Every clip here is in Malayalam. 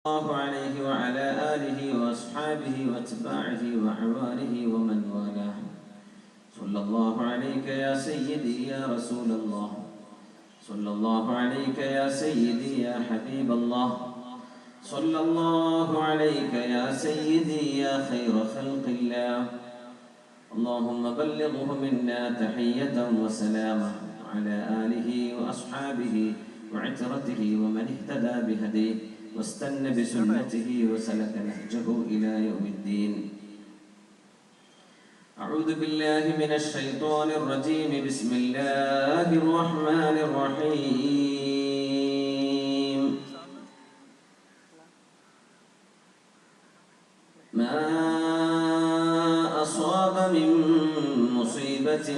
الله عليه وعلى آله وأصحابه وأتباعه وأعوانه ومن والاه. صلى الله عليك يا سيدي يا رسول الله، صلى الله عليك يا سيدي يا حبيب الله، صلى الله عليك يا سيدي يا خير خلق الله. اللهم بلغه منا تحية وسلامة على آله وأصحابه وعترته ومن اهتدى بهديه واستنى بسنته وسلك نهجه إلى يوم الدين. أعوذ بالله من الشيطان الرجيم. بسم الله الرحمن الرحيم. ما أصاب من مصيبة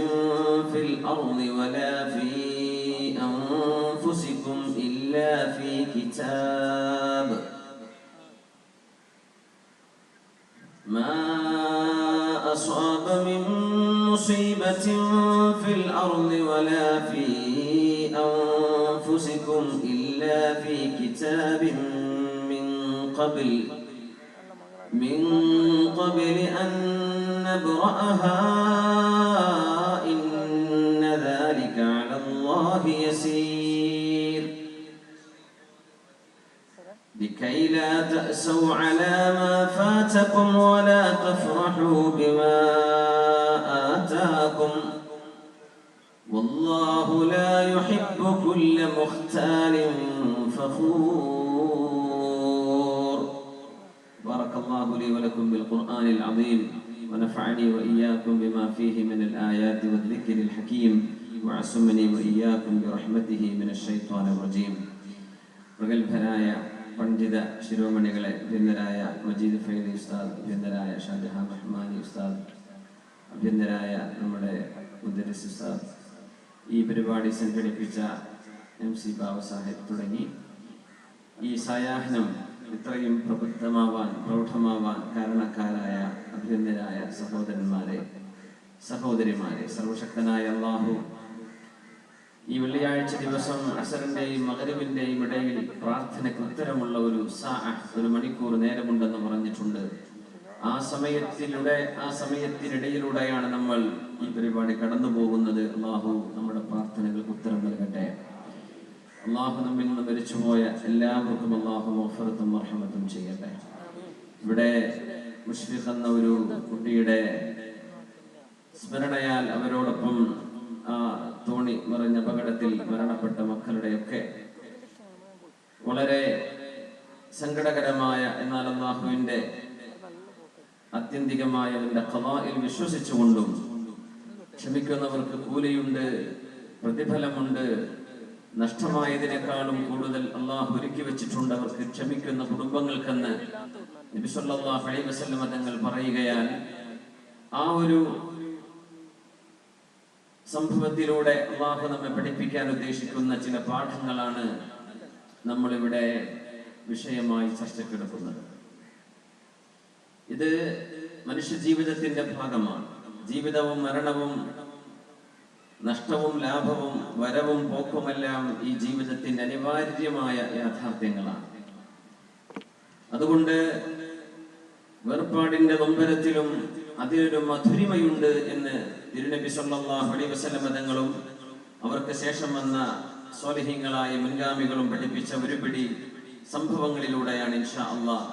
في الأرض ولا في أنفسكم إلا في كتاب. ما أصاب من مصيبة في الأرض ولا في أنفسكم إلا في كتاب من قبل أن نبرأها إن ذلك على الله يسير. لكي لا تأسوا على ما فاتكم ولا تفرحوا بما آتاكم والله لا يحب كل مختال فخور. بارك الله لي ولكم بالقرآن العظيم ونفعني وإياكم بما فيه من الآيات والذكر الحكيم وعصمني وإياكم برحمته من الشيطان الرجيم. പ്രഗത്ഭരായ പണ്ഡിത ശിരോമണികളെ, അഭ്യന്തരായ മജീദ് ഫൈലി ഉസ്താദ്, അഭ്യന്തരായ ഷാജഹാൻ റഹ്മാനി ഉസ്താദ്, അഭ്യന്തരായ നമ്മുടെ മുദരിസ് ഉസ്താദ്, ഈ പരിപാടി സംഘടിപ്പിച്ച MC ബാബ സാഹിബ് തുടങ്ങി ഈ സായാഹ്നം ഇത്രയും പ്രൗഢമാവാൻ കാരണക്കാരായ അഭ്യന്തരായ സഹോദരന്മാരെ, സഹോദരിമാരെ, സർവശക്തനായ അല്ലാഹു ഈ വെള്ളിയാഴ്ച ദിവസം അസറിന്റെയും മഗ്രിബിന്റെയും ഇടയിൽ പ്രാർത്ഥനയ്ക്ക് ഉത്തരമുള്ള ഒരു മണിക്കൂർ നേരമുണ്ടെന്ന് പറഞ്ഞിട്ടുണ്ട്. ആ സമയത്തിനിടയിലൂടെയാണ് നമ്മൾ ഈ പരിപാടി കടന്നു പോകുന്നത്. അല്ലാഹു നമ്മുടെ പ്രാർത്ഥനകൾക്ക് ഉത്തരം നൽകട്ടെ. അല്ലാഹു നമ്മിൽ നിന്ന് മരിച്ചുപോയ എല്ലാവർക്കും അല്ലാഹു മഗ്ഫിറത്തും മർഹമത്തും ചെയ്യട്ടെ. ഇവിടെ മുഷ്ഫിഖ് എന്ന ഒരു കുട്ടിയുടെ സ്മരണയാൽ അവരോടൊപ്പം തോണി മറിഞ്ഞ അപകടത്തിൽ മരണപ്പെട്ട മക്കളുടെയൊക്കെ വളരെ സങ്കടകരമായ, എന്നാൽ അല്ലാഹുവിന്റെ ആത്യന്തികമായ ഖദാഇൽ വിശ്വസിച്ചുകൊണ്ടും ക്ഷമിക്കുന്നവർക്ക് കൂലിയുണ്ട്, പ്രതിഫലമുണ്ട്, നഷ്ടമായതിനേക്കാളും കൂടുതൽ അല്ലാഹു ഒരുക്കി വെച്ചിട്ടുണ്ട് അവർക്ക് ക്ഷമിക്കുന്ന കുടുംബങ്ങൾക്കെന്ന് നബി സല്ലല്ലാഹു അലൈഹി വസല്ലം തങ്ങൾ പറയുകയാൽ ആ ഒരു സംഭവത്തിലൂടെ അല്ലാഹു നമ്മെ പഠിപ്പിക്കാൻ ഉദ്ദേശിക്കുന്ന ചില പാഠങ്ങളാണ് നമ്മളിവിടെ വിഷയമായി ചർച്ചയ്ക്കെടുക്കുന്നത്. ഇത് മനുഷ്യ ജീവിതത്തിന്റെ ഭാഗമാണ്. ജീവിതവും മരണവും നഷ്ടവും ലാഭവും വരവും പോക്കുമെല്ലാം ഈ ജീവിതത്തിന്റെ അനിവാര്യമായ യാഥാർത്ഥ്യങ്ങളാണ്. അതുകൊണ്ട് വേർപാടിന്റെ നൊമ്പരത്തിലും അതിലൊരു മധുരിമയുണ്ട് എന്ന് തിരുനബി സല്ലല്ലാഹു അലൈഹി വസല്ലം തങ്ങളും അവർക്ക് ശേഷം വന്ന സ്വാലിഹീങ്ങളായ മുൻഗാമികളും പഠിപ്പിച്ച ഒരു പിടി സംഭവങ്ങളിലൂടെയാണ് ഇൻഷാ അല്ലാഹ്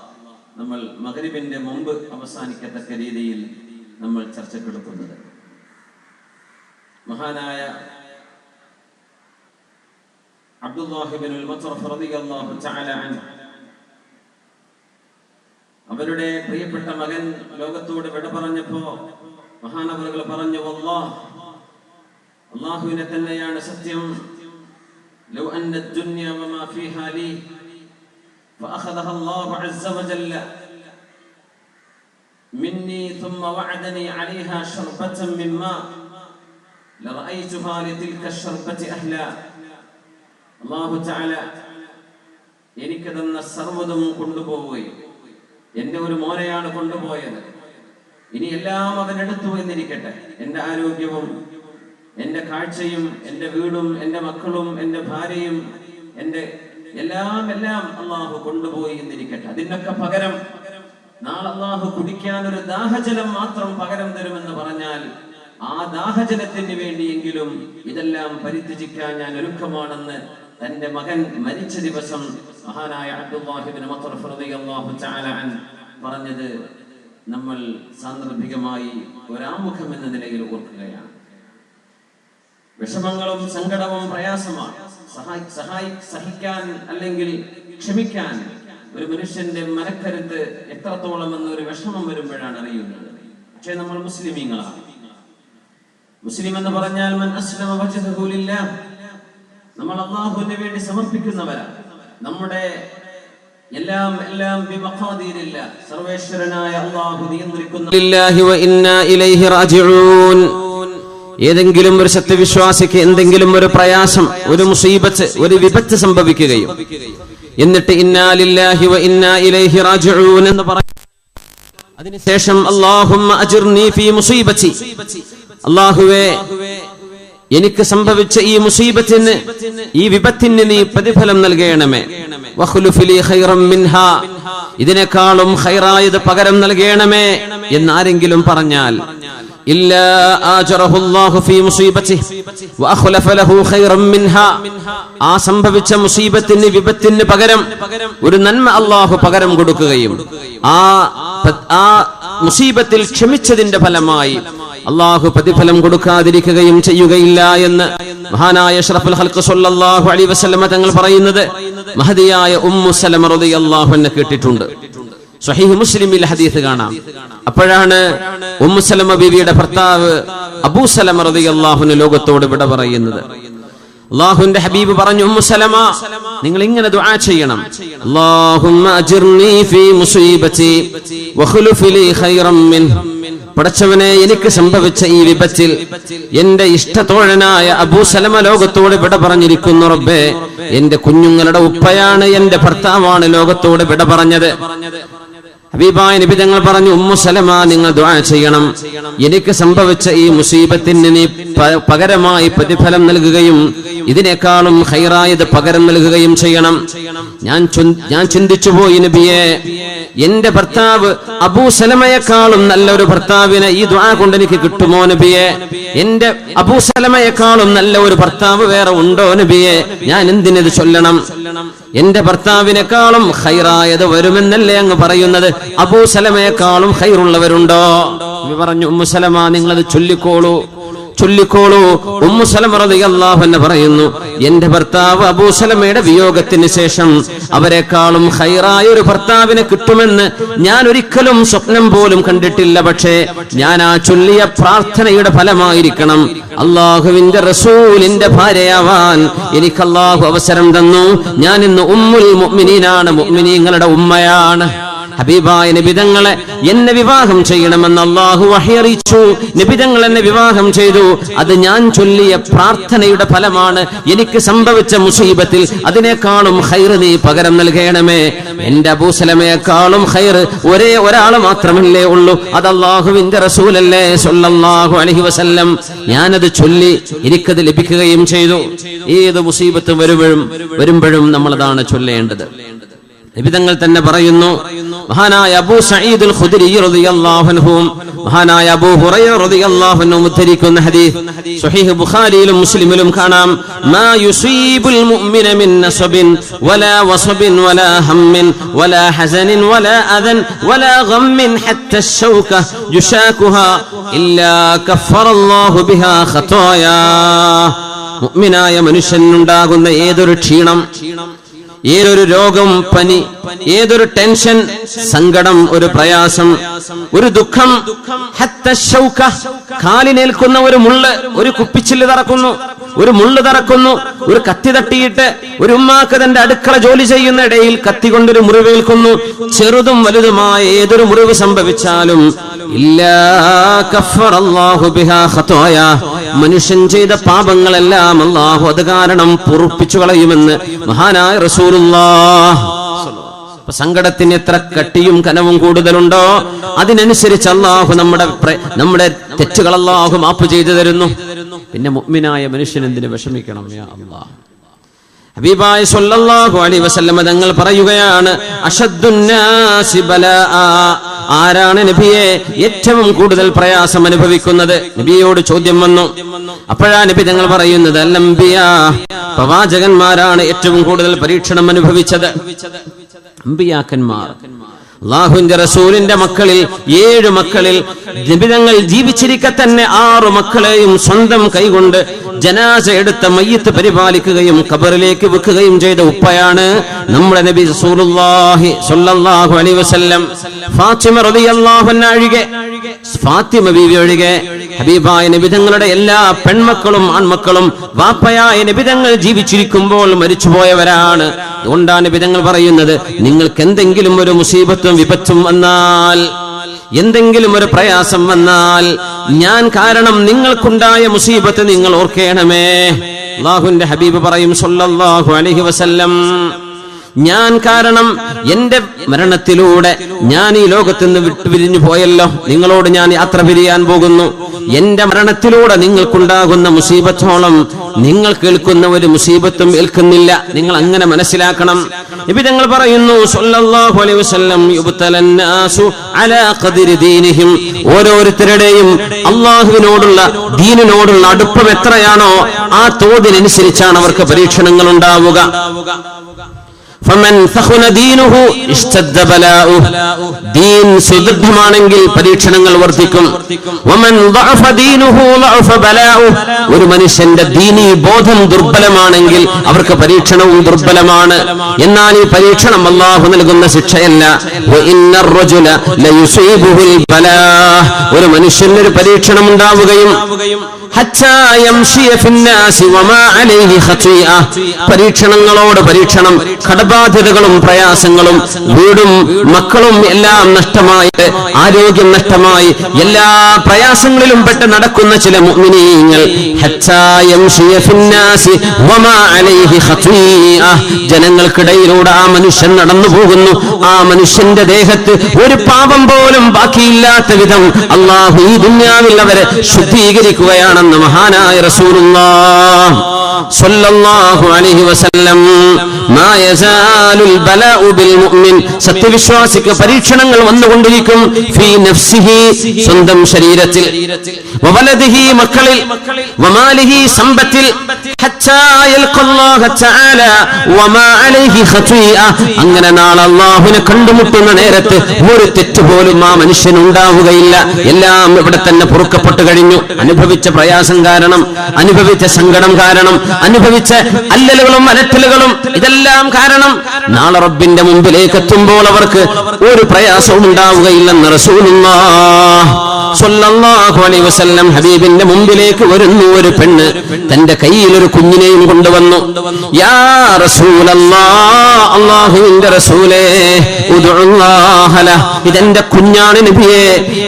നമ്മൾ മഗ്രിബിന്റെ മുമ്പ് അവസാനിക്കത്തക്ക രീതിയിൽ നമ്മൾ ചർച്ചക്കെടുക്കുന്നത്. മഹാനായ അബ്ദുല്ലാഹി ഇബ്നുൽ മത്റഫ് റളിയല്ലാഹു തആല അൻഹു അവരുടെ പ്രിയപ്പെട്ട മകൻ ലോകത്തോട് വിട പറഞ്ഞപ്പോ മഹാനവറുകൾ പറഞ്ഞു, അല്ലാഹുവിനെ തന്നെയാണ് സത്യം, ലൗ അന്ന ദുനിയ വമാ ഫീഹാ ലീ ഫഅഖദഹ അല്ലാഹു അസ്സ വജല്ല മിന്നി ثم وعدني عليها شربة من ماء لرأيتها لتلك الشربة أهلا. അല്ലാഹു തആല എനിക്ക് തന്ന സർവ്വതും കൊണ്ടുപോവുകയും എന്റെ ഒരു മോനെയാണ് കൊണ്ടുപോയത്, ഇനി എല്ലാം അവൻ എടുത്തു എന്നിരിക്കട്ടെ, എന്റെ ആരോഗ്യവും എന്റെ കാഴ്ചയും എന്റെ വീടും എന്റെ മക്കളും എന്റെ ഭാര്യയും എന്റെ എല്ലാം അള്ളാഹു കൊണ്ടുപോയി എന്നിരിക്കട്ടെ. അതിനൊക്കെ പകരം നാളെ അള്ളാഹു കുടിക്കാൻ ഒരു ദാഹജലം മാത്രം പകരം തരുമെന്ന് പറഞ്ഞാൽ ആ ദാഹജലത്തിന് വേണ്ടിയെങ്കിലും ഇതെല്ലാം പരിത്യജിക്കാൻ ഞാൻ ഒരുക്കമാണെന്ന് തന്റെ മകൻ മരിച്ച ദിവസം മഹാനായ അബ്ദുല്ലാഹി ഇബ്നു മത്റഫ് റളിയല്ലാഹു തആല അൻഹു പറഞ്ഞത് നമ്മൾ സാന്ദർഭികമായി ഒരാമുഖം എന്ന നിലയിൽ ഓർക്കുകയാണ്. വിഷമങ്ങളും സങ്കടവും പ്രയാസമാണ്. സഹിക്കാൻ അല്ലെങ്കിൽ ക്ഷമിക്കാൻ ഒരു മനുഷ്യന്റെ മനക്കരുത്ത് എത്രത്തോളം എന്നൊരു വിഷമം വരുമ്പോഴാണ് അറിയുന്നത്. പക്ഷേ നമ്മൾ മുസ്ലിമീങ്ങളാണ്. മുസ്ലിം എന്ന് പറഞ്ഞാൽ മൻ അസ്ലമ വജ്ഹഹു ലില്ലാഹ്, നമ്മൾ അല്ലാഹുവിന് വേണ്ടി സമർപ്പിക്കുന്നവരാണ്. നമ്മുടെ എല്ലാം ബിമഖാദീരില്ലാഹ്, സർവേശ്വരനായ അല്ലാഹു നിയന്ത്രിക്കുന്നു. ലില്ലാഹി വ ഇന്നാ ഇലൈഹി റാജിഊൻ. ഏതെങ്കിലും ഒരു സത്യവിശ്വാസിക്ക് എന്തെങ്കിലും ഒരു പ്രയാസം, ഒരു മുസീബത്ത്, ഒരു വിപത്ത് സംഭവിക്കുകയും എന്നിട്ട് ഇന്നാ ലില്ലാഹി വ ഇന്നാ ഇലൈഹി റാജിഊൻ എന്ന് പറയും. അതിനുശേഷം അല്ലാഹുമ്മ അജിർനി ഫീ മുസീബതി, അല്ലാഹുവേ എനിക്ക് സംഭവിച്ച ഈ മുസീബത്തിന്, ഈ വിപത്തിന് നീ പ്രതിഫലം നൽകണമേ. വഖ്ലുഫ് ലീ ഖൈറൻ മിൻഹാ, ഇതിനേക്കാളും ഖൈറായത് പകരം നൽകണമേ എന്നാരെങ്കിലും പറഞ്ഞാൽ ഇല്ലാ ആജറഹുല്ലാഹു ഫീ മുസീബതിഹി വഅഖ്ലഫ ലഹു ഖൈറൻ മിൻഹാ, ആ സംഭവിച്ച മുസീബത്തിന്, വിപത്തിന് പകരം ഒരു നന്മ അല്ലാഹു പകരം കൊടുക്കുകയും ആ മുസീബത്തിൽ ക്ഷമിച്ചതിന്റെ ഫലമായി അല്ലാഹു പ്രതിഫലം കൊടുക്കാതിരിക്കുകയും ചെയ്യുകയില്ല എന്ന് മഹാനായ അഷ്റഫുൽ ഖൽഖ് സ്വല്ലല്ലാഹു അലൈഹി വസല്ലം തങ്ങൾ പറയുന്നത് മഹദിയായ ഉമ്മു സലമ റളിയല്ലാഹു അൻഹ കേട്ടിട്ടുണ്ട്. സ്വഹീഹ് മുസ്ലിമിൽ ഹദീസ് കാണാം. അപ്പോഴാണ് ഉമ്മു സലമ ബീവിയുടെ ഭർത്താവ് അബൂ സലമ റളിയല്ലാഹു അൻഹു ലോകത്തോട് വിട പറയുന്നത്. അല്ലാഹുവിന്റെ ഹബീബ് പറഞ്ഞു, ഉമ്മു സലമ നിങ്ങൾ ഇങ്ങനെ ദുആ ചെയ്യണം, അല്ലാഹുമ്മ അജിർനി ഫീ മുസീബതി വഖ്ലുഫ് ലീ ഖൈറൻ മിൻഹ, പടച്ചവനെ എനിക്ക് സംഭവിച്ച ഈ വിപത്തിൽ എന്റെ ഇഷ്ടത്തോഴനായ അബൂ സലമ ലോകത്തോട് വിട പറഞ്ഞിരിക്കുന്നു. റബ്ബേ, എന്റെ കുഞ്ഞുങ്ങളുടെ ഉപ്പയാണ്, എന്റെ ഭർത്താവാണ് ലോകത്തോട് വിട പറഞ്ഞത്. ഹബീബായ നബി തങ്ങൾ പറഞ്ഞു, ഉമ്മു സലമ നിങ്ങൾ ദുആ ചെയ്യണം, എനിക്ക് സംഭവിച്ച ഈ മുസീബത്തിന് നീ പകരമായി പ്രതിഫലം നൽകുകയും ഇതിനേക്കാളും ഖൈറായത് പകരം നൽകുകയും ചെയ്യണം. ഞാൻ ചിന്തിച്ചു പോയി നബിയെ, എന്റെ ഭർത്താവ് അബൂ സലമയെക്കാളും നല്ലൊരു ഭർത്താവിനെ ഈ ദുആ കൊണ്ട് എനിക്ക് കിട്ടുമോ നബിയെ? എന്റെ അബൂ സലമയെക്കാളും നല്ല ഒരു ഭർത്താവ് വേറെ ഉണ്ടോ നബിയെ? ഞാൻ എന്തിനത് ചൊല്ലണം? എന്റെ ഭർത്താവിനേക്കാളും ഖൈറായത് വരുമെന്നല്ലേ അങ്ങ് പറയുന്നത്? അബൂ സലമയെക്കാളും ഖൈറുള്ളവരുണ്ടോ? പറഞ്ഞു, ഉമ്മു സലമ നിങ്ങളത് ചൊല്ലിക്കോളൂ. ഉമ്മു സലമ റളിയല്ലാഹു അൻഹ പറയുന്നു, എന്റെ ഭർത്താവ് അബൂ സലമയുടെ വിയോഗത്തിന് ശേഷം അവരെക്കാളും ഖൈറായ ഒരു ഭർത്താവിനെ കിട്ടുമെന്ന് ഞാൻ ഒരിക്കലും സ്വപ്നം പോലും കണ്ടിട്ടില്ല. പക്ഷേ ഞാൻ ആ ചൊല്ലിയ പ്രാർത്ഥനയുടെ ഫലമായിരിക്കണം അല്ലാഹുവിന്റെ റസൂലിന്റെ ഭാര്യയാവാൻ എനിക്ക് അല്ലാഹു അവസരം തന്നു. ഞാൻ ഇന്ന് ഉമ്മുൽ മുഅ്മിനീനാണ്, മുഅ്മിനീങ്ങളുടെ ഉമ്മയാണ്. ഹബീബായ നബിതങ്ങളെ എന്നെ വിവാഹം ചെയ്യണമെന്ന് അല്ലാഹു വഹി അറിയിച്ചു. നബിതങ്ങൾ എന്നെ വിവാഹം ചെയ്തു. അത് ഞാൻ ചൊല്ലിയ പ്രാർത്ഥനയുടെ ഫലമാണ്. എനിക്ക് സംഭവിച്ച മുസീബത്തിൽ അതിനേക്കാളും ഖൈർ നീ പകരം നൽകണമേ. എന്റെ അബൂ സലമയെക്കാളും ഖൈർ ഒരേ ഒരാൾ മാത്രമല്ലേ ഉള്ളൂ, അത് അല്ലാഹുവിന്റെ റസൂലല്ലേ സ്വല്ലല്ലാഹു അലൈഹി വസല്ലം. ഞാനത് ചൊല്ലി എനിക്കത് ലഭിക്കുകയും ചെയ്തു. ഏത് മുസീബത്ത് വരുമ്പോഴും നമ്മളതാണ് ചൊല്ലേണ്ടത്. നബിതങ്ങൾ തന്നെ പറയുന്നു, മഹാനായ അബൂ സഈദുൽ ഖുദ്രി റളിയല്ലാഹു അൻഹു, മഹാനായ അബൂ ഹുറൈറ റളിയല്ലാഹു അൻഹു ഉദ്ധരിക്കുന്ന ഹദീസ് സ്വഹീഹ് ബുഖാരിയിലും മുസ്ലിമിലും കാണാം. മാ യുസീബുൽ മുഅ്മിന മിൻ നസബിൻ വലാ വസബിൻ വലാ ഹമ്മിൻ വലാ ഹസനിൻ വലാ അദൻ വലാ ഗമ്മിൻ ഹത്താ അശ്ശൗക യുശാകുഹാ ഇല്ലാ കഫറല്ലാഹു ബിഹാ ഖതായാ. മുഅ്മിനായ മനുഷ്യനുണ്ടാകുന്ന ഏതൊരു ക്ഷീണം, ഏതൊരു രോഗം, പനി, ഏതൊരു ടെൻഷൻ, സങ്കടം, ഒരു പ്രയാസം, ഒരു ദുഃഖം, കാലിനേൽക്കുന്ന ഒരു മുള്ള്, ഒരു കുപ്പിച്ചില്ല് തറക്കുന്നു, ഒരു മുള്ള് തറക്കുന്നു, ഒരു കത്തി തട്ടിയിട്ട് ഒരു ഉമ്മാക്ക് തന്റെ അടുക്കള ജോലി ചെയ്യുന്ന ഇടയിൽ കത്തി കൊണ്ടൊരു മുറിവേൽക്കുന്നു. ചെറുതും വലുതുമായ ഏതൊരു മുറിവ് സംഭവിച്ചാലും ഇല്ലാ കഫറല്ലാഹു ബിഹാ ഖതായാ, മനുഷ്യൻ ചെയ്ത പാപങ്ങളെല്ലാം അല്ലാഹു അത് കാരണം പൊറുപ്പിച്ചു കളയുമെന്ന് മഹാനായ റസൂലുള്ളാഹ്. സങ്കടത്തിന് എത്ര കട്ടിയും കനവും കൂടുതലുണ്ടോ അതിനനുസരിച്ച് അല്ലാഹു നമ്മുടെ തെറ്റുകൾ അല്ലാഹു മാപ്പ് ചെയ്തു തരുന്നു. പിന്നെ മുഅ്മിനായ മനുഷ്യൻ എന്തിനു വിഷമിക്കണം? യാ അല്ലാഹ്. ഹബീബായ സല്ലല്ലാഹു അലൈഹി വസല്ലം തങ്ങൾ പറയുകയാണ്, അശദ്ദുന്നാസി ബലാഅ, ആരാണ് നബിയെ ഏറ്റവും കൂടുതൽ പ്രയാസം അനുഭവിക്കുന്നത്? നബിയോട് ചോദ്യം വന്നു. അപ്പോഴാ നബി തങ്ങൾ പറയുന്നത്, അൽ-അംബിയാ, പ്രവാചകന്മാരാണ് ഏറ്റവും കൂടുതൽ പരീക്ഷണം അനുഭവിച്ചത്. അംബിയാക്കന്മാർ, അല്ലാഹുവിന്റെ റസൂലിന്റെ മക്കളിൽ 7 മക്കളിൽ നബിതങ്ങൾ ജീവിച്ചിരിക്കെ തന്നെ 6 മക്കളെയും സ്വന്തം കൈകൊണ്ട് ജനാസ എടുത്ത മയ്യത്ത് പരിപാലിക്കുകയും ഖബറിലേക്ക് വെക്കുകയും ചെയ്ത ഉപ്പയാണ് നമ്മുടെ നബി റസൂലുള്ളാഹി സ്വല്ലല്ലാഹു അലൈഹി വസല്ലം. ഫാത്തിമ റളിയല്ലാഹു അൻഹ ഒഴികെ, ഫാത്തിമ ബീവി ഒഴികെ ഹബീബായ നബിതങ്ങളുടെ എല്ലാ പെൺമക്കളും ആൺമക്കളും വാപ്പയായ നബിതങ്ങൾ ജീവിച്ചിരിക്കുമ്പോൾ മരിച്ചുപോയവരാണ്. അതുകൊണ്ടാണ് നബിതങ്ങൾ പറയുന്നത്, നിങ്ങൾക്ക് എന്തെങ്കിലും ഒരു മുസീബത്തും വിപത്തും വന്നാൽ, എന്തെങ്കിലും ഒരു പ്രയാസം വന്നാൽ, ഞാൻ കാരണം നിങ്ങൾക്കുണ്ടായ മുസീബത്ത് നിങ്ങൾ ഓർക്കണമേ. അല്ലാഹുവിന്റെ ഹബീബ് പറയും സല്ലല്ലാഹു അലൈഹി വസല്ലം, ഞാൻ കാരണം എന്റെ മരണത്തിലൂടെ ഞാൻ ഈ ലോകത്ത് നിന്ന് വിട്ടുപിരിഞ്ഞു പോയല്ലോ, നിങ്ങളോട് ഞാൻ യാത്ര പിരിയാൻ പോകുന്നു. എന്റെ മരണത്തിലൂടെ നിങ്ങൾക്കുണ്ടാകുന്ന മുസീബത്തോളം നിങ്ങൾ കേൾക്കുന്ന ഒരു മുസീബത്തും ഏൽക്കുന്നില്ല. നിങ്ങൾ അങ്ങനെ മനസ്സിലാക്കണം. നബി തങ്ങൾ പറയുന്നു സല്ലല്ലാഹു അലൈഹി വസല്ലം, യുബ്തലന്നാസു അലാ ഖദ്രി ദീനിഹിം, ഓരോരുത്തരുടെയും അല്ലാഹുവിനോടുള്ള ദീനിനോടുള്ള അടുപ്പം എത്രയാണോ ആ തോതിനനുസരിച്ചാണ് അവർക്ക് പരീക്ഷണങ്ങൾ ഉണ്ടാവുക. ഫമൻ സഖുന ദീനുഹു ഇസ്തദ്ദ ബലാഉഹു, ദീൻ സുദൃഢമാണെങ്കിൽ പരീക്ഷണങ്ങൾ വർദ്ധിക്കും. വമൻ ദഅഫ ദീനുഹു ദഅഫ ബലാഉഹു, ഒരു മനുഷ്യന്റെ ദീനി ബോധം ദുർബലമാണെങ്കിൽ അവർക്ക് പരീക്ഷണവും ദുർബലമാണ്. എന്നാൽ ഈ പരീക്ഷണം അല്ലാഹു നൽകുന്ന ശിക്ഷയല്ല. വഇന്നർ റജുല ലയുസീബുഹുൽ ബലാ, ഒരു മനുഷ്യന് ഒരു പരീക്ഷണം ഉണ്ടാവുകയും ഹത്താ യംശിയ ഫിന്നാസി വമാ അലൈഹി ഖതീഅ, പരീക്ഷണങ്ങളോട് പരീക്ഷണം, കടബാധ്യതകളും പ്രയാസങ്ങളും, വീടും മക്കളും എല്ലാം നഷ്ടമായി, ആരോഗ്യം നഷ്ടമായി, എല്ലാ പ്രയാസങ്ങളിലും പെട്ട് നടക്കുന്ന ചില മുഅ്മിനീങ്ങൾ, ഹത്താ യംശിയ ഫിന്നാസി വമാ അലൈഹി ഖതീഅ, ജനങ്ങൾക്കിടയിലൂടെ ആ മനുഷ്യൻ നടന്നു പോകുന്നു. ആ മനുഷ്യന്റെ ദേഹത്ത് ഒരു പാപം പോലും ബാക്കിയില്ലാത്ത വിധം അല്ലാഹു ഈ ദുനിയാവിൽ അവരെ ശുദ്ധീകരിക്കുകയാണെന്ന് മഹാനായ റസൂലുള്ളാഹി സ്വല്ലല്ലാഹു അലൈഹി വസല്ലം. മാ യസാലുൽ ബലാഉ ബിൽ മുഅ്മിൻ, സത്യവിശ്വാസിക്ക് പരീക്ഷണങ്ങൾ വന്നുകൊണ്ടിരിക്കും. ഫീ നഫ്സിഹി, സ്വന്തം ശരീരത്തിൽ, വവലദിഹി, മക്കളിൽ, വമാലിഹി, സമ്പത്തിൽ, ഹത്താ യൽഖല്ലാഹ തആല വമാ അലൈഹി ഖതീഅ, അങ്ങനെ നാളെ അല്ലാഹുവിനെ കണ്ടുമുട്ടുന്ന നേരത്ത് ഒരു തെറ്റ് പോലും ആ മനുഷ്യന് ഉണ്ടാവുകയില്ല. എല്ലാം ഇവിടെ തന്നെ പൊറുക്കപ്പെട്ടു കഴിഞ്ഞു. അനുഭവിച്ച പ്രയാസം കാരണം, അനുഭവിച്ച സങ്കടം കാരണം, അനുഭവിച്ച അല്ലലുകളും അലറ്റലുകളും, ഇതെല്ലാം കാരണം നാളെ റബ്ബിന്റെ മുമ്പിലേക്ക് എത്തുമ്പോൾ അവർക്ക് ഒരു പ്രയാസവും ഉണ്ടാവുകയില്ലെന്ന് റസൂലുള്ളാഹി സ്വല്ലല്ലാഹു അലൈഹി വസല്ലം ഹബീബിന്റെ മുമ്പിലേക്ക് വരുന്നു. ഒരു പെണ്ണ് തന്റെ കയ്യിൽ ഒരു കുഞ്ഞിനെയും കൊണ്ടുവന്നു. യാ റസൂലല്ലാഹ്, അല്ലാഹുവിന്റെ റസൂലേ, ഉദ്ഉല്ലാഹ ലഹ്, ഇതെന്റെ കുഞ്ഞാണ് നബിയേ,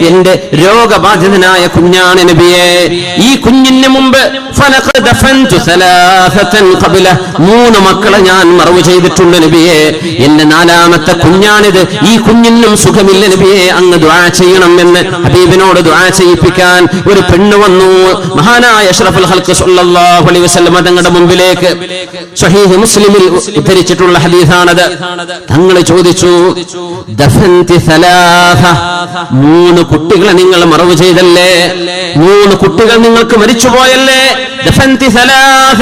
എന്റെ രോഗബാധിതനായ കുഞ്ഞാണ് നബിയേ. ഈ കുഞ്ഞിന് മുമ്പ് ഫലഖദ് ദഫൻതു സലാസതൻ ഖബല, 3 മക്കളെ ഞാൻ മറവ് ചെയ്തിട്ടുണ്ട് നബിയേ, എന്റെ 4ാമത്തെ കുഞ്ഞാണിത്. ഈ കുഞ്ഞിനും സുഖമില്ല നബിയേ, അങ്ങ് ദുആ ചെയ്യണം എന്ന് ഹബീബിനോട് ദുആ ചെയ്യിപ്പിക്കാൻ ഒരു പെണ്ണ് വന്നു. മഹാനായ അഷ്റഫുൽ ഖൽഖ് സ്വല്ലല്ലാഹു അലൈഹി വസല്ലം തങ്ങളുടെ മുമ്പിലേക്ക്. സ്വഹീഹ് മുസ്ലിമിൽ ഉദ്ധരിച്ചിട്ടുള്ള ഹദീസാണത്. തങ്ങൾ ചോദിച്ചു, ദഫൻതി സലാസ, 3 കുട്ടികളെ നിങ്ങൾ മറവ് ചെയ്തല്ലേ, 3 കുട്ടികൾ നിങ്ങൾക്ക് മരിച്ചുപോയല്ലേ? ദഫൻതി സലാസ,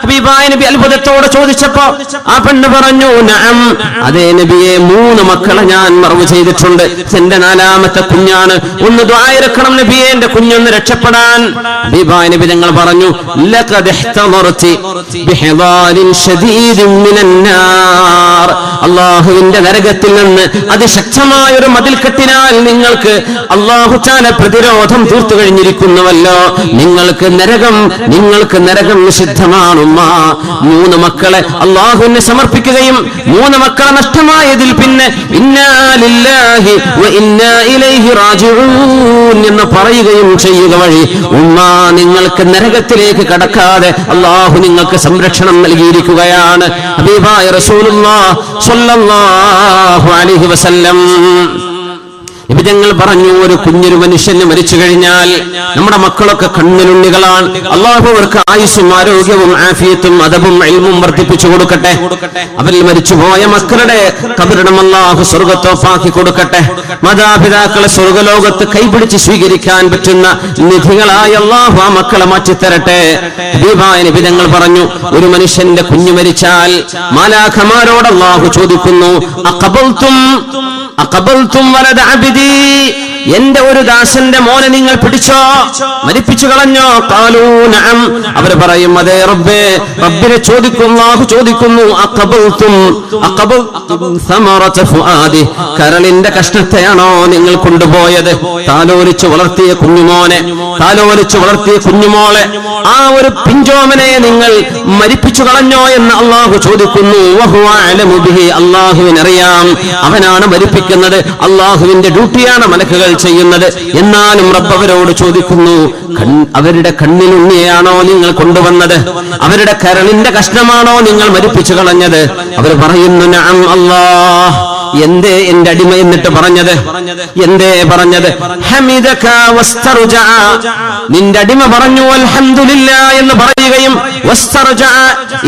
ഹബീബായ നബി അത്ഭുതത്തോടെ ചോദിച്ചപ്പോ ആ പെണ്ണ് പറഞ്ഞു, നഅം, അതേ നബിയെ, 3 മക്കളെ ഞാൻ മറവ് ചെയ്തിട്ടുണ്ട്. എന്റെ 4ാമത്തെ കുഞ്ഞാണ്. ഒന്ന് ദുആ ഇറക്കണം നബിയെ, എന്റെ കുഞ്ഞൊന്ന് രക്ഷപ്പെടാൻ. ഹബീബായ നബി തങ്ങൾ പറഞ്ഞു, ലഖദ് ഇഹ്തദർതി ബിഹിദാരിൻ ശദീദിൻ മിനൻ നാർ, അല്ലാഹുവിന്റെ നരകത്തിൽ നിന്ന് അതിശക്തമായ ഒരു മതിൽക്കെട്ടിനാൽ നിങ്ങൾക്ക് അല്ലാഹു തആല പ്രതിരോധം തീർത്തു കഴിഞ്ഞിരിക്കുന്നുവല്ലോ. നിങ്ങൾക്ക് നരകം നിഷിദ്ധമാണ്. 3 മക്കളെ അല്ലാഹുവിനെ സമർപ്പിക്കുകയും 3 മക്കളെ നഷ്ടമായതിൽ പിന്നെ ഇന്നാ ലില്ലാഹി വ ഇന്നാ ഇലൈഹി റാജിഊൻ എന്ന് പറയുകയും ചെയ്യുക വഴി നിങ്ങൾക്ക് നരകത്തിലേക്ക് കടക്കാതെ അല്ലാഹു നിങ്ങൾക്ക് സംരക്ഷണം നൽകിയിരിക്കുകയാണ്. ഹബീബായ റസൂലുള്ളാഹി സ്വല്ലല്ലാഹു അലൈഹി വസല്ലം നബി നിബിതങ്ങൾ പറഞ്ഞു, ഒരു കുഞ്ഞൊരു മനുഷ്യന് മരിച്ചു കഴിഞ്ഞാൽ നമ്മുടെ മക്കളൊക്കെ കണ്ണിലുണ്ണികളാണ്. അള്ളാഹു അവർക്ക് ആയുസ്സും ആരോഗ്യവും ആഫിയത്തും അദബും ഇൽമും വർദ്ധിപ്പിച്ചു കൊടുക്കട്ടെ. അവരിൽ മരിച്ചുപോയ മക്കളുടെ ഖബറിടം അള്ളാഹു സ്വർഗത്തോപ്പാക്കി കൊടുക്കട്ടെ. മാതാപിതാക്കളെ സ്വർഗലോകത്ത് കൈപിടിച്ച് സ്വീകരിക്കാൻ പറ്റുന്ന നിധികളായ അള്ളാഹു ആ മക്കളെ മാറ്റിത്തരട്ടെ. ഹബീബായ നിബിതങ്ങൾ പറഞ്ഞു, ഒരു മനുഷ്യന്റെ കുഞ്ഞു മരിച്ചാൽ മാലാഖമാരോട് അള്ളാഹു ചോദിക്കുന്നു, അഖബൽതും വലദ അബ്ദി, എന്റെ ഒരു ദാസന്റെ മോനെ നിങ്ങൾ പിടിച്ചോ, മരിപ്പിച്ചു കളഞ്ഞോ? ഖാലൂ നഅം, അവർ പറയും അതെ റബ്ബേ. റബ്ബിനെ അല്ലാഹു ചോദിക്കുന്നു, അഖബൽതും സമറത ഫുആദി, കരളിന്റെ കഷ്ണത്തെയാണോ നിങ്ങൾ കൊണ്ടുപോയത്? താലോലിച്ചു വളർത്തിയ കുഞ്ഞുമോനെ, താലോലിച്ചു വളർത്തിയ കുഞ്ഞുമോളെ, ആ ഒരു പിഞ്ചോമനെ നിങ്ങൾ മരിപ്പിച്ചു കളഞ്ഞോ എന്ന് അള്ളാഹു ചോദിക്കുന്നു. വഹുവ അലമു ബിഹി, അള്ളാഹുവിനറിയാം, അവനാണ് മരിപ്പിക്കുന്നത്, അള്ളാഹുവിന്റെ ഡ്യൂട്ടിയാണ് മലക്കുകൾ ചെയ്യുന്നത്. എന്നാലും റബ്ബ് അവരോട് ചോദിക്കുന്നു, അവരുടെ കണ്ണിലുണ്ണിയാണോ നിങ്ങൾ കൊണ്ടുവന്നത്? അവരുടെ കരളിന്റെ കഷ്ണമാണോ നിങ്ങൾ മരിപ്പിച്ചു കളഞ്ഞത്? അവർ പറയുന്നു നഅം അല്ലാഹ്. എന്തേ എന്റെ അടിമ എന്നിട്ട് പറഞ്ഞത്? എന്തേ പറഞ്ഞത്? ഹമിദക വസ്തർജഅ, നിന്റെ അടിമ പറഞ്ഞു അൽഹംദുലില്ലാ എന്ന് പറയുകയും വസ്തർജഅ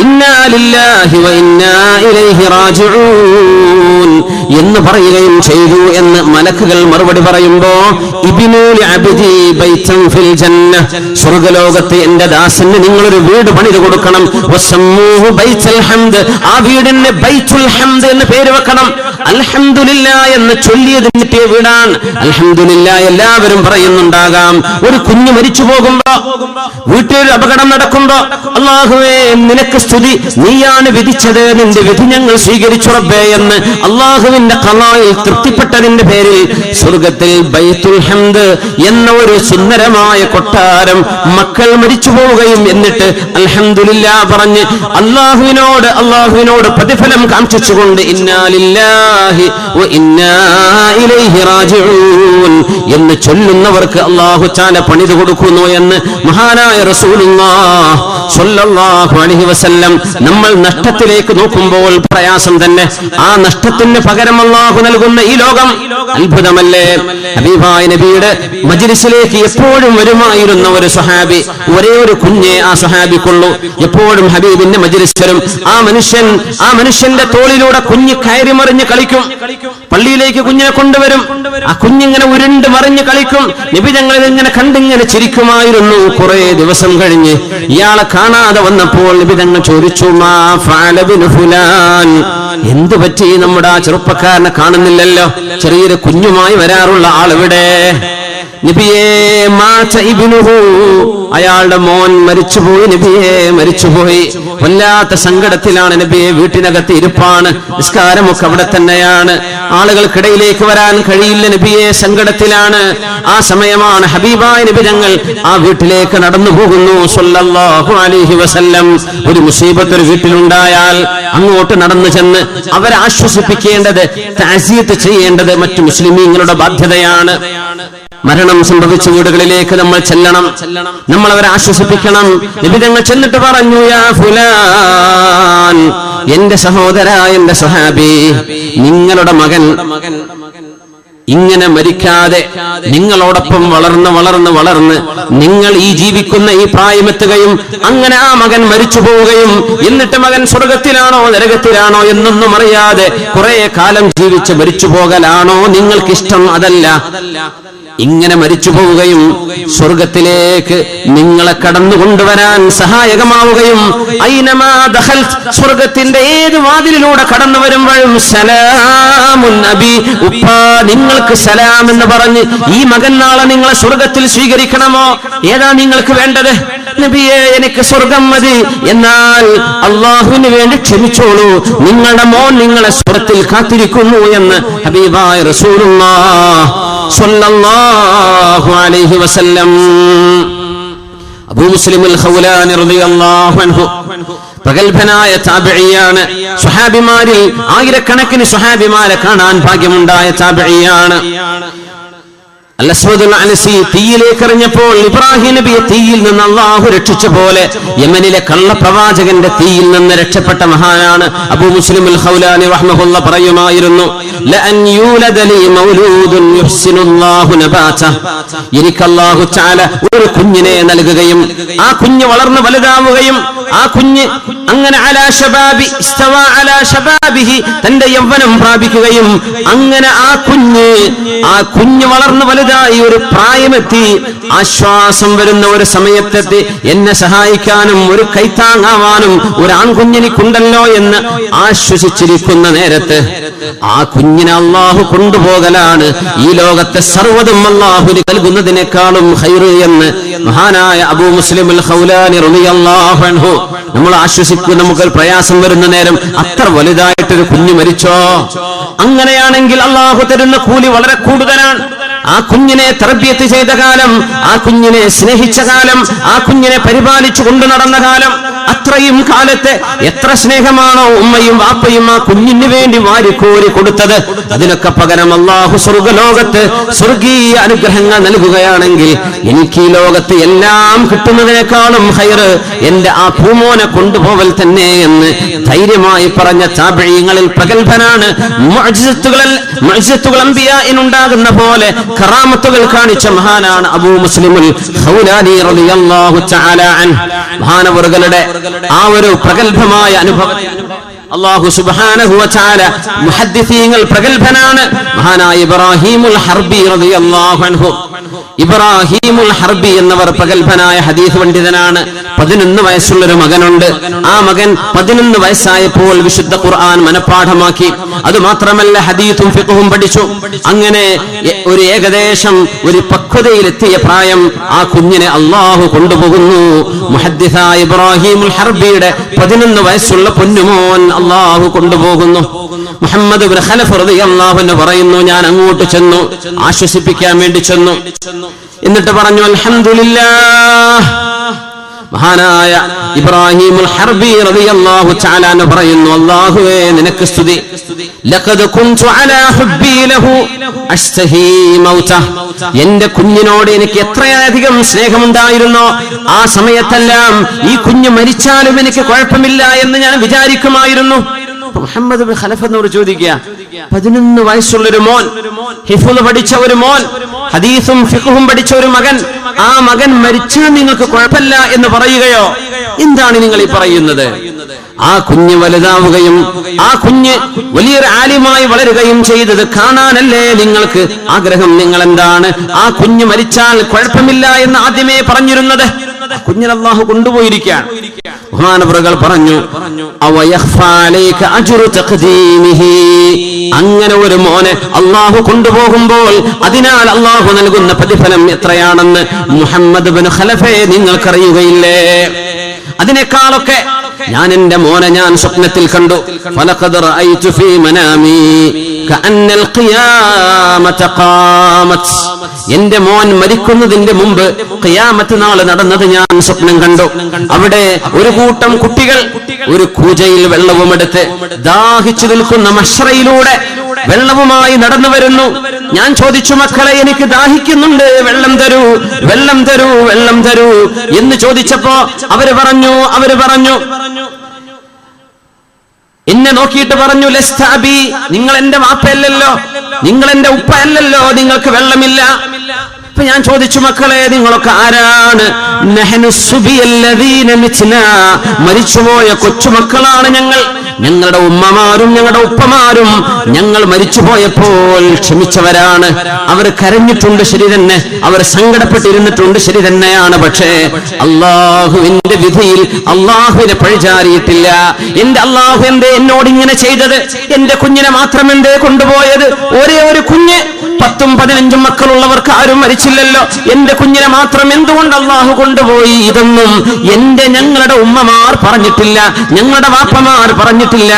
ഇന്നാ ലില്ലാഹി വ ഇന്നാ ഇലൈഹി റാജിഊൻ എന്ന് പറയുകയും ചെയ്തു എന്ന് മലക്കുകൾ മറുപടി പറയുമ്പോ, ഇബ്നു ലിഅബ്ദി ബൈതൻ ഫിൽ ജന്ന, സ്വർഗ്ഗലോകത്ത് എന്റെ ദാസന് നിങ്ങളൊരു വീട് പണിതു കൊടുക്കണം. വസമ്മൂഹു ബൈത്തുൽ ഹംദ്, ആ വീടിന് ബൈത്തുൽ ഹംദ് എന്ന് പേര് വെക്കണം. അൽഹംദുലില്ലാ എന്ന് ചൊല്ലിയത് കിട്ടിയ വീടാണ്. അൽഹംദുലില്ലാ എല്ലാവരും പറയുന്നുണ്ടാകാം. ഒരു കുഞ്ഞ് മരിച്ചു പോകുമ്പോ, വീട്ടിൽ അപകടം നടക്കുമ്പോ, അല്ലാഹുവേ നിനക്ക് സ്തുതി, നീയാണ് വിധിച്ചത്, നിന്റെ വിധി ഞങ്ങൾ സ്വീകരിച്ചു റബ്ബേ എന്ന് അല്ലാഹുവിന്റെ ഖളായിൽ തൃപ്തിപ്പെട്ടതിന്റെ പേരിൽ സ്വർഗത്തിൽ ബൈത്തുൽ ഹംദ് എന്ന ഒരു സുന്ദരമായ കൊട്ടാരം മക്കൾ മരിച്ചു പോവുകയും എന്നിട്ട് അൽഹംദുലില്ലാ പറഞ്ഞ് അല്ലാഹുവിനോട് പ്രതിഫലം കാംക്ഷിച്ചുകൊണ്ട് ഇന്നാ ലില്ലാഹി വ ഇന്നാ ഇലൈഹി റാജിഊൻ എന്ന് ചൊല്ലുന്നവർക്ക് അല്ലാഹു തആല പണിതു കൊടുക്കുന്നു എന്ന് മഹാനായ റസൂലുള്ളാഹി സ്വല്ലല്ലാഹു അലൈഹി വസല്ലം. നമ്മൾ നഷ്ടത്തിലേക്ക് നോക്കുമ്പോൾ പ്രയാസം തന്നെ, ആ നഷ്ടത്തിന് പകരം അല്ലാഹു നൽകുന്ന ഈ ലോകം അത്ഭുതമല്ലേ? ഹബീബായ നബിയുടെ മജ്ലിസിലേക്ക് എപ്പോഴും വരുമായിരുന്ന ഒരു സ്വഹാബി, ഒരേ ഒരു കുഞ്ഞേ ആ സ്വഹാബിക്കുള്ളൂ. എപ്പോഴും ഹബീബിന്റെ മജ്ലിസ് വരും. ആ മനുഷ്യന്റെ തോളിലൂടെ കുഞ്ഞ് കയറി മറിഞ്ഞ് കളിക്കും. പള്ളിയിലേക്ക് കുഞ്ഞിനെ കൊണ്ടുവരും. ആ കുഞ്ഞിങ്ങനെ ഉരുണ്ട് മറിഞ്ഞ് കളിക്കും. നബി ഞങ്ങൾ ഇങ്ങനെ കണ്ടിങ്ങനെ ചിരിക്കുമായിരുന്നു. കുറെ ദിവസം കഴിഞ്ഞ് ഇയാളെ കാണാതെ വന്നപ്പോൾ നബി തങ്ങൾ ചോദിച്ചു, മാ ഫഅല ബിനു ഫുലാൻ, എന്തു പറ്റി നമ്മുടെ ആ ചെറുപ്പക്കാരനെ കാണുന്നില്ലല്ലോ? ചെറിയൊരു കുഞ്ഞുമായി വരാറുള്ള ആളെവിടെ? നബിയേ മാത ഇബ്നുഹു, അയാളുടെ മോൻ മരിച്ചുപോയി. നബിയെ മരിച്ചുപോയി. വല്ലാത്ത സങ്കടത്തിലാണ് നബിയെ. വീട്ടിനകത്ത് ഇരിപ്പാണ്, നിസ്കാരമൊക്കെ അവിടെ തന്നെയാണ്. ആളുകൾക്കിടയിലേക്ക് വരാൻ കഴിയില്ല. നബിയെ സങ്കടത്തിലാണ്. ആ സമയമാണ് ഹബീബായ നബി തങ്ങൾ ആ വീട്ടിലേക്ക് നടന്നു പോകുന്നു സ്വല്ലല്ലാഹു അലൈഹി വസല്ലം. ഒരു മുസീബത്ത് ഒരു വീട്ടിലുണ്ടായാൽ അങ്ങോട്ട് നടന്നു ചെന്ന് അവരെ ആശ്വസിപ്പിക്കേണ്ടത്, തഅസിയത്ത് ചെയ്യേണ്ടത് മറ്റു മുസ്ലിമീങ്ങളുടെ ബാധ്യതയാണ്. മരണം സംഭവിച്ച വീടുകളിലേക്ക് നമ്മൾ ചെല്ലണം, നമ്മൾ അവരെ ആശ്വസിപ്പിക്കണം. നബി തങ്ങൾ ചെന്നിട്ട് പറഞ്ഞു, യാ ഫുലാൻ, എന്റെ സഹോദര, എന്റെ സ്വഹാബി, നിങ്ങളുടെ മകൻ ഇങ്ങനെ മരിക്കാതെ നിങ്ങളോടൊപ്പം വളർന്ന് നിങ്ങൾ ഈ ജീവിക്കുന്ന ഈ പ്രായമെത്തുകയും അങ്ങനെ ആ മകൻ മരിച്ചു പോവുകയും എന്നിട്ട് മകൻ സ്വർഗത്തിലാണോ നരകത്തിലാണോ എന്നൊന്നും അറിയാതെ കുറെ കാലം ജീവിച്ച് മരിച്ചു പോകലാണോ നിങ്ങൾക്കിഷ്ടം? അതല്ല, ഇങ്ങനെ മരിച്ചു പോവുകയും സ്വർഗത്തിലേക്ക് നിങ്ങളെ കടന്നു കൊണ്ടുവരാൻ സഹായകമാവുകയും ഐനമാ ദഖൽ, സ്വർഗത്തിന്റെ ഏത് വാതിലിലൂടെ കടന്നു വരുമ്പോഴും സലാമുൻ നബി, ഉപ്പ നിങ്ങൾക്ക് സലാം എന്ന് പറഞ്ഞ് ഈ മകൻ നാളെ നിങ്ങളെ സ്വർഗത്തിൽ സ്വീകരിക്കണമോ? ഏതാ നിങ്ങൾക്ക് വേണ്ടത്? നബിയെ എനിക്ക് സ്വർഗം മതി. എന്നാൽ അള്ളാഹുവിന് വേണ്ടി ക്ഷമിച്ചോളൂ, നിങ്ങളുടെ മോൻ നിങ്ങളെ സ്വർഗത്തിൽ കാത്തിരിക്കുന്നു എന്ന് ഹബീബായ റസൂലുള്ളാഹി സ്വല്ലല്ലാഹു അലൈഹി വസല്ലം. അബൂ മുസ്ലിം അൽ ഖൗലാനി റളിയല്ലാഹു അൻഹു പ്രഗൽഭനായ താബിഈയാണ്. സ്വഹാബിമാരിൽ ആയിരക്കണക്കിന് സ്വഹാബിമാരെ കാണാൻ ഭാഗ്യമുണ്ടായ താബിഈയാണ്. അൽ-അസ്വദുൽ അനസി തീയിലേക്ക് എറിഞ്ഞപ്പോൾ ഇബ്രാഹിം നബിയെ തീയിൽ നിന്ന് അല്ലാഹു രക്ഷിച്ച പോലെ യമനിലെ കള്ളപ്രവാചകന്റെ തീയിൽ നിന്ന് രക്ഷപ്പെട്ട മഹാനാണ് അബൂ മുസ്ലിം അൽ-ഖൗലാനി റഹ്മഹുല്ലാഹ് പറയുമായിരുന്നു, ലഅൻ യൂലദ ലി മൗലൂദുൻ യുഹ്സിനുല്ലാഹു നബാതഹ, എനിക്ക് അല്ലാഹു തആല ഒരു കുഞ്ഞിനെ നൽകുകയും ആ കുഞ്ഞ് വളർന്ന് വലുതാവുകയും ആ കുഞ്ഞ് അങ്ങനെ അലാ ശബാബി ഇസ്തവാ അലാ ശബാബിഹി, തന്റെ യൗവനം പ്രാപിക്കുകയും അങ്ങനെ ആ കുഞ്ഞ് വളർന്ന് വലുതായി ഒരു പ്രായമെത്തി ആശ്വാസം വരുന്ന ഒരു സമയത്തെത്തി എന്നെ സഹായിക്കാനും ഒരു കൈത്താങ്ങാവാനും ഒരു ആൺകുഞ്ഞിനിക്കുണ്ടല്ലോ എന്ന് ആശ്വസിച്ചിരിക്കുന്ന നേരത്ത് ആ കുഞ്ഞിനെ അല്ലാഹു കൊണ്ടുപോകലാണ് ഈ ലോകത്തെ സർവ്വതും അല്ലാഹുവിന് നൽകുന്നതിനേക്കാളും ഖൈറ് എന്ന് മഹാനായ അബൂ മുസ്ലിം അൽ-ഖൗലാനി റളിയല്ലാഹു അൻഹു നമ്മൾ ആശ്വസിക്കും. നമുക്കൊരു പ്രയാസം വരുന്ന നേരം അത്ര വലുതായിട്ടൊരു കുഞ്ഞ് മരിച്ചോ, അങ്ങനെയാണെങ്കിൽ അല്ലാഹു തരുന്ന കൂലി വളരെ കൂടുതലാണ്. ആ കുഞ്ഞിനെ തർബിയത്ത് ചെയ്ത കാലം, ആ കുഞ്ഞിനെ സ്നേഹിച്ച കാലം, ആ കുഞ്ഞിനെ പരിപാലിച്ചു കൊണ്ടു നടന്ന കാലം, അത്രയും കാലത്തെ എത്ര സ്നേഹമാണോ ഉമ്മയും വാപ്പയും ആ കുഞ്ഞിന് വേണ്ടി വാരിക്കോരി കൊടുത്തത്, അതിനൊക്കെ പകരം അല്ലാഹു സ്വർഗ്ഗലോകത്ത് സ്വർഗീയ അനുഗ്രഹങ്ങൾ നൽകുകയാണെങ്കിൽ എനിക്ക് ഈ ലോകത്ത് എല്ലാം കിട്ടുന്നതിനേക്കാളും ഖൈറ് എന്റെ ആ പൂമോനെ കൊണ്ടുപോവൽ തന്നെ എന്ന് ധൈര്യമായി പറഞ്ഞ താബിഈങ്ങളിൽ പ്രഗൽഭനാണ്. മുഅ്ജിസത്തുകൾ അംബിയാഇനുണ്ടാകുന്ന പോലെ കറാമത്തുകൾ കാണിച്ച മഹാനാണ് അബൂ മുസ്ലിം അൽ-ഖൗലാനി റളിയല്ലാഹു തആല അൻഹു. മഹാനവറുകളുടെ ആ ഒരു പ്രഗൽഭമായ അനുഭവം അല്ലാഹു സുബ്ഹാനഹു വ തആല മുഹദ്ദിസീങ്ങൾ പ്രഗൽഭനാണ്. മഹാനായ ഇബ്രാഹീമുൽ ഹർബി റളിയല്ലാഹു അൻഹു, ഇബ്രാഹീമുൽ ഹർബി എന്നവർ പ്രഗൽഭനായ ഹദീസ് പണ്ഡിതനാണ്. 11 വയസ്സുള്ളൊരു മകനുണ്ട്. ആ മകൻ 11 വയസ്സായപ്പോൾ വിശുദ്ധ ഖുർആൻ മനഃപാഠമാക്കി. അതുമാത്രമല്ല ഹദീസും ഫിഖ്ഹും പഠിച്ചു. അങ്ങനെ ഒരു ഏകദേശം ഒരു പക്വതയിലെത്തിയ പ്രായം ആ കുഞ്ഞിനെ അല്ലാഹു കൊണ്ടുപോകുന്നു. മുഹദ്ദിസായ ഇബ്രാഹീമുൽ ഹർബിയുടെ 11 വയസ്സുള്ള പൊന്നുമോൻ അല്ലാഹു കൊണ്ടുപോകുന്നു. മുഹമ്മദ് ഇബ്നു ഖലഫ് റളിയല്ലാഹു അൻഹു പറയുന്നു, ഞാൻ അങ്ങോട്ട് ചെന്നു, ആശ്വസിപ്പിക്കാൻ വേണ്ടി ചെന്നു. എന്നിട്ട് പറഞ്ഞു, അൽഹംദുലില്ലാഹ്. മഹാനായ ഇബ്രാഹീമുൽ ഹർബി റളിയല്ലാഹു തആല അൻഹു പറയുന്നു, അല്ലാഹുവേ നിനക്ക് സ്തുതി. ലഖദ് കുൻതു അലാ ഹുബ്ബി ലഹു അസ്തഹി മൗതഹ, എന്റെ കുഞ്ഞിനോട് എനിക്ക് എത്രയധികം സ്നേഹമുണ്ടായിരുന്നോ ആ സമയത്തെല്ലാം ഈ കുഞ്ഞ് മരിച്ചാലും എനിക്ക് കുഴപ്പമില്ല എന്ന് ഞാൻ വിചാരിക്കുമായിരുന്നു. മുഹമ്മദ് ഇബ്നു ഖലഫ് എന്നോട് ചോദിക്കുക, 11 വയസ്സുള്ളൊരു മോൻ, ഹിഫ്ള് പഠിച്ച ഒരു മോൻ, ഹദീസും ഫിഖ്ഹും പഠിച്ച ഒരു മകൻ, ആ മകൻ മരിച്ചാൽ നിങ്ങൾക്ക് കുഴപ്പമില്ല എന്ന് പറയുകയോ? എന്താണ് നിങ്ങൾ ഈ പറയുന്നത്? ആ കുഞ്ഞ് വലുതാവുകയും ആ കുഞ്ഞ് വലിയൊരു ആലിമായി വളരുകയും ചെയ്തത് കാണാനല്ലേ നിങ്ങൾക്ക് ആഗ്രഹം? നിങ്ങൾ എന്താണ് ആ കുഞ്ഞ് മരിച്ചാൽ കുഴപ്പമില്ല എന്ന് ആദ്യമേ പറഞ്ഞിരുന്നത്? കുഞ്ഞിനെ അല്ലാഹു കൊണ്ടുപോയിരിക്കുകയാണ്. മഹാനവറുകൾ പറഞ്ഞു, അങ്ങനെ ഒരു മോനെ അല്ലാഹു കൊണ്ടുപോകുമ്പോൾ അതിനാൽ അല്ലാഹു നൽകുന്ന പ്രതിഫലം എത്രയാണെന്ന് മുഹമ്മദ് ഇബ്നു ഖലഫെ നിങ്ങൾക്കറിയുകയില്ലേ? അതിനേക്കാളൊക്കെ ഞാൻ എന്റെ മോനെ ഞാൻ സ്വപ്നത്തിൽ കണ്ടു. ഫലഖദ് റഅയ്തു ഫീ മനാമി കഅന്നൽ ഖിയാമത ഖാമത്, എന്റെ മോൻ മരിക്കുന്നതിന്റെ മുമ്പ് ഖിയാമത്ത് നാൾ നടന്നത് ഞാൻ സ്വപ്നം കണ്ടു. അവിടെ ഒരു കൂട്ടം കുട്ടികൾ ഒരു കൂജയിൽ വെള്ളവുമെടുത്ത് ദാഹിച്ചു നിൽക്കുന്ന മശ്റയിലൂടെ വെള്ളവുമായി നടന്നു വരുന്നു. ഞാൻ ചോദിച്ചു, മക്കളെ എനിക്ക് ദാഹിക്കുന്നുണ്ട്, വെള്ളം തരൂ, വെള്ളം തരൂ, വെള്ളം തരൂ എന്ന് ചോദിച്ചപ്പോ അവര് പറഞ്ഞു എന്നെ നോക്കിയിട്ട് പറഞ്ഞു, ലസ്ത അബി, നിങ്ങൾ എന്റെ വാപ്പയല്ലല്ലോ, നിങ്ങൾ എന്റെ ഉപ്പ അല്ലല്ലോ, നിങ്ങൾക്ക് വെള്ളമില്ല. അപ്പൊ ഞാൻ ചോദിച്ചു, മക്കളെ നിങ്ങളൊക്കെ ആരാണ്? നഹ്നു സുബിയല്ലദീന മിത്നാ, മരിച്ചുപോയ കൊച്ചുമക്കളാണ് ഞങ്ങൾ. ഞങ്ങളുടെ ഉമ്മമാരും ഞങ്ങളുടെ ഉപ്പമാരും ഞങ്ങൾ മരിച്ചുപോയപ്പോൾ ക്ഷമിച്ചവരാണ്. അവർ കരഞ്ഞിട്ടുണ്ട്, ശരി തന്നെ, അവർ സങ്കടപ്പെട്ടിരുന്നിട്ടുണ്ട്, ശരി തന്നെയാണ്. പക്ഷേ അള്ളാഹുവിന്റെ വിധിയിൽ അള്ളാഹുവിനെ പഴിചാരിയിട്ടില്ല. എന്റെ അള്ളാഹു എന്തേ എന്നോട് ഇങ്ങനെ ചെയ്തത്? എന്റെ കുഞ്ഞിനെ മാത്രം എന്തേ കൊണ്ടുപോയത്? ഒരേ ഒരു കുഞ്ഞ്, 10ഉം 15ഉം മക്കളുള്ളവർക്ക് ആരും മരിച്ചില്ലല്ലോ, എന്റെ കുഞ്ഞിനെ മാത്രം എന്തുകൊണ്ട് അള്ളാഹു കൊണ്ടുപോയി? ഇതൊന്നും ഞങ്ങളുടെ ഉമ്മമാർ പറഞ്ഞിട്ടില്ല, ഞങ്ങളുടെ വാപ്പമാർ പറഞ്ഞിട്ടില്ല.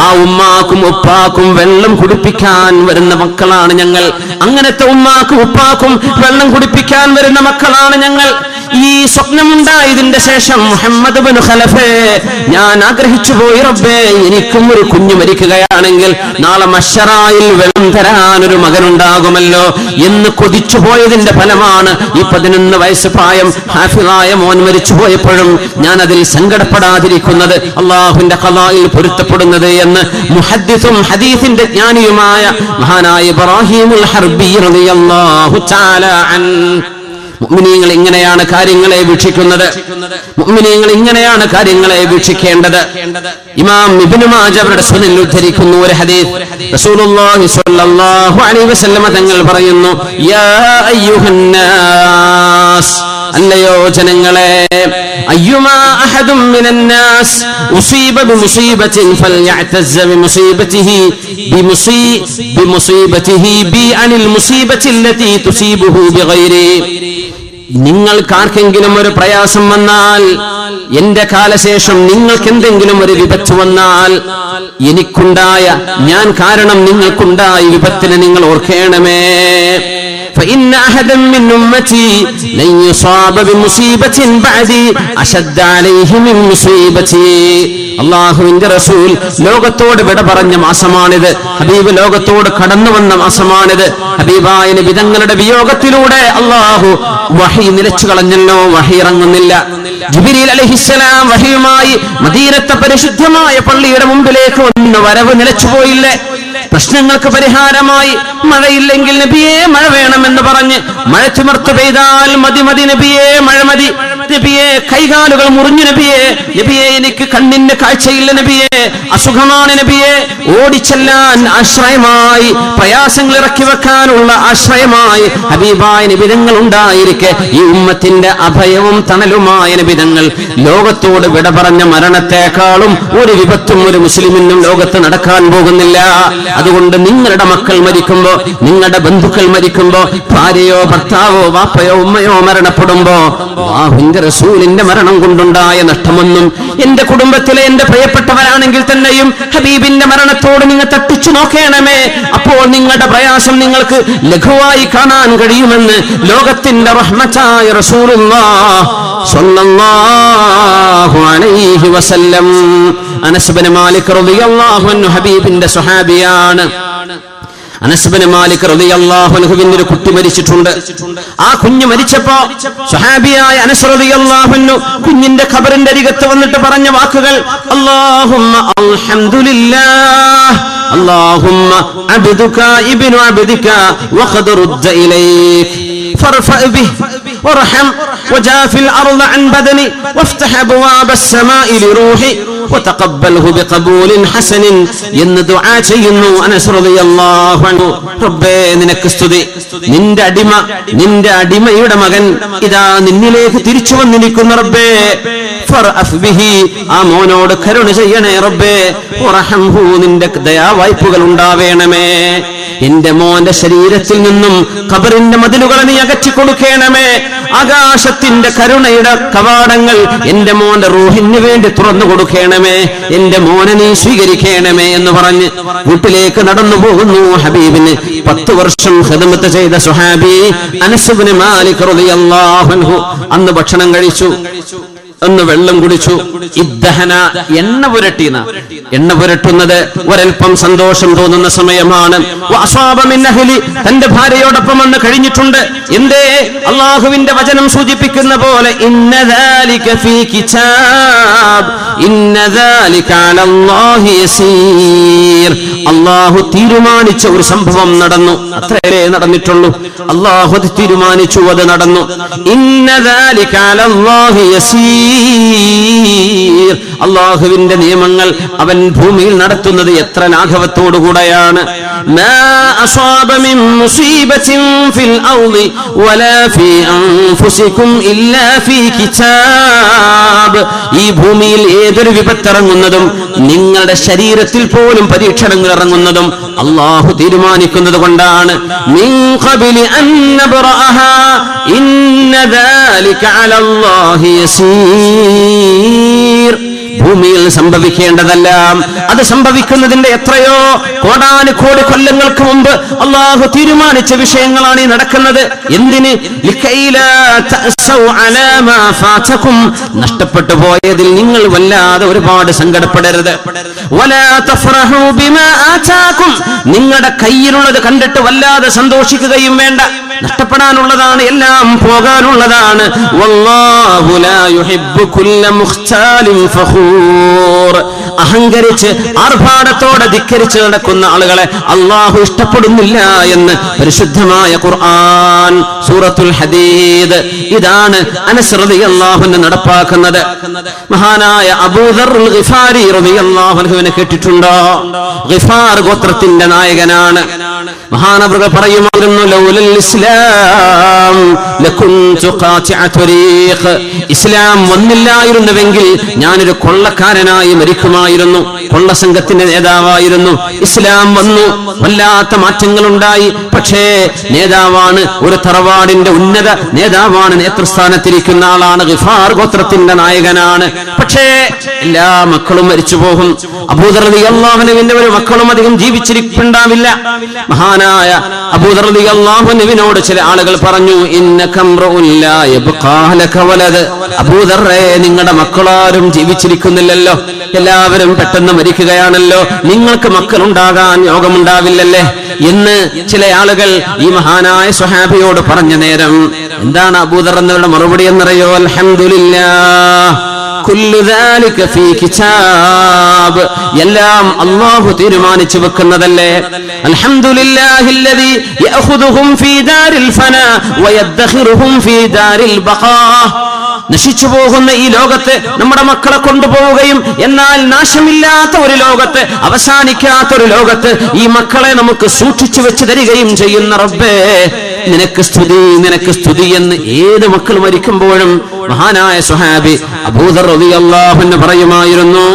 ആ ഉമ്മാക്കും ഉപ്പാക്കും വെള്ളം കുടിപ്പിക്കാൻ വരുന്ന മക്കളാണ് ഞങ്ങൾ. അങ്ങനത്തെ ഉമ്മാക്കും ഉപ്പാക്കും വെള്ളം കുടിപ്പിക്കാൻ വരുന്ന മക്കളാണ് ഞങ്ങൾ. ഈ സ്വപ്നമുണ്ടായതിന്റെ ശേഷം മുഹമ്മദ് ബിൻ ഖലഫേ, ഞാൻ ആഗ്രഹിച്ചു പോയി റബ്ബേ, എനിക്കും ഒരു കുഞ്ഞു മരിക്കുകയാണെങ്കിൽ നാളെ മശ്ശറായിൽ വെള്ളം തരാൻ ഒരു മകനുണ്ടാകുമല്ലോ എന്ന് കൊതിച്ചു പോയതിന്റെ ഫലമാണ് ഈ 11 വയസ്സ് പ്രായം ഹാഫിളായ മോൻ മരിച്ചു പോയപ്പോഴും ഞാൻ അതിൽ സങ്കടപ്പെടാതിരിക്കുന്നത്, അള്ളാഹുവിന്റെ ഖളായിൽ പൊരുത്തപ്പെടുന്നത് എന്ന് മുഹദ്ദിസും ഹദീസിന്റെ ജ്ഞാനിയുമായ മഹാനായ ഇബ്രാഹിമുൽ ഹർബി റളിയല്ലാഹു തആല അൻ. മുഅ്മിനീങ്ങൾ ഇങ്ങനെയാണ് കാര്യങ്ങളെ വീക്ഷിക്കുന്നത്. മുഅ്മിനീങ്ങൾ ഇങ്ങനെയാണ് കാര്യങ്ങളെ വീക്ഷിക്കേണ്ടത്. ഇമാം ഇബ്നു മാജ അവരുടെ സുനനിൽ ഉദ്ധരിക്കുന്നു ഒരു ഹദീസ്. റസൂലുള്ളാഹി സ്വല്ലല്ലാഹു അലൈഹി വസല്ലം തങ്ങൾ പറയുന്നു, യാ അയ്യുഹന്നാസ്, അല്ലയോ ജനങ്ങളെ, അയ്യുമാ അഹദും മിനന്നാസ് ഉസീബ ബിമുസീബത്തിൻ ഫൽയഅ്തസ്സ ബിമുസീബതിഹി ബി അനിൽ മുസീബത്തി അല്ലതി തുസീബുഹു ബിഗൈരി. നിങ്ങൾക്കാർക്കെങ്കിലും ഒരു പ്രയാസം വന്നാൽ, എന്റെ കാലശേഷം നിങ്ങൾക്ക് എന്തെങ്കിലും ഒരു വിപത്ത് വന്നാൽ, എനിക്കുണ്ടായ, ഞാൻ കാരണം നിങ്ങൾക്കുണ്ടായ വിപത്തിനെ നിങ്ങൾ ഓർക്കേണമേ. فإن أحدا من أمتي لن يصاب بمصيبة بعدي أشد عليه من مصيبتي. അള്ളാഹുവിന്റെ റസൂൽ ലോകത്തോട് വിട പറഞ്ഞ മാസമാണിത്. ഹബീബ് ലോകത്തോട് കടന്നു വന്ന മാസമാണിത്. ഹബീബായ നബി തങ്ങളുടെ വിയോഗത്തിലൂടെ അള്ളാഹു വഹി നിലച്ചു കളഞ്ഞല്ലോ, വഹി ഇറങ്ങുന്നില്ല. ജിബ്രീൽ അലൈഹിസ്സലാം വഹിയുമായി മദീനത്തെ പരിശുദ്ധമായ പള്ളിയുടെ മുമ്പിലേക്ക് വന്ന് വരവ് നിലച്ചുപോയില്ലേ? പ്രശ്നങ്ങൾക്ക് പരിഹാരമായി മഴയില്ലെങ്കിൽ നബിയെ മഴ വേണമെന്ന് പറഞ്ഞ് മഴ തിമർത്തു പെയ്താൽ മതി മതി നബിയെ, മഴ മതി നബിയെ, കൈകാലുകൾ മുറിഞ്ഞു നബിയെ, നബിയെ എനിക്ക് കണ്ണിന് കാഴ്ചയില്ല നബിയെ, അസുഖമാണ് നബിയെ, ഓടിച്ചെല്ലാൻ ആശ്രയമായി, പ്രയാസങ്ങൾ ഇറക്കി വെക്കാനുള്ള ആശ്രയമായി ഹബീബായ നിബിതങ്ങൾ ഉണ്ടായിരിക്കെ ഈ ഉമ്മത്തിന്റെ അഭയവും തണലുമായ നിബിതങ്ങൾ ലോകത്തോട് വിട പറഞ്ഞ മരണത്തെക്കാളും ഒരു വിപത്തും ഒരു മുസ്ലിമിനും ലോകത്ത് നടക്കാൻ പോകുന്നില്ല. അതുകൊണ്ട് നിങ്ങളുടെ മക്കൾ മരിക്കുമ്പോ, നിങ്ങളുടെ ബന്ധുക്കൾ മരിക്കുമ്പോ, ഭാര്യയോ ഭർത്താവോ വാപ്പയോ ഉമ്മയോ മരണപ്പെടുമ്പോ, അല്ലാഹുവിന്റെ റസൂലിന്റെ മരണം കൊണ്ടുണ്ടായ നഷ്ടമൊന്നും എന്റെ കുടുംബത്തിലെ എന്റെ പ്രിയപ്പെട്ടവരാണെങ്കിൽ തന്നെയും ഹബീബിന്റെ മരണത്തോട് നിങ്ങൾ തട്ടിച്ചു നോക്കണമേ. അപ്പോൾ നിങ്ങളുടെ പ്രയാസം നിങ്ങൾക്ക് ലഘുവായി കാണാൻ കഴിയുമെന്ന് ലോകത്തിന്റെ റഹ്മത്തായ റസൂലുള്ളാഹി സ്വല്ലല്ലാഹു അലൈഹി വസല്ലം. അനസ് ഇബ്നു മാലിക് റളിയല്ലാഹു അൻഹു ഹബീബിന്റെ സ്വഹാബിയാണ്. അനസ് ഇബ്നു മാലിക് റളിയല്ലാഹു അൻഹുവിന്റെ ഒരു കുട്ടി മരിച്ചിട്ടുണ്ട്. ആ കുഞ്ഞ് മരിച്ചപ്പോ സ്വഹാബിയായ അനസ് റളിയല്ലാഹു അൻഹു കുഞ്ഞിന്റെ ഖബറിന്റെ അരികത്ത് വന്നിട്ട് പറഞ്ഞ വാക്കുകൾ, അല്ലാഹുമ്മ അൽഹംദുലില്ലാഹ്, അല്ലാഹുമ്മ അബ്ദുക ഇബ്നു അബ്ദിക വഖദ് റുദ്ദ ഇലൈക ഫർഫഅ ബിഹി വർഹം وجاف الأرض عن بدني وافتح أبواب السماء لروحي وتقبله بقبول حسن എന്ന് ദുആ ചെയ്യുന്നു അനസ് റളിയല്ലാഹു അൻഹു. റബ്ബേ നിനക്ക് സ്തുതി, നിന്റെ അടിമയുടെ മകൻ ഇതാ നിന്നിലേക്ക് തിരിച്ചു വന്നിരിക്കുന്നു റബ്ബേ. ഫർഅഫ് ബിഹി, ആ മോനോട് കരുണ ചെയ്യണേ റബ്ബേ. വറഹംഹു, നിന്റെ ദയാവായ്പുകൾ ഉണ്ടാവേണമേ. എന്റെ മോന്റെ ശരീരത്തിൽ നിന്നും ഖബറിന്റെ മതിലുകളെ നീ അകറ്റി കൊടുക്കണമേ. ആകാശത്തിന്റെ കരുണയുടെ കവാടങ്ങൾ എന്റെ മോന്റെ റൂഹിന് വേണ്ടി തുറന്നു കൊടുക്കണമേ. എന്റെ മോനെ നീ സ്വീകരിക്കണമേ എന്ന് പറഞ്ഞ് വീട്ടിലേക്ക് നടന്നു പോകുന്നു. ഹബീബിന് 10 വർഷം ഖിദ്മത്ത് ചെയ്ത സ്വഹാബി അനസ് ഇബ്നു മാലിക് റളിയല്ലാഹു അൻഹു അന്ന് ഭക്ഷണം കഴിച്ചു, ഒന്ന് വെള്ളം കുടിച്ചു. ഇദ്ദഹന, എണ്ണ പുരട്ടിന, എണ്ണ പുരട്ടുന്നത് ഒരൽപ്പം സന്തോഷം തോന്നുന്ന സമയമാണ്. വഅസാബ മിൻ അഹ്ലി, തന്റെ ഭാര്യയോടൊപ്പം വന്ന് കഴിഞ്ഞിട്ടുണ്ട്. എന്തേ? അല്ലാഹുവിന്റെ വചനം സൂചിപ്പിക്കുന്ന പോലെ ഇന്ന ദാലിക ഫീ കിതാബ് ഇന്ന ദാലിക അലല്ലാഹി യസീർ. അല്ലാഹു തീരുമാനിച്ച ഒരു സംഭവം നടന്നു, അത്രയേ നടന്നിട്ടുള്ളൂ. അല്ലാഹു അത് തീരുമാനിച്ചു, അത് നടന്നു. ഇന്ന ദാലിക അലല്ലാഹി യസീർ. അല്ലാഹുവിന്റെ നിയമങ്ങൾ അവൻ ഭൂമിയിൽ നടത്തുന്നത് എത്ര ലാഘവത്തോടുകൂടെയാണ്. മാ അസാബ മിൻ മുസീബത്തിൻ ഫിൽ അർളി വലാ ഫീ അൻഫുസികും ഇല്ലാ ഫീ കിതാബ്. ഈ ഭൂമിയിൽ ഏതൊരു വിപത്തിറങ്ങുന്നതും നിങ്ങളുടെ ശരീരത്തിൽ പോലും പരീക്ഷണങ്ങൾ ഇറങ്ങുന്നതും അല്ലാഹു തീരുമാനിക്കുന്നത് കൊണ്ടാണ്. മിൻ ഖബ്ലി അൻ നബ്റഅഹാ ഇന്ന ദാലിക അലല്ലാഹി യസീർ. ഭൂമിയിൽ സംഭവിക്കേണ്ടതെല്ലാം അത് സംഭവിക്കുന്നതിന്റെ എത്രയോ കോടാനുകോടി കൊല്ലങ്ങൾക്ക് മുമ്പ് അള്ളാഹു തീരുമാനിച്ച വിഷയങ്ങളാണ് ഈ നടക്കുന്നത്. എന്തിന്? നഷ്ടപ്പെട്ടു പോയതിൽ നിങ്ങൾ വല്ലാതെ ഒരുപാട് സങ്കടപ്പെടരുത്. നിങ്ങളുടെ കയ്യിലുള്ളത് കണ്ടിട്ട് വല്ലാതെ സന്തോഷിക്കുകയും വേണ്ട. നഷ്ടപ്പെടാനുള്ളതാണ്, എല്ലാം പോകാനുള്ളതാണ്. വല്ലാഹു ലാ യുഹിബ്ബു കുല്ല മുഖ്താലിൻ ഫഖൂർ. അഹങ്കരിച്ച് ആർഭാടത്തോടെ ധിക്കരിച്ച് നടക്കുന്ന ആളുകളെ അള്ളാഹു ഇഷ്ടപ്പെടുന്നില്ല എന്ന് പരിശുദ്ധമായ ഖുർആൻ സൂറത്തുൽ ഹദീദ്. ഇതാണ് അനസ് റളിയല്ലാഹു അൻഹു നടപ്പാക്കുന്നത്. മഹാനായ അബൂദർ ഗിഫാരി റളിയല്ലാഹു അൻഹുവിനെ കേട്ടിട്ടുണ്ടോ? ഗിഫാർ ഗോത്രത്തിന്റെ നായകനാണ്. മഹാനവറുകൾ പറയുമായിരുന്നു, ലൗലൽ ഇസ്ലാം ലകുൻതു ഖാതിഅ ത്വരീഖ്. ഇസ്ലാം വന്നില്ലായിരുന്നുവെങ്കിൽ ഞാനൊരു കൊള്ളക്കാരനായി മരിക്കുമായിരുന്നു, കൊള്ള സംഘത്തിന്റെ നേതാവായിരുന്നു. ഇസ്ലാം വന്നു, വല്ലാത്ത മാറ്റങ്ങൾ ഉണ്ടായി. പക്ഷേ നേതാവാണ്, ഒരു തറവാടിന്റെ ഉന്നത നേതാവാണ്, നേതൃസ്ഥാനത്തിരിക്കുന്ന ആളാണ്, ഗിഫാർ ഗോത്രത്തിന്റെ നായകനാണ്. പക്ഷേ എല്ലാ മക്കളും മരിച്ചു പോകും. അബൂദർ റളിയല്ലാഹു അൻഹുവിന്റെ ഒരു മക്കളും അധികം ജീവിച്ചിരിപ്പുണ്ടാവില്ല. മഹാനായ അബൂദർ റളിയല്ലാഹു അൻഹുവിനോട് ചില ആളുകൾ പറഞ്ഞു, ഇന്നകംറുൻ ലാ യബ്ഖാ ലക വലദ്. അബൂദറേ, നിങ്ങളുടെ മക്കളാരും ജീവിച്ചിരിക്കുന്നില്ലല്ലോ, എല്ലാവരും പെട്ടെന്ന് മരിക്കുകയാണല്ലോ, നിങ്ങൾക്ക് മക്കളുണ്ടാകാൻ യോഗമുണ്ടാവില്ലല്ലേ എന്ന് ചില ആളുകൾ ഈ മഹാനായ സ്വഹാബിയോട് പറഞ്ഞ നേരം എന്താണ് അബൂദർ എന്നവരുടെ മറുപടി എന്നറിയോ? അൽഹംദുലില്ലാഹ് കുല്ലു ദാലിക ഫീ കിതാബ്. എല്ലാം അല്ലാഹു തീരുമാനിച്ചു വെക്കുന്നതല്ലേ. അൽഹംദുലില്ലാഹില്ലദീ യഅഖുദുഹും ഫീ ദാരിൽ ഫനാ വയദ്ഖിറുഹും ഫീ ദാരിൽ ബഖാ. നശിച്ചു പോകുന്ന ഈ ലോകത്ത് നമ്മുടെ മക്കളെ കൊണ്ടുപോവുകയും എന്നാൽ നാശമില്ലാത്ത ഒരു ലോകത്ത്, അവസാനിക്കാത്ത ഒരു ലോകത്ത് ഈ മക്കളെ നമുക്ക് സൂക്ഷിച്ചു വെച്ച് തരികയും ചെയ്യുന്ന റബ്ബേ, നിനക്ക് സ്തുതി, നിനക്ക് സ്തുതി എന്ന് ഏത് മക്കൾ മരിക്കുമ്പോഴും മഹാനായ സ്വഹാബി അബൂദർ റളിയല്ലാഹു അൻഹു പറയുമായിരുന്നു.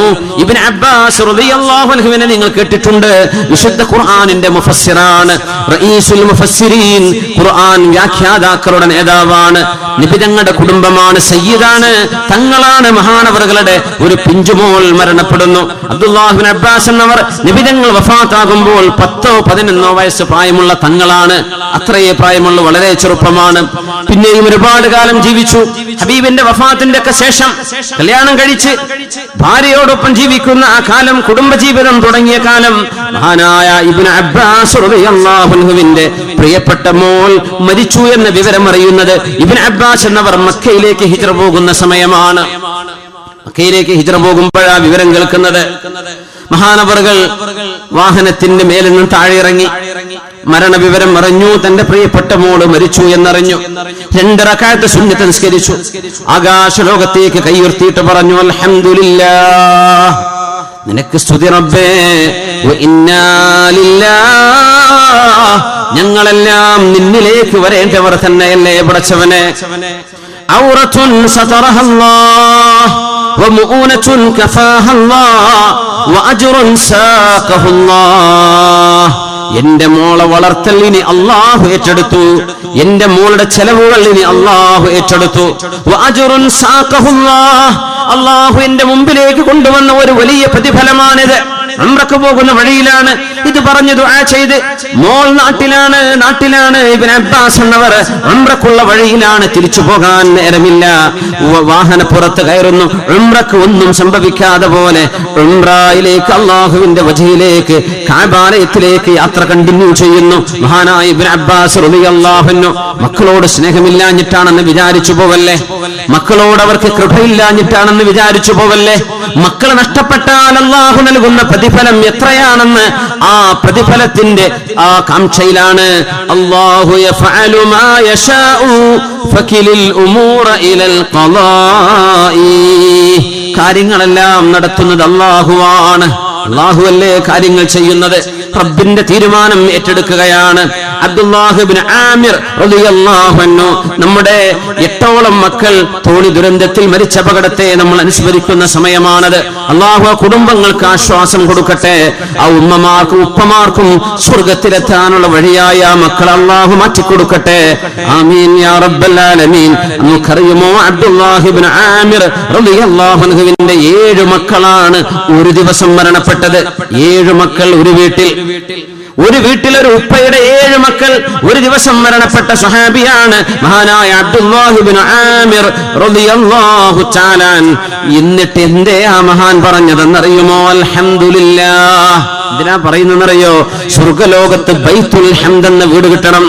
ഇബ്നു അബ്ബാസ് റളിയല്ലാഹു അൻഹുവിനെ നിങ്ങൾ കേട്ടിട്ടുണ്ട്. വിശുദ്ധ ഖുർആനിന്റെ മുഫസ്സിറാണ്, റഈസുൽ മുഫസ്സിരീൻ, ഖുർആൻ വ്യാഖ്യാതാക്കളുടെ നേതാവാണ്. നിബിതങ്ങളുടെ കുടുംബമാണ്, സയ്യിദാണ്, തങ്ങളാണ്. മഹാനവറുകളുടെ ഒരു പിഞ്ചുമോൾ മരണപ്പെടുന്നു. അബ്ദുല്ലാഹ് ഇബ്നു അബ്ബാസ് എന്നവർ നിബിതങ്ങൾ വഫാത്താകുമ്പോൾ 10-11 വയസ്സ് പ്രായമുള്ള തങ്ങളാണ്. അത്രയേ പ്രായമുള്ള, വളരെ ചെറുപ്പമാണ്. പിന്നെയും ഒരുപാട് കാലം ജീവിച്ചു. ഹബീബിന്റെ വഫാത്തിന്റെ ഒക്കെ ശേഷം കല്യാണം കഴിച്ച് ഭാര്യയോടൊപ്പം ജീവിക്കുന്ന ആ കാലം, കുടുംബജീവിതം തുടങ്ങിയ കാലം, മഹാനായ ഇബ്നു അബ്ബാസ് റളിയല്ലാഹു അൻഹുവിന്റെ പ്രിയപ്പെട്ട മോൾ മരിച്ചു എന്ന വിവരം അറിയുന്നത് ഇബ്നു അബ്ബാസ് എന്നവർ മക്കയിലേക്ക് ഹിജ്റ പോകുന്ന സമയമാണ്. മക്കയിലേക്ക് ഹിജ്റ പോകുമ്പോഴാ വിവരം കേൾക്കുന്നത്. മഹാനവറുകൾ വാഹനത്തിന്റെ മേലിൽ നിന്ന് താഴെ ഇറങ്ങി മരണവിവരം അറിഞ്ഞു. തന്റെ പ്രിയപ്പെട്ട മോള് മരിച്ചു എന്നറിഞ്ഞു. 2 റക്അത്ത് സുന്നത്ത് നിസ്കരിച്ചു. ആകാശലോകത്തേക്ക് കൈയുയർത്തിയിട്ട് പറഞ്ഞു, അൽഹംദുലില്ലാഹ്, നിനക്ക് സ്തുതി റബ്ബേ, വ ഇന്നാ ലില്ലാഹ്, ഞങ്ങളെല്ലാം നിന്നിലേക്ക് വരേണ്ടവർ തന്നെയല്ലേ പടച്ചവനെ. ഔറത്തുൻ സതറഹല്ലാഹ് വമുഊനത്തുൻ കഫാഹല്ലാഹ് വഅജ്റുൻ സാഖഹല്ലാഹ്. എന്റെ മോളെ വളർത്തൽ ഇനി അല്ലാഹു ഏറ്റെടുത്തു, എന്റെ മോളുടെ ചെലവുകൾ ഇനി അല്ലാഹു ഏറ്റെടുത്തു. വഅജ്റുൻ സാഖഹല്ലാഹ്, അല്ലാഹു എന്റെ മുമ്പിലേക്ക് കൊണ്ടുവന്ന ഒരു വലിയ പ്രതിഫലമാണിത്. ഉംറക്ക് പോകുന്ന വഴിയിലാണ് ഇത് പറഞ്ഞു ദുആ ചെയ്ത്. മോൾ നാട്ടിലാണ് ഇബ്നു അബ്ബാസ് എന്നവർ ഉംറക്കുള്ള വഴിയിലാണ്, തിരിച്ചു പോകാൻ നേരമില്ല. വാഹനപ്പുറത്ത് കയറുന്നു. ഉംറക്ക് ഒന്നും സംഭവിക്കാതെ പോലെ ഉംറയിലേക്ക്, അല്ലാഹുവിന്റെ വജഹിലേക്ക്, കഅബാലയത്തിലേക്ക് യാത്ര കണ്ടിന്യൂ ചെയ്യുന്നു. മഹാനായ ഇബ്നു അബ്ബാസ് റളിയല്ലാഹു അൻഹു മക്കളോട് സ്നേഹമില്ലാഞ്ഞിട്ടാണെന്ന് വിചാരിച്ചു പോവല്ലേ, മക്കളോട് അവർക്ക് കൃപയില്ലാഞ്ഞിട്ടാണെന്ന് വിചാരിച്ചു പോവല്ലേ. മക്കൾ നഷ്ടപ്പെട്ടാൽ അല്ലാഹു നൽകുന്ന പ്രതിഫലം എത്രയാണെന്ന് ആ പ്രതിഫലത്തിന്റെ ആ കാംക്ഷയിലാണ്. അല്ലാഹു യഫഅലു മാ യശാഉ ഫകിലിൽ ഉമൂറ ഇലൽ ഖളാഇ. കാര്യങ്ങളെല്ലാം നടത്തുന്നത് അല്ലാഹുവാണ്. അല്ലാഹുവല്ലേ കാര്യങ്ങൾ ചെയ്യുന്നത്. റബ്ബിന്റെ തീരുമാനം ഏറ്റെടുക്കുകയാണ്. അബ്ദുല്ലാഹ് ഇബ്നു ആമിർ റളിയല്ലാഹു അൻഹു, നമ്മുടെ 8ഓളം മക്കൾ തോണി ദുരന്തത്തിൽ മരിച്ച അപകടത്തെ നമ്മൾ അനുസ്മരിക്കുന്ന സമയമാണത്. അള്ളാഹു ആ കുടുംബങ്ങൾക്ക് ആശ്വാസം കൊടുക്കട്ടെ. ആ ഉമ്മമാർക്കും ഉപ്പമാർക്കും സ്വർഗത്തിലെത്താനുള്ള വഴിയായ ആ മക്കൾ അള്ളാഹു മാറ്റിക്കൊടുക്കട്ടെ. ആമീൻ യാ റബ്ബൽ ആലമീൻ. നമുക്കറിയുമോ, അബ്ദുല്ലാഹ് ഇബ്നു ആമിർ റളിയല്ലാഹു അൻഹുവിന്റെ 7 മക്കളാണ് ഒരു ദിവസം മരണപ്പെട്ടത്. 7 മക്കൾ ഒരു വീട്ടിൽ. ഒരു ഉപ്പയുടെ 7 മക്കൾ ഒരു ദിവസം മരണപ്പെട്ട സ്വഹാബിയാണ് മഹാനായ അബ്ദുല്ലാഹ് ഇബ്നു ആമിർ റളിയല്ലാഹു തആല. എന്നിട്ട് എന്തേ ആ മഹാൻ പറഞ്ഞതെന്നറിയുമോ? അൽഹംദുലില്ലാഹ്. എന്തിനാ പറയുന്നറിയോ? സ്വർഗലോകത്ത് ബൈത്തുൽ ഹംദ് എന്ന വീട് കിട്ടണം.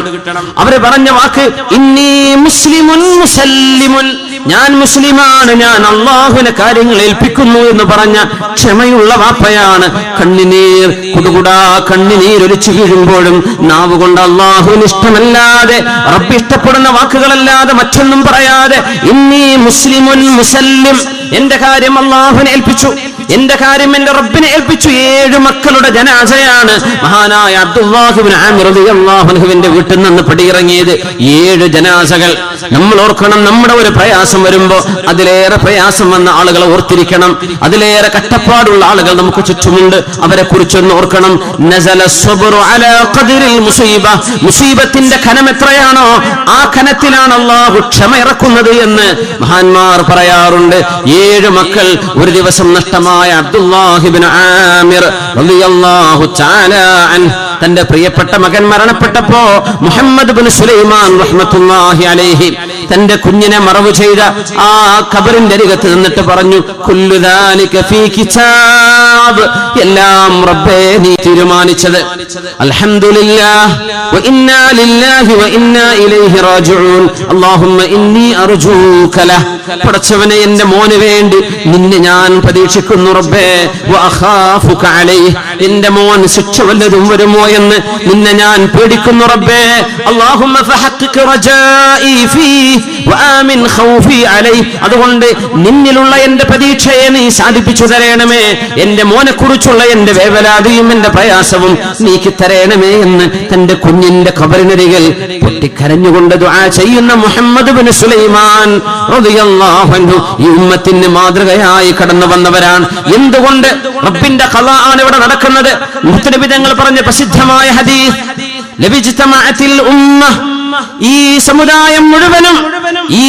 അവര് പറഞ്ഞ വാക്ക് ഇന്നി മുസ്ലിമുൻ മുസല്ലിമുൻ, ഞാൻ മുസ്ലിമാണ്, ഞാൻ അള്ളാഹുവിനെ കാര്യങ്ങൾ ഏൽപ്പിക്കുന്നു എന്ന് പറഞ്ഞ ക്ഷമയുള്ള വാപ്പയാണ്. കണ്ണിനീർ കുടുകുടാ കണ്ണിനീർ ഒലിച്ചു വീഴുമ്പോഴും നാവ് കൊണ്ട് അള്ളാഹുവിന് ഇഷ്ടമല്ലാതെ, റബ്ബ് ഇഷ്ടപ്പെടുന്ന വാക്കുകളല്ലാതെ മറ്റൊന്നും പറയാതെ ഇന്നി മുസ്ലിമുൻ മുസല്ലിം, എന്റെ കാര്യം അള്ളാഹുവിനെ ഏൽപ്പിച്ചു, എന്റെ കാര്യം എന്റെ റബ്ബിനെ ഏൽപ്പിച്ചു. 7 മക്കളുടെ ജനാസയാണ് മഹാനായ അബ്ദുല്ലാഹ് ഇബ്നു ആമിർ റളിയല്ലാഹു അൻഹുവിന്റെ വീട്ടിൽ നിന്ന് പടിയിറങ്ങിയത്. 7 ജനാസകൾ. നമ്മൾ ഓർക്കണം, നമ്മുടെ ഒരു പ്രയാസം വരുമ്പോ അതിലേറെ പ്രയാസം വന്ന ആളുകളെ ഓർത്തിരിക്കണം. അതിലേറെ കഷ്ടപ്പാടുള്ള ആളുകൾ നമുക്ക് ചുറ്റുമുണ്ട്. അവരെ കുറിച്ചൊന്ന് ഓർക്കണം. നസല സ്വബ്റു അലാ ഖദ്രിൽ മുസീബ, മുസീബത്തിന്റെ ഖനം എത്രയാണോ ആ ഖനത്തിലാണ് അല്ലാഹു ക്ഷമ ഇറക്കുന്നത് എന്ന് മഹാന്മാർ പറയാറുണ്ട്. 7 മക്കൾ ഒരു ദിവസം നഷ്ടമായ അബ്ദുല്ലാഹ് ഇബ്നു ആമിർ റളിയല്ലാഹു തആല അൻഹു തന്റെ പ്രിയപ്പെട്ട മകൻ മരണപ്പെട്ടപ്പോ മുഹമ്മദ് ഇബ്നു സുലൈമാൻ റഹ്മത്തുള്ളാഹി അലൈഹി തന്റെ കുഞ്ഞിനെ മറവ് ചെയ്ത ആ ഖബറിന്റെ അരികത്ത് നിന്നിട്ട് പറഞ്ഞു, കുല്ലു ദാലിക ഫീ കിതാബ്, എല്ലാം റബ്ബേ നീ തീരുമാനിച്ചത്. അൽഹംദുലില്ലാഹ് വ ഇന്നാ ലില്ലാഹി വ ഇന്നാ ഇലൈഹി റാജിഊൻ. അല്ലാഹുമ്മ ഇന്നി അർജൂക ലഹ്, പടച്ചവനെ എന്റെ മോന് വേണ്ടി നിന്നെ ഞാൻ പ്രതീക്ഷിക്കുന്നു റബ്ബേ. വ അഖാഫുക അലൈഹി, എന്റെ മോൻ ശിക്ഷ വല്ലതും വരുമോ എന്ന് നിന്നെ ഞാൻ പേടിക്കുന്നു റബ്ബേ. അല്ലാഹുമ്മ ഫഹഖിഖ് റജാഇ ഫീഹി വ ആമിൻ ഖൗഫി അലൈഹി, അതുകൊണ്ട് നിന്നിലുള്ള എന്റെ പ്രതീക്ഷയെ നീ സാധിപ്പിച്ചു തരണമേ. എന്റെ മോനെ കുറിച്ചുള്ള എന്റെ വേവലാതിയും എന്റെ പ്രയാസവും നീക്കി തരണമേ എന്ന് തന്റെ കുഞ്ഞിന്റെ ഖബറിനരികിൽ പൊട്ടിക്കരഞ്ഞുകൊണ്ട് ദുആ ചെയ്യുന്ന മുഹമ്മദ് ഇബ്നു സുലൈമാൻ റളിയല്ലാഹു അൻഹു ഈ ഉമ്മത്തിന് മാതൃകയായി കടന്നു വന്നവരാണ്. എന്തുകൊണ്ട്? റബ്ബിന്റെ ഖളാ ആണ് ഇവിടെ നടക്കുന്നത്. മുഹമ്മദ് തങ്ങൾ പറഞ്ഞ പ്രസിദ്ധമായ ഹദീസ്, ലബിജ്തമഅത്തിൽ ഉമ്മ, ഈ സമുദായം മുഴുവനും, ഈ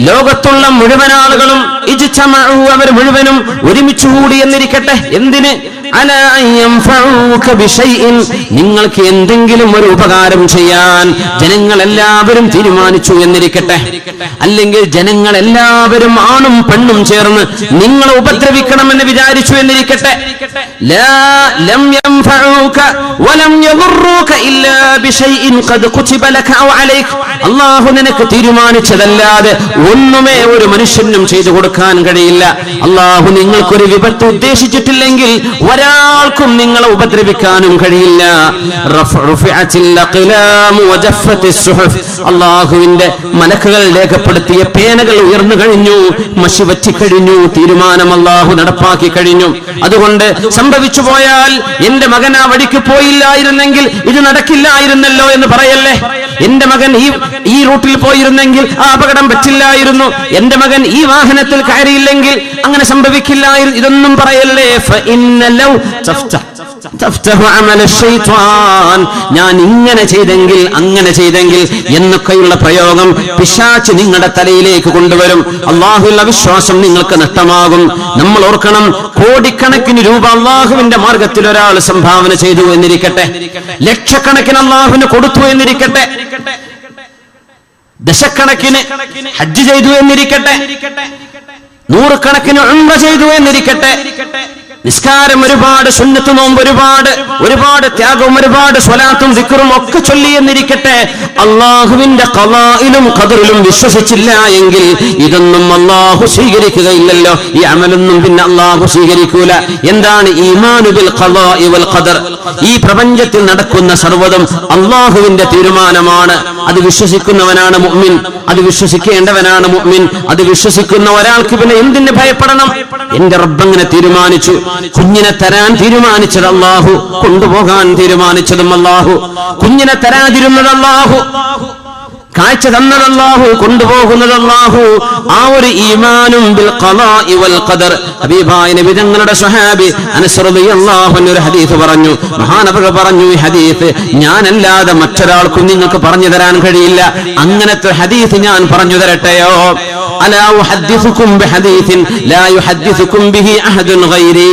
ലോകത്തുള്ള മുഴുവൻ ആളുകളും ഇജ്തമഉ, അവർ മുഴുവനും ഒരുമിച്ച് കൂടി എന്നിരിക്കട്ടെ. എന്തിന്? അലാ യൻഫഉക ബിശൈഇൻ, നിങ്ങൾക്ക് എന്തെങ്കിലും ഒരു ഉപകാരം ചെയ്യാൻ ജനങ്ങളെല്ലാവരും തീരുമാനിച്ചു എന്നിരിക്കട്ടെ. അല്ലെങ്കിൽ ജനങ്ങളെല്ലാവരും ആണും പെണ്ണും ചേർന്ന് നിങ്ങളെ ഉപദ്രവിക്കണമെന്ന് വിചാരിച്ചു എന്നിരിക്കട്ടെ. ലാ ലം യൻഫഉക വലം യദുറുക ഇല്ലാ ബിശൈഇൻ ഖദ് കുതിബ ലക ഔ അലൈക, അല്ലാഹു നിനക്ക് തീരുമാനിച്ചതല്ലാതെ ഒന്നുമേ ഒരു മനുഷ്യനും ചെയ്തു കൊടുക്കാൻ കഴിയില്ല. അല്ലാഹു നിങ്ങൾക്കൊരു വിപത്ത് ഉദ്ദേശിച്ചിട്ടില്ലെങ്കിൽ ഒരാൾക്കും നിങ്ങളെ ഉപദ്രവിക്കാനും കഴിയില്ല. അല്ലാഹുവിന്റെ മലക്കുകൾ രേഖപ്പെടുത്തിയ പേനകൾ ഉയർന്നു കഴിഞ്ഞു, മഷി വറ്റിക്കഴിഞ്ഞു, തീരുമാനം അല്ലാഹു നടപ്പാക്കി കഴിഞ്ഞു. അതുകൊണ്ട് സംഭവിച്ചു പോയാൽ എന്റെ മകൻ ആ വഴിക്ക് പോയില്ലായിരുന്നെങ്കിൽ ഇത് നടക്കില്ലായിരുന്നല്ലോ എന്ന് പറയല്ലേ. എന്റെ മകൻ ഈ റൂട്ടിൽ പോയിരുന്നെങ്കിൽ ആ അപകടം പറ്റില്ലായിരുന്നു, എന്റെ മകൻ ഈ വാഹനത്തിൽ കയറിയില്ലെങ്കിൽ അങ്ങനെ സംഭവിക്കില്ലായിരുന്നു, ഇതൊന്നും പറയല്ലേ. ഞാൻ ഇങ്ങനെ ചെയ്തെങ്കിൽ അങ്ങനെ ചെയ്തെങ്കിൽ എന്നൊക്കെയുള്ള പ്രയോഗം പിശാച് നിങ്ങളുടെ തലയിലേക്ക് കൊണ്ടുവരും. അള്ളാഹുവിൽ അവിശ്വാസം നിങ്ങൾക്ക് നഷ്ടമാകും. നമ്മൾ ഓർക്കണം, കോടിക്കണക്കിന് രൂപ അള്ളാഹുവിന്റെ മാർഗത്തിൽ ഒരാൾ സംഭാവന ചെയ്തു എന്നിരിക്കട്ടെ, ലക്ഷക്കണക്കിന് അള്ളാഹുവിന് കൊടുത്തു എന്നിരിക്കട്ടെ, ദശക്കണക്കിന് ഹജ്ജ് ചെയ്തു എന്നിരിക്കട്ടെ, നൂറുകണക്കിന് ഉംറ ചെയ്തു എന്നിരിക്കട്ടെ, നിസ്കാരം ഒരുപാട്, സുന്നത്ത് നോമ്പ് ഒരുപാട് ത്യാഗവും ഒരുപാട് സ്വലാത്തും ദിക്റും ഒക്കെ ചൊല്ലി എന്നിരിക്കട്ടെ, അള്ളാഹുവിന്റെ ഖളായിലും ഖദറിലും വിശ്വസിച്ചില്ല എങ്കിൽ ഇതൊന്നും അള്ളാഹു സ്വീകരിക്കുകയില്ലല്ലോ. ഈ അമലൊന്നും പിന്നെ അള്ളാഹു സ്വീകരിക്കൂല. എന്താണ് ഈമാനു ബിൽ ഖളാഇ വൽ ഖദർ? ഈ പ്രപഞ്ചത്തിൽ നടക്കുന്ന സർവ്വതും അള്ളാഹുവിന്റെ തീരുമാനമാണ്. അത് വിശ്വസിക്കുന്നവനാണ് മുഅ്മിൻ, അത് വിശ്വസിക്കേണ്ടവനാണ് മുഅ്മിൻ. അത് വിശ്വസിക്കുന്ന ഒരാൾക്ക് പിന്നെ എന്തിന് ഭയപ്പെടണം? എന്റെ റബ്ബ് അങ്ങനെ തീരുമാനിച്ചു. കുഞ്ഞിനെ തരാൻ തീരുമാനിച്ചത് അല്ലാഹു, കൊണ്ടുപോകാൻ തീരുമാനിച്ചതും അല്ലാഹു, കുഞ്ഞിനെ തരാതിരുന്നത് അല്ലാഹു, കാഴ്ച തന്നത് അല്ലാഹു, കൊണ്ടുപോകുന്നത് അല്ലാഹു. ആ ഒരു ഈമാനും ബിൽ ഖളാഇ വൽ ഖദർ. ഹബീബായ നബി തങ്ങളുടെ സ്വഹാബി അനസ് റളിയല്ലാഹു അൻഹു ഒരു ഹദീസ് പറഞ്ഞു. മഹാനവർ പറഞ്ഞു, ഈ ഹദീസ് ഞാനല്ലാതെ മറ്റൊരാൾക്കും നിങ്ങൾക്ക് പറഞ്ഞു തരാൻ കഴിയില്ല. അങ്ങനത്തെ ഹദീസ് ഞാൻ പറഞ്ഞു തരട്ടെയോ? അലാ ഉഹദ്ദിസുകും ബിഹദീസിൻ ലാ യുഹദ്ദിസുകും ബിഹി അഹദുൻ ഗൈരി.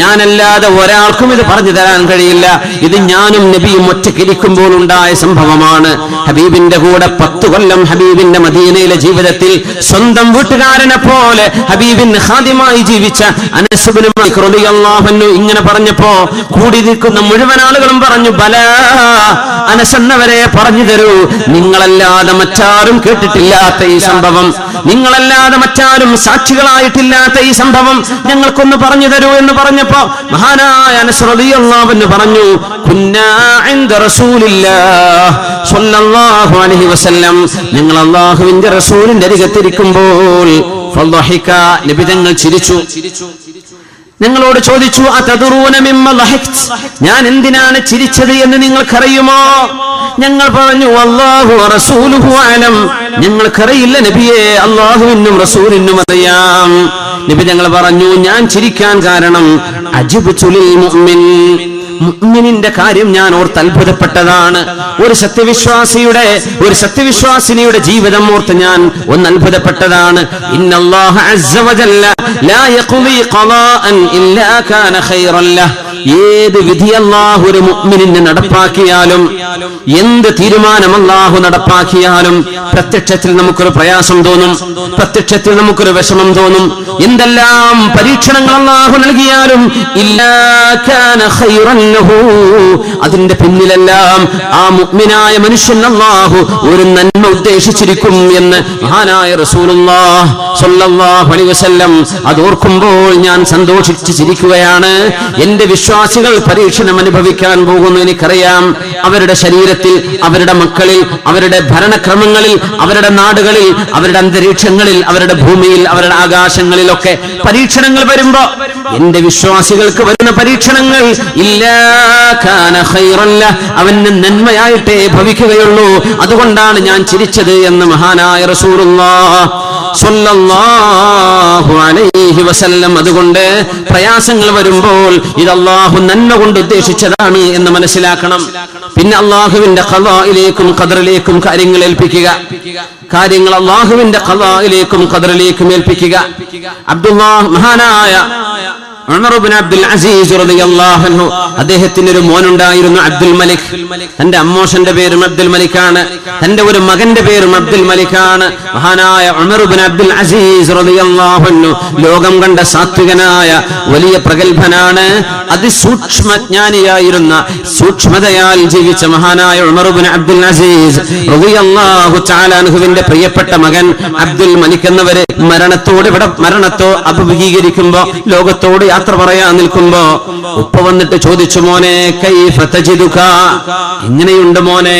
ഞാനല്ലാതെ ഒരാൾക്കും ഇത് പറഞ്ഞു തരാൻ കഴിയില്ല. ഇത് ഞാനും നബിയും ഒറ്റയ്ക്കിരിക്കുമ്പോൾ ഉണ്ടായ സംഭവമാണ്. ഹബീബിന്റെ കൂടെ 10 കൊല്ലം ഹബീബിന്റെ മദീനയിലെ ജീവിതത്തിൽ സ്വന്തം വീട്ടുകാരനെ പോലെ ഹബീബിന് ഖാദിമായി ജീവിച്ച അനസ് ഇബ്നു മാലിക് റളിയല്ലാഹു അൻഹു ഇങ്ങനെ പറഞ്ഞപ്പോ കൂടി നിൽക്കുന്ന മുഴുവൻ ആളുകളും പറഞ്ഞു, ബലാ അനസ് എന്നവരെ പറഞ്ഞു തരൂ, നിങ്ങളല്ലാതെ മറ്റാരും കേട്ടിട്ടില്ലാത്ത ഈ സംഭവം, നിങ്ങളല്ലാതെ മറ്റാരും സാക്ഷികളായിട്ടില്ലാത്ത ഈ സംഭവം ഞങ്ങൾക്കൊന്ന് പറഞ്ഞു തരൂ എന്ന് പറഞ്ഞപ്പോ മഹാനായ അനസ് റളിയല്ലാഹു അൻഹു പറഞ്ഞു, കുന്നാ ഇൻദ റസൂലില്ലാഹ് സ്വല്ലല്ലാഹു അലൈഹി വസല്ലം, നിങ്ങൾ അല്ലാഹുവിന്റെ റസൂലിന്റെ അരികത്തിരിക്കുമ്പോൾ ഫളഹിക, നബി തങ്ങൾ ചിരിച്ചു. ഞങ്ങളോട് ചോദിച്ചു, അതദറൂന മിമ്മ ലഹഖ്ത്, ഞാൻ എന്തിനാണ് ചിരിച്ചത് എന്ന് നിങ്ങൾക്കറിയുമോ? ഞങ്ങൾ പറഞ്ഞു, അല്ലാഹു വറസൂലുഹു അലം, ഞങ്ങൾക്കറിയില്ല നബിയെ, അല്ലാഹുവിനും റസൂലിനും അറിയാം. നബി ഞങ്ങൾ പറഞ്ഞു, ഞാൻ ചിരിക്കാൻ കാരണം അജ്ബതു ലിൽ മുഅ്മിൻ, മുഅ്മിനിന്റെ കാര്യം ഞാൻ ഓർത്ത് അത്ഭുതപ്പെട്ടതാണ്. ഒരു സത്യവിശ്വാസിനിയുടെ ജീവിതം ഓർത്ത് ഞാൻ ഒന്ന് അത്ഭുതപ്പെട്ടതാണ്. ഇന്നല്ലാഹ അസ്സ വജല്ല ലാ യഖ്ളി ഖളാഅൻ ഇല്ലാ കാന ഖൈറൻ ലഹ്. ഏത് വിധി അല്ലാഹു ഒരു മുഅ്മിനിനെ നടപ്പാക്കിയാലും, എന്ത് തീരുമാനം അല്ലാഹു നടപ്പാക്കിയാലും പ്രത്യക്ഷത്തിൽ നമുക്കൊരു പ്രയാസം തോന്നും, പ്രത്യക്ഷത്തിൽ നമുക്കൊരു വിഷമം തോന്നും. എന്തെല്ലാം പരീക്ഷണങ്ങൾ അല്ലാഹു നൽകിയാലും ഇല്ലാ കാന ഖൈറൻ ലഹു, അതിന്റെ പിന്നിലെല്ലാം ആ മുഅ്മിനായ മനുഷ്യൻ അല്ലാഹു ഒരു നന്മ ഉദ്ദേശിച്ചിരിക്കും എന്ന് മഹാനായ റസൂലുള്ളാഹി സ്വല്ലല്ലാഹു അലൈഹി വസല്ലം അതോർക്കുമ്പോൾ ഞാൻ സന്തോഷിച്ച് ചിരിക്കുകയാണ്. എന്റെ വിശ്വാസികൾ പരീക്ഷണം അനുഭവിക്കാൻ പോകുന്നു എനിക്കറിയാം. അവരുടെ ശരീരത്തിൽ, അവരുടെ മക്കളിൽ, അവരുടെ ഭരണക്രമങ്ങളിൽ, അവരുടെ നാടുകളിൽ, അവരുടെ അന്തരീക്ഷങ്ങളിൽ, അവരുടെ ഭൂമിയിൽ, അവരുടെ ആകാശങ്ങളിലൊക്കെ പരീക്ഷണങ്ങൾ വരുമ്പോ എന്റെ വിശ്വാസികൾക്ക് വരുന്ന പരീക്ഷണങ്ങൾ ഇല്ലാ കാന ഖൈറൻ ലഹ്, അവന് നന്മയായിട്ടേ ഭവിക്കുകയുള്ളൂ. അതുകൊണ്ടാണ് ഞാൻ ചിരിച്ചത് എന്ന് മഹാനായ റസൂലുള്ളാഹി സ്വല്ലല്ലാഹു അലൈഹി വസല്ലം. അതുകൊണ്ട് പ്രയാസങ്ങൾ വരുമ്പോൾ ഇത് അല്ലാഹു നന്മ കൊണ്ട് ഉദ്ദേശിച്ചതാണ് എന്ന് മനസ്സിലാക്കണം. പിന്നെ അല്ലാഹുവിന്റെ ഖളായിലേക്കും ഖദറിലേക്കും കാര്യങ്ങൾ ഏൽപ്പിക്കുക, കാര്യങ്ങൾ അല്ലാഹുവിന്റെ ഖളായിലേക്കും ഖദറിലേക്കും ഏൽപ്പിക്കുക. മഹാനായ ഉമർ ഇബ്നു അബ്ദുൽ അസീസ് റളിയല്ലാഹു അൻഹു, അദ്ദേഹത്തിന് ഒരു മോനുണ്ടായിരുന്നു അബ്ദുൽ മലിക്. തന്റെ അമ്മോഷന്റെ പേരും അബ്ദുൽ മലിക്കാണ്, തന്റെ ഒരു മകന്റെ പേരും അബ്ദുൽ മലിക്കാണ്. മഹാനായ ഉമർ ഇബ്നു അബ്ദുൽ അസീസ് റളിയല്ലാഹു അൻഹു ലോകം കണ്ട സാത്വികനായ വലിയ പ്രഗൽഭനാണ്. അതിസൂക്ഷ്മജ്ഞാനിയായിരുന്ന, സൂക്ഷ്മതയാൽ ജീവിച്ച മഹാനായ ഉമർ ഇബ്നു അബ്ദുൽ അസീസ് റളിയല്ലാഹു തആല അൻഹുവിന്റെ പ്രിയപ്പെട്ട മകൻ അബ്ദുൽ മലിക് എന്നവരെ മരണത്തോ അഭിമുഖീകരിക്കുമ്പോ, ലോകത്തോട് യാത്ര പറയാൻ നിൽക്കുമ്പോ ഉപ്പ വന്നിട്ട് ചോദിച്ചു, മോനെ കൈഫ തജിദുക, എങ്ങനെയുണ്ട് മോനെ,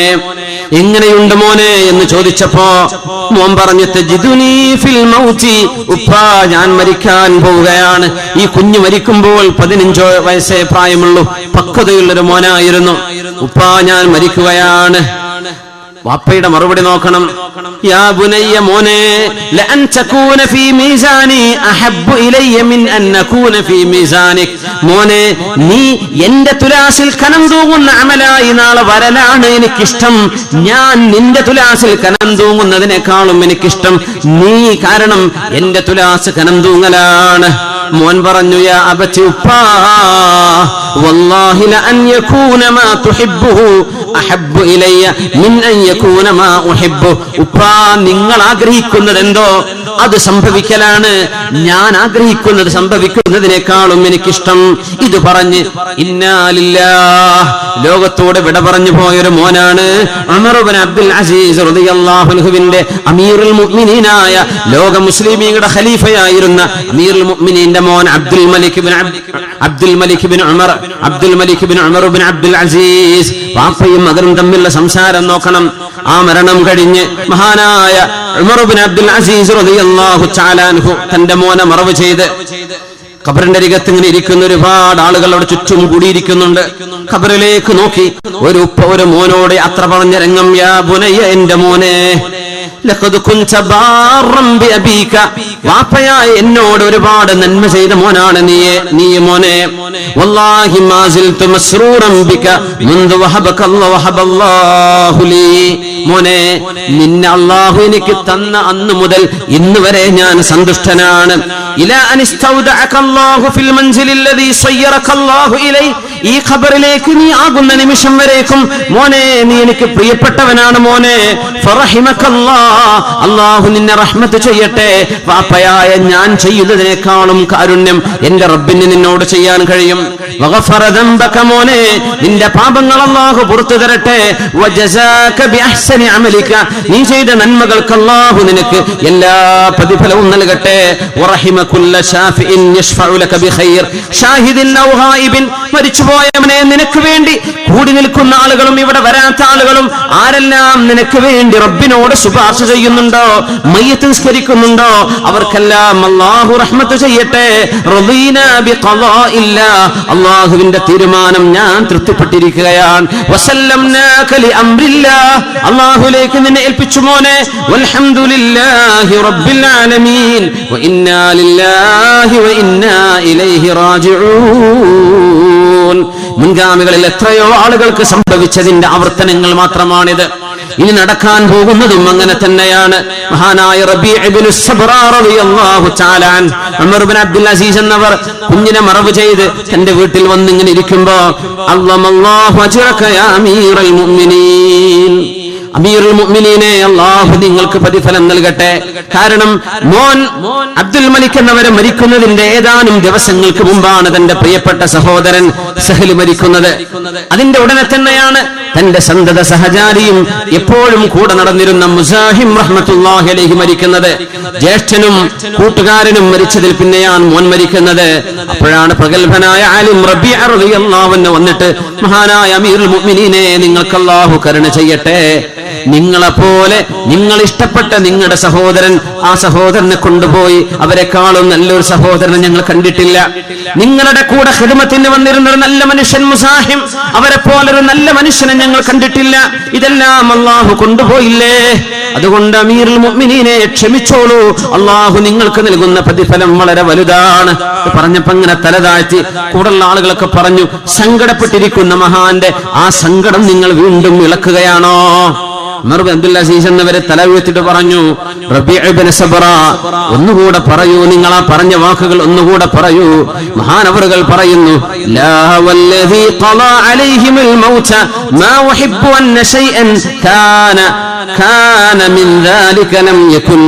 എങ്ങനെയുണ്ട് മോനെ എന്ന് ചോദിച്ചപ്പോ മോൻ പറഞ്ഞു, തജിദുനി ഫിൽ മൗതി, ഉപ്പ ഞാൻ മരിക്കാൻ പോവുകയാണ്. ഈ കുഞ്ഞ് മരിക്കുമ്പോൾ 15 വയസ്സേ പ്രായമുള്ളൂ, പക്വതയുള്ളൊരു മോനായിരുന്നു. ഉപ്പ ഞാൻ മരിക്കുകയാണ്. വാപ്പയുടെ മറുപടി നോക്കണം. യാ ബുനയ്യ, മോനെ, ലഅൻ തകൂന ഫീ മീസാനി അഹബ്ബു ഇലയ്യ മിൻ അൻ നകൂന ഫീ മീസാനിക്, മോനെ നീ എന്റെ തുലാസിൽ കനം തൂങ്ങുന്ന അമലായി നാളെ വരലാണ് എനിക്കിഷ്ടം. ഞാൻ നിന്റെ തുലാസിൽ കനം തൂങ്ങുന്നതിനേക്കാളും എനിക്കിഷ്ടം നീ, കാരണം എന്റെ തുലാസ് കനം തൂങ്ങലാണ്. മോൻ പറഞ്ഞു, യാ അബതി, ഉപ്പാ വല്ലാഹി ലഅൻ യകൂന മാ തുഹിബ്ബുഹു അഹബ്ബു ഇലയ്യ മിൻ അൻ യകൂന മാ ഉഹിബ്ബു. ഉപ്പാ നിങ്ങൾ ആഗ്രഹിക്കുന്നത് എന്തോ അത് സംഭവിക്കലാണ്, ഞാൻ ആഗ്രഹിക്കുന്നത് സംഭവിക്കുന്നതിനേക്കാളും എനിക്കിഷ്ടം. ഇത് പറഞ്ഞ് ഇന്നാ ലില്ലാഹ്, ലോകത്തോട് വിട പറഞ്ഞു പോയൊരു മോനാണ് ഉമർ ഇബ്നു അബ്ദുൽ അസീസ് റളിയല്ലാഹു അൻഹുവിന്റെ അമീറുൽ മുഅ്മിനീനായ ലോക മുസ്ലിമീങ്ങളുടെ ഖലീഫയായിരുന്ന അമീറുൽ മുഅ്മിനീന്റെ മോൻ അബ്ദുൽ മലിക് ഇബ്നു ഉമർ ഇബ്നു അബ്ദുൽ അസീസ്. വാപ്പയും മകനും തമ്മിലുള്ള സംസാരം നോക്കണം. ആ മരണം കഴിഞ്ഞ് മഹാനായ ഉമർ ഇബ്നു അബ്ദുൽ അസീസ് റളിയല്ലാഹു തആല അൻഹു തന്റെ മോനെ മറവ് ചെയ്ത് ഖബറിന്റെ അരികത്ത് ഇങ്ങനെ ഇരിക്കുന്ന ഒരുപാട് ആളുകൾ അവിടെ ചുറ്റും കൂടിയിരിക്കുന്നുണ്ട്. ഖബറിലേക്ക് നോക്കി ഒരു ഉപ്പ ഒരു മോനോട് യാത്ര പറഞ്ഞ രംഗം, യാ ബുനയ്യ, എന്റെ മോനെ, ലഖദ് കുൻത ബാറൻ ബിഅബീക, വാപ്പയായ എന്നോട് ഒരുപാട് നന്മ ചെയ്ത മോനാണ് നീ മോനെ. വല്ലാഹി മാ സിൽതു മസ്റൂറൻ ബിക മുൻദു വഹബക വഹബല്ലാഹു ലീ, മോനെ നിന്നെ അല്ലാഹു എനിക്ക് തന്ന അന്ന് മുതൽ ഇന്ന് വരെ ഞാൻ സന്തുഷ്ടനാണ്. ഇലാ അനിസ്തൗദഅക അല്ലാഹു ഫിൽ മൻസിലിൽ ലദീ സയ്യറക അല്ലാഹു ഇലൈ, ഈ ഖബറിലേക്ക് നീ ആകുന്ന നിമിഷം വരേക്കും മോനെ നീ എനിക്ക് പ്രിയപ്പെട്ടവനാണ് മോനെ. ഫറഹിമകല്ലാഹ്, അല്ലാഹു നിന്നെ റഹ്മത്ത് ചെയ്യട്ടെ. വാപ്പയായ ഞാൻ ചെയ്യുന്നതിനേക്കാളും കാരുണ്യം എന്റെ റബ്ബിന് നിന്നോട് ചെയ്യാൻ കഴിയും. വഗഫറ ദംബക, മോനെ നിന്റെ പാപങ്ങൾ അല്ലാഹു പുറത്തു തരട്ടെ. വജസാക ബിഅഹ്സനി അമലിക, നീ ചെയ്ത നന്മകൾക്ക് അല്ലാഹു നിനക്ക് എല്ലാ പ്രതിഫലവും നൽകട്ടെ. വറഹിമ കുല്ല ശാഫിഇൻ യശ്ഫഉ ലക ബിഖൈർ ഷാഹിദിൻ ഔ ഗായിബിൻ, മരിച്ചുപോയവനെ നിനക്ക് വേണ്ടി കൂടി നിൽക്കുന്ന ആളുകളും ഇവിടെ വരാത്ത ആളുകളും ആരെല്ലാം നിനക്ക് വേണ്ടി റബ്ബിനോട് ശുപാർശ ചെയ്യുന്നുണ്ടോ, മയ്യത്ത് നിസ്കരിക്കുന്നുണ്ടോ, അവർക്കെല്ലാം അല്ലാഹു റഹ്മത്ത് ചെയ്യട്ടെ. റളീനാ ബിഖളാഇല്ലാ, അല്ലാഹുവിന്റെ തീരുമാനം ഞാൻ തൃപ്തിപ്പെട്ടിരിക്കുകയാണ്. വസല്ലംനാക ലിഅംരില്ലാ, അല്ലാഹുവിലേക്ക് നിന്നെ ഏൽപ്പിച്ചു മോനെ. വൽഹംദുലില്ലാഹി റബ്ബിൽ ആലമീൻ വ ഇന്നാ ലില്ലാഹി വ ഇന്നാ ഇലൈഹി റാജിഊൻ. മുൻഗാമികളിൽ എത്രയോ ആളുകൾക്ക് സംഭവിച്ചതിന്റെ ആവർത്തനങ്ങൾ മാത്രമാണിത്. ഇനി നടക്കാൻ പോകുന്നതും അങ്ങനെ തന്നെയാണ്. മഹാനായ റബീഉ ഇബ്നു സബ്റാ റളിയല്ലാഹു തആല അൻഹു, ഉമർ ഇബ്നു അബ്ദുൽ അസീസ് എന്നവർ കുഞ്ഞിനെ മറവ് ചെയ്ത് തന്റെ വീട്ടിൽ വന്ന് ഇങ്ങനെ ഇരിക്കുമ്പോ, അല്ലാഹു അജ്റക യാ അമീറൽ മുഅ്മിനീൻ, അമീറുൽ മുഅ്മിനീനെ അല്ലാഹു നിങ്ങൾക്ക് പ്രതിഫലം നൽകട്ടെ. കാരണം മോൻ അബ്ദുൽ മലിക് എന്നവരെ മരിക്കുന്നതിന്റെ ഏതാനും ദിവസങ്ങൾക്ക് മുമ്പാണ് തന്റെ പ്രിയപ്പെട്ട സഹോദരൻ സഹൽ മരിക്കുന്നത്. അതിന്റെ ഉടനെ തന്നെയാണ് തന്റെ സന്തത സഹചാരിയും എപ്പോഴും കൂടെ നടന്നിരുന്ന മുസാഹിം റഹ്മത്തുള്ളാഹി അലൈഹി മരിക്കുന്നത്. ജ്യേഷ്ഠനും കൂട്ടുകാരനും മരിച്ചതിൽ പിന്നെയാണ് മോൻ മരിക്കുന്നത്. അപ്പോഴാണ് പ്രഗൽഭനായ ആലിം റബീഅ റളിയല്ലാഹു അൻഹു വന്നിട്ട്, മഹാനായ അമീറുൽ മുഅ്മിനീനെ നിങ്ങൾക്ക് അല്ലാഹു കരുണ ചെയ്യട്ടെ, നിങ്ങളെപ്പോലെ നിങ്ങൾ ഇഷ്ടപ്പെട്ട നിങ്ങളുടെ സഹോദരൻ, ആ സഹോദരനെ കൊണ്ടുപോയി അവരെക്കാളും നല്ലൊരു സഹോദരനെ ഞങ്ങൾ കണ്ടിട്ടില്ല. നിങ്ങളുടെ കൂടെ ഖിദ്മത്തിന് വന്നിരുന്ന ഒരു നല്ല മനുഷ്യൻ മുസാഹിം, അവരെ പോലൊരു നല്ല മനുഷ്യനെ ഞങ്ങൾ കണ്ടിട്ടില്ല. ഇതെല്ലാം അല്ലാഹു കൊണ്ടുപോയില്ലേ? അതുകൊണ്ട് അമീറുൽ മുഅ്മിനീനെ ക്ഷമിച്ചോളൂ, അല്ലാഹു നിങ്ങൾക്ക് നൽകുന്ന പ്രതിഫലം വളരെ വലുതാണ്. പറഞ്ഞപ്പോ അങ്ങനെ തല താഴ്ത്തി കൂടുള്ള ആളുകളൊക്കെ പറഞ്ഞു, സങ്കടപ്പെട്ടിരിക്കുന്ന മഹാന്റെ ആ സങ്കടം നിങ്ങൾ വീണ്ടും ഇളക്കുകയാണോ? ഉമർ ഇബ്നു അബ്ദുൽ അസീസ് എന്നവരെ തല ഉയർത്തിട്ട് പറഞ്ഞു, റബീഉ ഇബ്നു സബ്റാ, ഒന്നുകൂടെ പറയൂ, നിങ്ങൾ ആ പറഞ്ഞ വാക്കുകൾ ഒന്നുകൂടെ പറയൂ. മഹാനവറുകൾ പറയുന്നു, ലാ വല്ലദീ ഖളാ അലൈഹിമുൽ മൗത മാ ഉഹിബ്ബു അന്ന ശൈഅൻ കാന മിൻ ദാലിക ലം യകുൻ.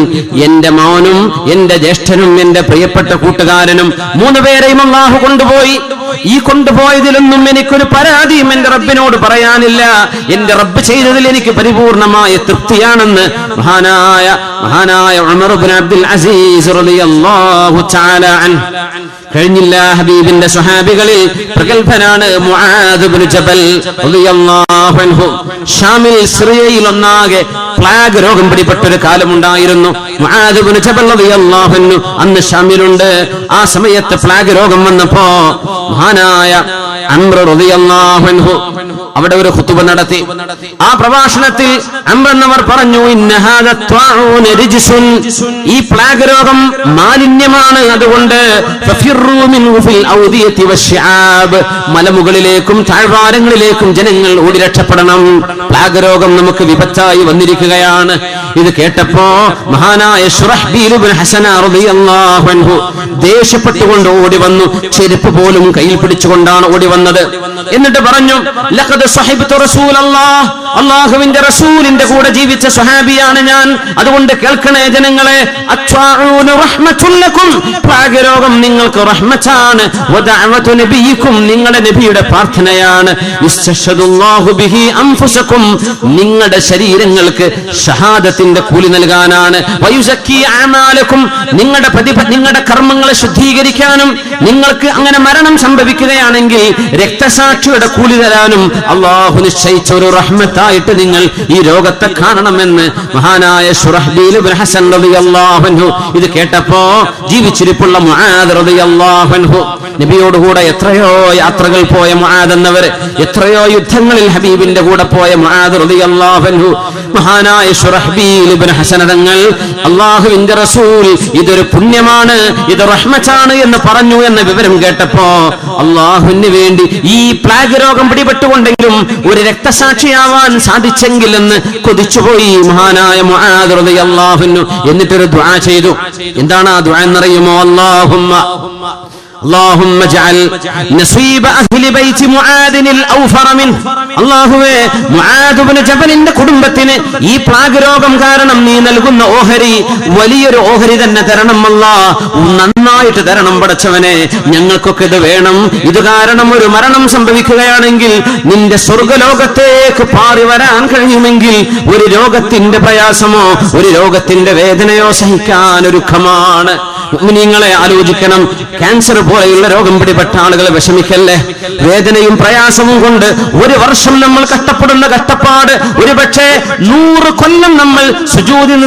എന്റെ മോനും എന്റെ ജ്യേഷ്ഠനും എന്റെ പ്രിയപ്പെട്ട കൂട്ടുകാരനും 3 പേരെയും അല്ലാഹു കൊണ്ടുപോയി. ഈ കൊണ്ടുപോയതിലൊന്നും എനിക്കൊരു പരാതിയും എന്റെ റബ്ബിനോട് പറയാനില്ല. എന്റെ റബ്ബ് ചെയ്തതിൽ എനിക്ക് പരിപൂർണമായ തൃപ്തിയാണെന്ന് മഹാനായ ഉമർ ഇബ്നു അബ്ദുൽ അസീസ് റളിയല്ലാഹു തആല അൻഹു. കഴിഞ്ഞില്ല ഹബീബിന്റെ സ്വഹാബികളിൽ പ്രഗൽഭനാണ് മുആദ് ഇബ്നു ജബൽ റളിയല്ലാഹു അൻഹു. ഷാമിൽ സിറിയയിൽ ഒന്നാകെ പ്ലാഗ് രോഗം പിടിപെട്ട ഒരു കാലമുണ്ടായിരുന്നു. മുആദ് ഇബ്നു ജബൽ റളിയല്ലാഹു അൻഹു അന്ന് ഷാമിലുണ്ട്. ആ സമയത്ത് പ്ലാഗ് രോഗം വന്നപ്പോ മഹാനായ അംർ റളിയല്ലാഹു അൻഹു അവിടെ ഒരു ഖുതുബ നടത്തി. ആ പ്രഭാഷണത്തിൽ അംർ എന്നവർ പറഞ്ഞു, ഇന്ന ഹാദ ത്വാഊന റിജ്സുൻ, ഈ പ്ലാഗ് രോഗം മാലിന്യമാണ്, അതുകൊണ്ട് ഫഫിറൂ മിൻഹു ഫിൽ ഔദിയതി വശിആബ്, മലമുകളിലേക്കും താഴ്വാരങ്ങളിലേക്കും ജനങ്ങൾ ഓടി രക്ഷപ്പെടണം. പ്ലാഗ് രോഗം നമുക്ക് വിപത്തായി വന്നിരിക്കുകയാണ്. ഇത് കേട്ടപ്പോ മഹാനായ ശുറഹ്ബീൽ ഇബ്നു ഹസന റളിയല്ലാഹു അൻഹു ദേഷ്യപ്പെട്ടുകൊണ്ട് ഓടി വന്നു. ചെരുപ്പ് പോലും കയ്യിൽ പിടിച്ചുകൊണ്ടാണ് ഓടി വന്നത്. എന്നിട്ട് പറഞ്ഞു, ലഖദ് സഹിബ്തു റസൂലല്ലാഹ്, അല്ലാഹുവിന്റെ റസൂലിന്റെ കൂടെ ജീവിച്ച സ്വഹാബിയാണ് ഞാൻ. അതുകൊണ്ട് കേൾക്കണേ ജനങ്ങളെ, അത്വാഊന റഹ്മത്തുൽ ലക്കും, പ്ലാഗ് രോഗം നിങ്ങൾക്ക് റഹ്മത്താണ്. വദഅവതു നബിയിക്കും, നിങ്ങളുടെ നബിയുടെ പ്രാർത്ഥനയാണ്. ഇസ്തശദുല്ലാഹു ബിഹി അൻഫുസകും, നിങ്ങളുടെ ശരീരങ്ങൾക്ക് ഷഹാദത്തിന്റെ കൂലി നൽകാനാണ്. വയുസക്കി അഅമാലകും, നിങ്ങളുടെ കർമ്മങ്ങളെ ശുദ്ധീകരിക്കാനും, നിങ്ങൾക്ക് അങ്ങനെ മരണം സംഭവിക്കുകയാണെങ്കിൽ രക്തസാക്ഷിയുടെ കൂലി തരാനും അല്ലാഹു നിശ്ചയിച്ച ഒരു റഹ്മത്താണ് ായിട്ട് നിങ്ങൾ ഈ രോഗത്തെ കാണണമെന്ന് മഹാനായ ശുറഹ്ബീൽ ഇബ്നു ഹസൻ റളിയല്ലാഹു അൻഹു ഇത് കേട്ടപ്പോ ജീവിച്ചിരിപ്പുള്ള മുആദ് റളിയല്ലാഹു അൻഹു, നബിയോടുകൂടെ എത്രയോ യാത്രകൾ പോയ മുആദ് എന്നവർ, എത്രയോ യുദ്ധങ്ങളിൽ ഹബീബിന്റെ കൂടെ പോയ മുആദ് റളിയല്ലാഹു അൻഹു, മഹാനായ ശുറഹ്ബീൽ ഇബ്നു ഹസൻ തങ്ങൾ അല്ലാഹുവിന്റെ റസൂൽ ഇതൊരു പുണ്യമാണ്, ഇത് റഹ്മത്താണ് എന്ന് പറഞ്ഞു എന്ന വിവരം കേട്ടപ്പോ അല്ലാഹുവിന് വേണ്ടി ഈ പ്ലാഗ് രോഗം പിടിപെട്ടുകൊണ്ടെങ്കിലും ഒരു രക്തസാക്ഷിയാവാൻ സാധിച്ചെങ്കിൽ എന്ന് കൊതിച്ചുപോയി മഹാനായ മുആദ് റളിയല്ലാഹു അൻഹു. എന്നിട്ടൊരു ദുആ ചെയ്തു. എന്താണ് ആ ദുആ എന്നറിയുമോ? اللهم اجعل نصيب اهل بيت معاذ الاوفر منه. അല്ലാഹുവേ, മുആദ് ഇബ്നു ജബലിന്റെ കുടുംബത്തിന് ഈ പ്ലാഗ് രോഗം കാരണം നീ നൽകുന്ന ഓഹരി വലിയൊരു ഓഹരി തന്നെ തരണം അല്ലാഹ്, നന്നായിട്ട് തരണം പടച്ചവനെ. ഞങ്ങൾക്കൊക്കെ ഇത് വേണം. ഇത് കാരണം ഒരു മരണം സംഭവിക്കുകയാണെങ്കിൽ നിന്റെ സ്വർഗ്ഗലോകത്തേക്ക് പാറി വരാൻ കഴിയുമെങ്കിൽ ഒരു രോഗത്തിന്റെ പ്രയാസമോ ഒരു രോഗത്തിന്റെ വേദനയോ സഹിക്കാൻ ഒരുക്കമാണ്. മുഅ്മിനീങ്ങളെ ആലോചിക്കണം. ക്യാൻസർ പോലെയുള്ള രോഗം പിടിപെട്ട ആളുകളെ വിഷമിക്കല്ലേ. വേദനയും പ്രയാസവും കൊണ്ട് ഒരു വർഷം നമ്മൾ കഷ്ടപ്പെടുന്ന കഷ്ടപ്പാട് ഒരുപക്ഷെ 100 കൊല്ലം നമ്മൾ സുജൂദിൽ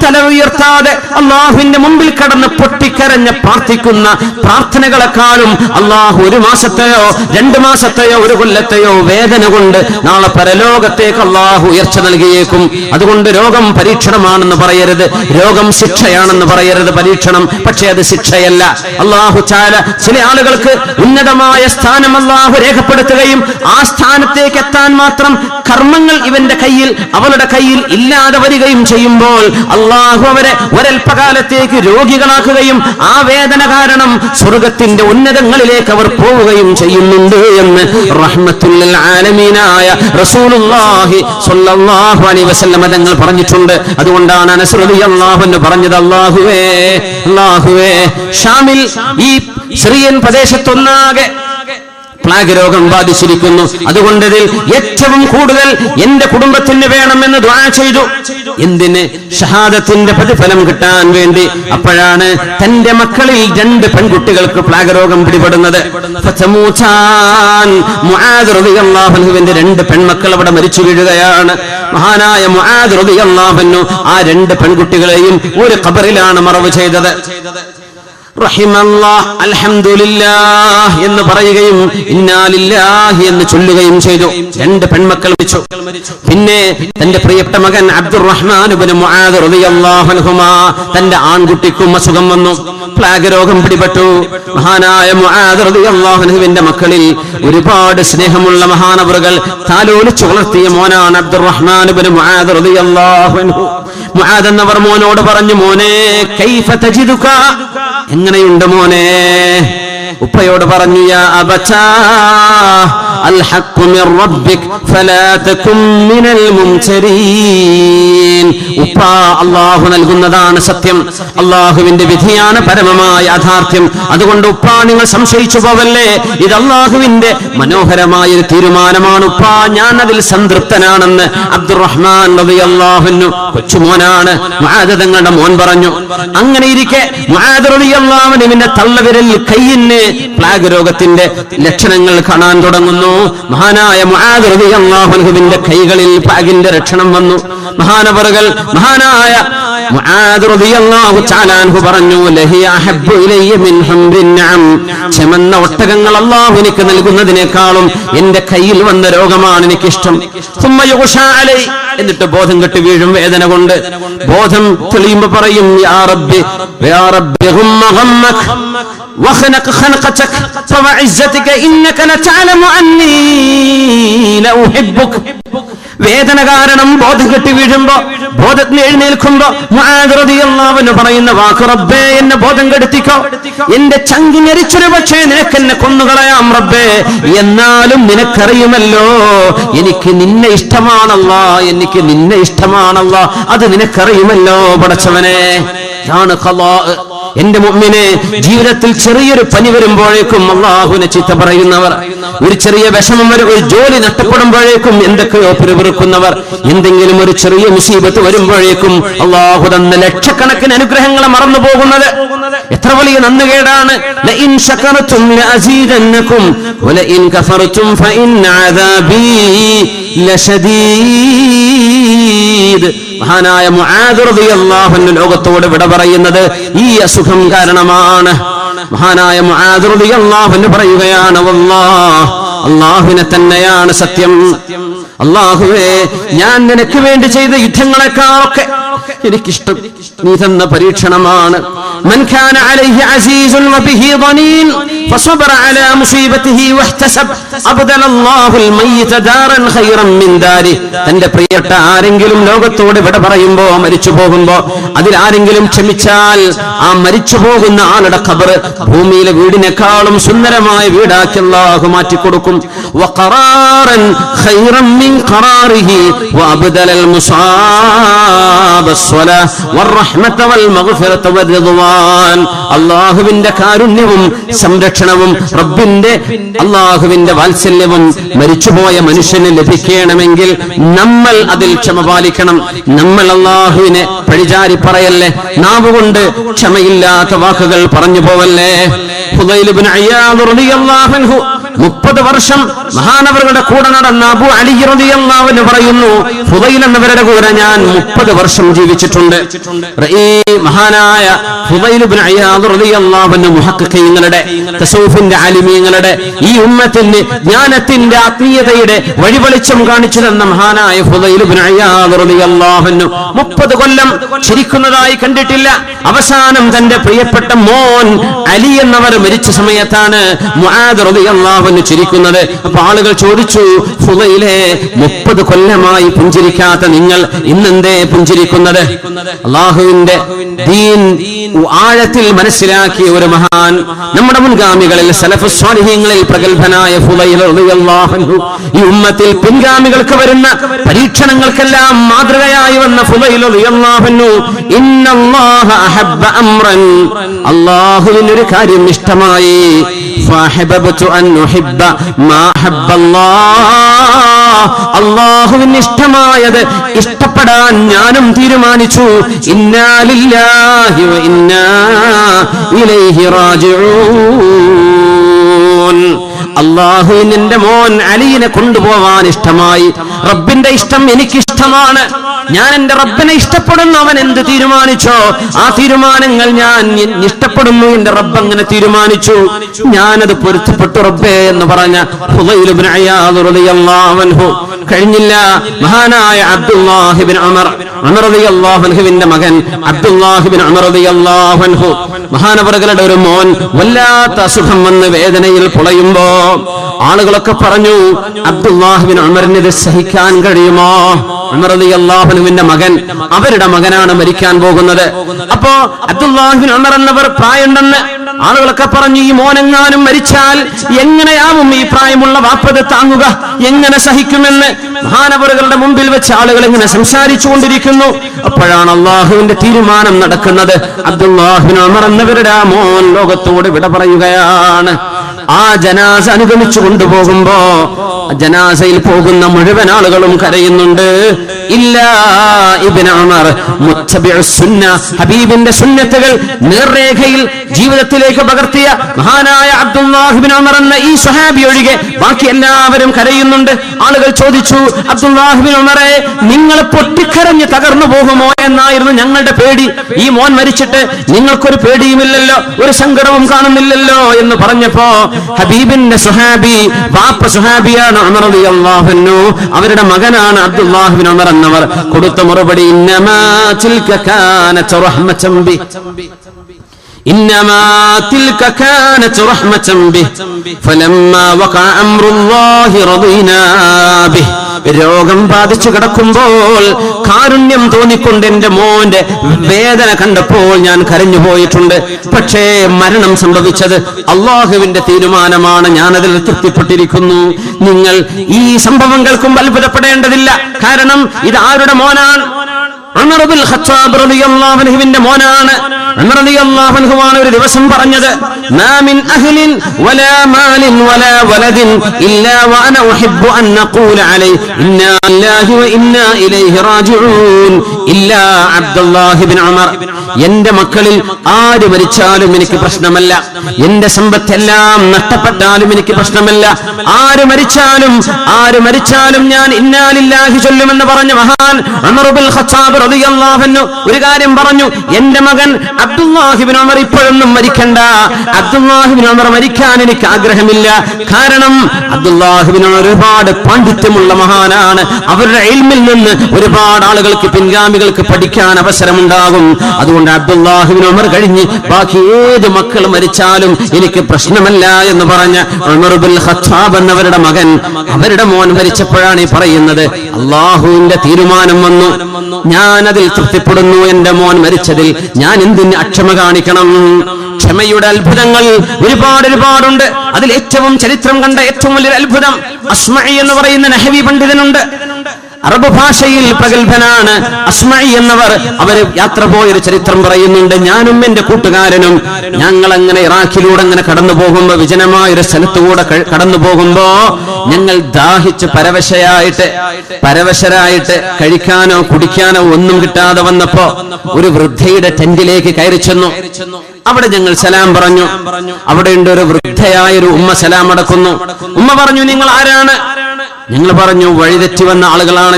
തല ഉയർത്താതെ അല്ലാഹുവിന്റെ മുമ്പിൽ കടന്ന് പൊട്ടിക്കരഞ്ഞ് പ്രാർത്ഥിക്കുന്ന പ്രാർത്ഥനകളെക്കാളും അല്ലാഹു 1 മാസത്തെയോ 2 മാസത്തെയോ 1 കൊല്ലത്തെയോ വേദന കൊണ്ട് നാളെ പരലോകത്തേക്ക് അല്ലാഹു ഉയർച്ച നൽകിയേക്കും. അതുകൊണ്ട് രോഗം പരീക്ഷണമാണെന്ന് പറയരുത്, രോഗം ശിക്ഷയാണെന്ന് പറയരുത്. പരീക്ഷണം, പക്ഷേ അത് ശിക്ഷയല്ല. അല്ലാഹു തആല ചില ആളുകൾക്ക് ഉന്നതമായ സ്ഥാനം അല്ലാഹു രേഖപ്പെടുത്തുകയും ആ സ്ഥാനത്തേക്ക് എത്താൻ മാത്രം കർമ്മങ്ങൾ ഇവന്റെ കയ്യിൽ അവളുടെ കയ്യിൽ ഇല്ലാതെ വരികയും ചെയ്യുമ്പോൾ അല്ലാഹു അവരെ ഒരൽപ്പകാലത്തേക്ക് രോഗികളാക്കുകയും ആ വേദന കാരണം സ്വർഗത്തിന്റെ ഉന്നതങ്ങളിലേക്ക് അവർ പോവുകയും ചെയ്യുന്നുണ്ട് എന്ന് റഹ്മത്തുൽ ലിൽ ആലമീനായ റസൂലുള്ളാഹി സ്വല്ലല്ലാഹു അലൈഹി വസല്ലം തങ്ങൾ പറഞ്ഞിട്ടുണ്ട്. അതുകൊണ്ടാണ് അനസ് റളിയല്ലാഹു അൻഹു പറഞ്ഞത്, അല്ലാഹുവേ ഷാമിൽ ഈ സിറിയൻ പ്രദേശത്തൊന്നാകെ പ്ലാഗ് രോഗം ബാധിച്ചിരിക്കുന്നു. അതുകൊണ്ട് ഇതിൽ ഏറ്റവും കൂടുതൽ എന്റെ കുടുംബത്തിന് വേണമെന്ന് ദുആ ചെയ്തു. എന്തിന്? ഷഹാദത്തിന്റെ പ്രതിഫലം കിട്ടാൻ വേണ്ടി. അപ്പോഴാണ് തന്റെ മക്കളിൽ 2 പെൺകുട്ടികൾക്ക് പ്ലാഗ് രോഗം പിടിപെടുന്നത്. മുആദ് റളിയല്ലാഹു അൻഹുവിന്റെ 2 പെൺമക്കൾ അവിടെ മരിച്ചു വീഴുകയാണ്. മഹാനായ മുആദ് റളിയല്ലാഹു അൻഹു ആ 2 പെൺകുട്ടികളെയും ഒരു ഖബറിലാണ് മറവ് ചെയ്തത്. റഹിമല്ലാഹ്, അൽഹംദുലില്ലാഹ് എന്ന് പറയുകയും ഇന്നാ ലില്ലാഹി എന്ന് ചൊല്ലുകയും ചെയ്തു. 2 പെൺമക്കൾ മരിച്ചു. പിന്നെ തന്റെ പ്രിയപ്പെട്ട മകൻ അബ്ദുറഹ്മാൻ ഇബ്നു മുആദ് റളിയല്ലാഹു അൻഹുമാ തന്റെ ആൺകുട്ടിക്കും അസുഖം വന്നു, പ്ലാഗ് രോഗം പിടിപെട്ടു. മഹാനായ മുആദ് റളിയല്ലാഹു അൻഹുവിന്റെ മക്കളിൽ ഒരുപാട് സ്നേഹമുള്ള മഹാനവറുകൾ താലോലിച്ചു വളർത്തിയ മോനാണ് അബ്ദുറഹ്മാൻ ഇബ്നു മുആദ് റളിയല്ലാഹു അൻഹു. മുആദ് എന്നവർ മോനോട് പറഞ്ഞു, മോനെ കൈഫ തജിദുക, എങ്ങനെയുണ്ട് മോനെ? ഉപ്പയോട് പറഞ്ഞു, യാ അബതാ അൽ ഹഖ് മിർ റബ്ബിക് ഫലാ തകും മിനൽ മുംതരീൻ. ഉപ്പ, അല്ലാഹു നൽകുന്നതാണ് സത്യം, അല്ലാഹുവിന്റെ വിധിയാണ് പരമമായ യാഥാർത്ഥ്യം. അതുകൊണ്ട് ഉപ്പ, നിങ്ങൾ സംശയിച്ചു പോവല്ലേ, ഇത് അല്ലാഹുവിന്റെ മനോഹരമായ ഒരു തീരുമാനമാണ് ഉപ്പ, ഞാൻ അതിൽ സംതൃപ്തനാണെന്ന് അബ്ദുറഹ്മാൻ റളിയല്ലാഹു അൻഹു, കൊച്ചുമോനാണ് മുആദ് തങ്ങളുടെ മോൻ പറഞ്ഞു. അങ്ങനെ ഇരിക്കെ മുആദ് റളിയല്ലാഹു അൻഹുവിന്റെ തള്ളവിരലിൽ കയ്യിന് പ്ലാഗ് രോഗത്തിന്റെ ലക്ഷണങ്ങൾ കാണാൻ തുടങ്ങുന്നു. മഹാനായ മുആദ് റളിയല്ലാഹു അൻഹുവിന്റെ കൈകളിൽ പ്ലാഗിന്റെ ലക്ഷണം വന്നു. മഹാനവറുകൾ മഹാനായ മുആദ് റളിയല്ലാഹു തആല അൻഹു പറഞ്ഞു, ലഹിയ അഹബ്ബു ഇലയ്യ മിൻ ഹംറിൻ നഅം, ചമന്ന ഒട്ടകങ്ങൾ അല്ലാഹു എനിക്ക് നൽകുന്നതിനേക്കാളും എന്റെ കയ്യിൽ വന്ന രോഗമാണ് എനിക്കിഷ്ടം. സുമ്മ യുഗ്ഷാ അലൈ, എന്നിട്ട് ബോധം കെട്ട് വീഴും വേദന കൊണ്ട്. ബോധം തെളിയുമ്പോൾ പറയും, യാ റബ്ബി യാ റബ്ബി ഗുമ്മ ഗമ്മക വഖനക ഖനഖതക ഫവഇസ്സതിക ഇന്നക ലതഅലമു അന്നി ലഉഹിബ്ബുക. വേദന കാരണം ബോധം കെട്ടി വീഴുമ്പോ, ബോധത്തിന് എഴുന്നേൽക്കുമ്പോ മുആദ് റളിയല്ലാഹു അൻഹു പറയുന്ന വാക്ക്, റബ്ബേ എന്നെ ബോധം കെടുത്തിക്കോ, എന്റെ ചങ്കി ഞെരിച്ചൊരു പക്ഷേ നിനക്കെന്നെ കൊന്നുകളയാം റബ്ബേ, എന്നാലും നിനക്കറിയുമല്ലോ എനിക്ക് നിന്നെ ഇഷ്ടമാണല്ലാ, എനിക്ക് നിന്നെ ഇഷ്ടമാണല്ലാ, അത് നിനക്കറിയുമല്ലോ പടച്ചവനെ. ഇതാണ് ഖളാ, എന്റെ മുഅ്മിനെ, ജീവിതത്തിൽ ചെറിയൊരു പനി വരുമ്പോഴേക്കും അല്ലാഹുവിനെ ചീത്ത പറയുന്നവർ, ഒരു ചെറിയ വിഷമം വരും, ഒരു ജോലി നഷ്ടപ്പെടുമ്പോഴേക്കും എന്തൊക്കെയോ പിറുപിറുക്കുന്നവർ, എന്തെങ്കിലും ഒരു ചെറിയ മുസീബത്ത് വരുമ്പോഴേക്കും അല്ലാഹു തന്ന ലക്ഷക്കണക്കിന് അനുഗ്രഹങ്ങളെ മറന്നു പോകുന്നത് എത്ര വലിയ നന്ദികേടാണ്. ലഇൻ ശകറതും ലഅസീദന്നകും വലഇൻ കഫറതും ഫഇന്ന അദാബി ലശദീദ്. മഹാനായ മുആദ് റളിയല്ലാഹു അൻഹു ലോകത്തോട് വിട പറയുന്നത് ഈ അസുഖം കാരണമാണ്. മഹാനായ മുആദ് റളിയല്ലാഹു അൻഹു പറയുകയാണ്, വല്ലാഹ്, അല്ലാഹുവിനെ തന്നെയാണ് സത്യം. അല്ലാഹുവേ, ഞാൻ നിനക്ക് വേണ്ടി ചെയ്ത യുദ്ധങ്ങളെക്കാളൊക്കെ എനിക്കിഷ്ടം നീ തന്ന പരീക്ഷണമാണ്. മൻ കാന അലൈഹി അസീസുൻ വബിഹി ളനീൻ ഫസബറ അലാ മുസീബതിഹി വഹ്തസബ അബ്ദലല്ലാഹുൽ മയ്യിത ദാറൻ ഖൈറൻ മിൻ ദാരി. തന്റെ പ്രിയപ്പെട്ട ആരെങ്കിലും ലോകത്തോട് വിട പറയുമ്പോ, മരിച്ചു പോകുമ്പോ, അതിൽ ആരെങ്കിലും ക്ഷമിച്ചാൽ ആ മരിച്ചു പോകുന്ന ആളുടെ ഖബർ ഭൂമിയിലെ വീടിനേക്കാളും സുന്ദരമായ വീടാക്കി അല്ലാഹു മാറ്റിക്കൊടുക്കും. വഖറാറൻ ഖൈറൻ മിൻ ഖറാറിഹി വഅബ്ദലൽ മുസാബ الصلاة والرحمة والمغفرة والرضوان. അല്ലാഹുവിന്റെ കാരുണ്യവും സംരക്ഷണവും റബ്ബിന്റെ അല്ലാഹുവിന്റെ വാത്സല്യവും മരിച്ചുപോയ മനുഷ്യന് ലഭിക്കണമെങ്കിൽ നമ്മൾ അതിൽ ക്ഷമ പാലിക്കണം. നമ്മൾ അല്ലാഹുവിനെ പഴിചാരി പറയല്ലേ, നാവുകൊണ്ട് ക്ഷമയില്ലാത്ത വാക്കുകൾ പറഞ്ഞു പോവല്ലേ. ഫുദൈൽ ഇബ്നു അയ്യാദ് റളിയല്ലാഹു അൻഹു 30 വർഷം മഹാനവറുകളുടെ കൂടെ നടന്ന അബൂ അലി റളിയല്ലാഹു അൻഹു പറയുന്നു, ഫുദൈൽ എന്നവരുടെ കൂടെ ഞാൻ 30 വർഷം ജീവിച്ചിട്ടുണ്ട്. ഈ മഹാനായ ഫുദൈൽ ഇബ്നു അയ്യാദ് റളിയല്ലാഹു അൻഹു മുഹഖഖീങ്ങളുടെ, തസൗഫിന്റെ ആലിമീങ്ങളുടെ, ഈ ഉമ്മത്തിന് ജ്ഞാനത്തിന്റെ ആത്മീയതയുടെ വഴിവെളിച്ചം കാണിച്ചു തന്ന മഹാനായ ഫുദൈൽ ഇബ്നു അയ്യാദ് റളിയല്ലാഹു അൻഹു 30 കൊല്ലം ചിരിക്കുന്നതായി കണ്ടിട്ടില്ല. അവസാനം തന്റെ പ്രിയപ്പെട്ട മോൻ അലി എന്നവർ മരിച്ച സമയത്താണ് മുആദ് റളിയല്ലാഹു അൻഹു ചിരിക്കുന്നത്. അപ്പൊ ആളുകൾ ചോദിച്ചു, ഫുദൈലെ, 30 കൊല്ലമായി പുഞ്ചിരിക്കാത്ത നിങ്ങൾ ഇന്നെന്തേ പുഞ്ചിരിക്കുന്നത്? അല്ലാഹുവിന്റെ ദീൻ ആഴത്തിൽ മനസ്സിലാക്കിയ ഒരു മഹാൻ, നമ്മുടെ മുൻഗാമികളിൽ സലഫുസ് സ്വാലിഹീങ്ങളിൽ പ്രഗൽഭനായ ഫുദൈൽ റളിയല്ലാഹു അൻഹു, ഈ ഉമ്മത്തിൽ പിൻഗാമികൾക്ക് വരുന്ന പരീക്ഷണങ്ങൾക്കെല്ലാം മാതൃകയായി വന്ന ഫുദൈൽ റളിയല്ലാഹു അൻഹു, ഇന്നല്ലാഹ അഹബ്ബ അംറൻ, അല്ലാഹുവിന് ഒരു കാര്യം ഇഷ്ടമായി, ഫഅഹബബ്തു അൻ ഉഹിബ്ബ മാ ഹബ്ബല്ലാഹ്, അല്ലാഹുവിന് ഇഷ്ടമായത് ഇഷ്ടപ്പെടാൻ ഞാനും തീരുമാനിച്ചു. ഇന്നാ ലില്ലാഹി വ ഇന്നാ ഇലൈഹി റാജിഊൻ. അല്ലാഹുവിന് എന്റെ മോൻ അലിയെ കൊണ്ടുപോവാൻ ഇഷ്ടമായി. റബ്ബിന്റെ ഇഷ്ടം എനിക്കിഷ്ടമാണ്. ഞാൻ എന്റെ റബ്ബിനെ ഇഷ്ടപ്പെടുന്നു. അവൻ എന്ത് തീരുമാനിച്ചോ ആ തീരുമാനങ്ങൾ ഞാൻ ഇഷ്ടപ്പെടുന്നു. എന്റെ റബ്ബ് അങ്ങനെ തീരുമാനിച്ചു, ഞാനത് പൊരുത്തപ്പെട്ടു റബ്ബേ എന്ന് പറഞ്ഞ ഫുദൈൽ ഇബ്നു അയ്യാദ് റളിയല്ലാഹു അൻഹു കഴിഞ്ഞില്ല. മഹാനായ അബ്ദുല്ലാഹ് ഇബ്നു ഉമർ റളിയല്ലാഹു അൻഹുവിന്റെ മകൻ അബ്ദുല്ലാഹ് ഇബ്നു ഉമർ റളിയല്ലാഹു അൻഹു, മഹാനവറുകളുടെ ഒരു മോൻ വല്ലാത്ത അസുഖം വന്ന് വേദനയിൽ പുളയുമ്പോ ആളുകളൊക്കെ പറഞ്ഞു, അബ്ദുല്ലാഹ് ഇബ്നു ഉമറിന് ഇത് സഹിക്കാൻ കഴിയുമോ? ഉമർ റളിയല്ലാഹു അൻഹുവിന്റെ മകൻ, അവരുടെ മകനാണ് മരിക്കാൻ പോകുന്നത്. അപ്പോ അബ്ദുല്ലാഹ് ഇബ്നു ഉമർ എന്നവർ പ്രായമുണ്ടെന്ന് ആളുകളൊക്കെ പറഞ്ഞു, ഈ മോനെങ്ങാനും മരിച്ചാൽ എങ്ങനെയാവും ഈ പ്രായമുള്ള വാപ്പത് താങ്ങുക, എങ്ങനെ സഹിക്കുമെന്ന് മഹാനവറുകളുടെ മുമ്പിൽ വെച്ച് ആളുകൾ ഇങ്ങനെ സംസാരിച്ചു കൊണ്ടിരിക്കുന്നു. അപ്പോഴാണ് അള്ളാഹുവിന്റെ തീരുമാനം നടക്കുന്നത്. അബ്ദുല്ലാഹ് ഇബ്നു ഉമർ എന്നവരുടെ ആ മോൻ ലോകത്തോട് വിട പറയുകയാണ്. ആ ജനാസ അനുഗമിച്ചു കൊണ്ടുപോകുമ്പോ ജനാസയിൽ പോകുന്ന മുഴുവൻ ആളുകളും കരയുന്നുണ്ട്. ഇല്ലാ ഇബ്നു ഉമർ മുത്തബിഉസ് സുന്ന, ഹബീബിന്റെ സുന്നത്തുകൾ നേർരേഖയിൽ ജീവിതത്തിലേക്ക് പകർത്തിയ മഹാനായ അബ്ദുല്ലാഹ് ഇബ്നു ഉമർ എന്ന ഈ സ്വഹാബി ഒഴികെ ബാക്കി എല്ലാവരും കരയുന്നുണ്ട്. ആളുകൾ ചോദിച്ചു, അബ്ദുല്ലാഹ് ഇബ്നു ഉമറെ, നിങ്ങൾ പൊട്ടിക്കരഞ്ഞ് തകർന്നു പോകുമോ എന്നായിരുന്നു ഞങ്ങളുടെ പേടി. ഈ മോൻ മരിച്ചിട്ട് നിങ്ങൾക്കൊരു പേടിയുമില്ലല്ലോ, ഒരു സങ്കടവും കാണുന്നില്ലല്ലോ എന്ന് പറഞ്ഞപ്പോ ഹബീബിന്റെ സുഹാബി, വാപ്പ സുഹാബിയാണ് ഉമർ റളിയല്ലാഹു അൻഹു, അവരുടെ മകനാണ് അബ്ദുല്ലാഹ് ഇബ്നു ഉമർ എന്നവർ കൊടുത്ത മറുപടി, ഇന്നമാ തിൽക കാനത റഹ്മതൻ ബി, إنما تلك كانت رحمة به فلما وقع أمر الله رضينا به. രോഗം ബാധിച്ചു കിടക്കുമ്പോൾ കാരുണ്യം തോന്നിക്കൊണ്ട് എന്റെ മോന്റെ വേദന കണ്ടപ്പോൾ ഞാൻ കരഞ്ഞു പോയിട്ടുണ്ട്. പക്ഷേ മരണം സംഭവിച്ചത് അള്ളാഹുവിന്റെ തീരുമാനമാണ്, ഞാനതിൽ തൃപ്തിപ്പെട്ടിരിക്കുന്നു. നിങ്ങൾ ഈ സംഭവങ്ങൾക്കും അത്ഭുതപ്പെടേണ്ടതില്ല. കാരണം ഇത് ആരുടെ മോനാണ്? ഉമർ ഇബ്നുൽ ഖത്താബ് റളിയല്ലാഹു അൻഹുവിന്റെ മോനാണ്. ഉമർ റളിയല്ലാഹു അൻഹുവാണ് ഒരു ദിവസം പറഞ്ഞത്, മാ മിൻ അഹ്ലിൻ വലാ മാലിൻ വലാ വലദിൻ ഇല്ലാ വഅന ഉഹിബ്ബു അൻ നഖൂല അലൈഹി ഇന്നാ ലില്ലാഹി വ ഇന്നാ ഇലൈഹി റാജിഊൻ ഇല്ലാ അബ്ദുല്ലാഹി ഇബ്നു ഉമർ. എന്റെ മക്കളിൽ ആര് മരിച്ചാലും എനിക്ക് പ്രശ്നമല്ല, എന്റെ സമ്പത്തെല്ലാം നഷ്ടപ്പെട്ടാലും എനിക്ക് പ്രശ്നമല്ല, ആര് മരിച്ചാലും ഞാൻ ഇന്നാ ലില്ലാഹി ചൊല്ലുമെന്ന് പറഞ്ഞ മഹാൻ ഉമർ ഇബ്നുൽ ഖത്താബ് റളിയല്ലാഹു അൻഹു ഒരു കാര്യം പറഞ്ഞു, എന്റെ മകൻ അബ്ദുല്ലാഹി ഇബ്നു ഉമർ ഇപ്പോഴൊന്നും മരിക്കണ്ട, അബ്ദുല്ലാഹി ഇബ്നു ഉമർ മരിക്കാൻ എനിക്ക് ആഗ്രഹമില്ല. കാരണം അബ്ദുല്ലാഹി ഇബ്നു ഉമർ ഒരുപാട് പാണ്ഡിത്യമുള്ള മഹാനാണ്. അവരുടെ ഇൽമിൽ നിന്ന് ഒരുപാട് ആളുകൾക്ക്, പിൻഗാമികൾക്ക് പഠിക്കാൻ അവസരമുണ്ടാകും. അതുകൊണ്ട് അബ്ദുല്ലാഹി ഇബ്നു ഉമർ കഴിഞ്ഞ് ബാക്കി ഏത് മക്കൾ മരിച്ചാലും എനിക്ക് പ്രശ്നമല്ല എന്ന് പറഞ്ഞ ഉമർ ഇബ്നുൽ ഖത്താബ് എന്നവരുടെ മകൻ, അവരുടെ മോൻ മരിച്ചപ്പോഴാണ് ഈ പറയുന്നത്, അല്ലാഹുവിന്റെ തീരുമാനം വന്നു, ഞാൻ അതിൽ തൃപ്തിപ്പെടുന്നു. എന്റെ മോൻ മരിച്ചതിൽ ഞാൻ എന്തിന് അക്ഷമ കാണിക്കണം? ക്ഷമയുടെ അത്ഭുതങ്ങൾ ഒരുപാടുണ്ട്. അതിൽ ഏറ്റവും ചരിത്രം കണ്ട ഏറ്റവും വലിയൊരു അത്ഭുതം അസ്മഈ എന്ന് പറയുന്ന നഹവി പണ്ഡിതനുണ്ട്. അറബ് ഭാഷയിൽ പ്രഗത്ഭനാണ് അസ്മഈ എന്നവർ. അവര് യാത്ര പോയൊരു ചരിത്രം പറയുന്നുണ്ട്. ഞാനും എന്റെ കൂട്ടുകാരനും ഞങ്ങൾ അങ്ങനെ ഇറാഖിലൂടെ അങ്ങനെ കടന്നു പോകുമ്പോ, വിജനമായൊരു സ്ഥലത്തുകൂടെ കടന്നു പോകുമ്പോ, ഞങ്ങൾ ദാഹിച്ച് പരവശരായിട്ട് കഴിക്കാനോ കുടിക്കാനോ ഒന്നും കിട്ടാതെ വന്നപ്പോ ഒരു വൃദ്ധയുടെ ടെന്റിലേക്ക് കയറി ചെന്നു. അവിടെ ഞങ്ങൾ സലാം പറഞ്ഞു. അവിടെയുണ്ട് ഒരു വൃദ്ധയായൊരു ഉമ്മ സലാം അടക്കുന്നു. ഉമ്മ പറഞ്ഞു, നിങ്ങൾ ആരാണ്? ഞങ്ങൾ പറഞ്ഞു, വഴിതെറ്റി വന്ന ആളുകളാണ്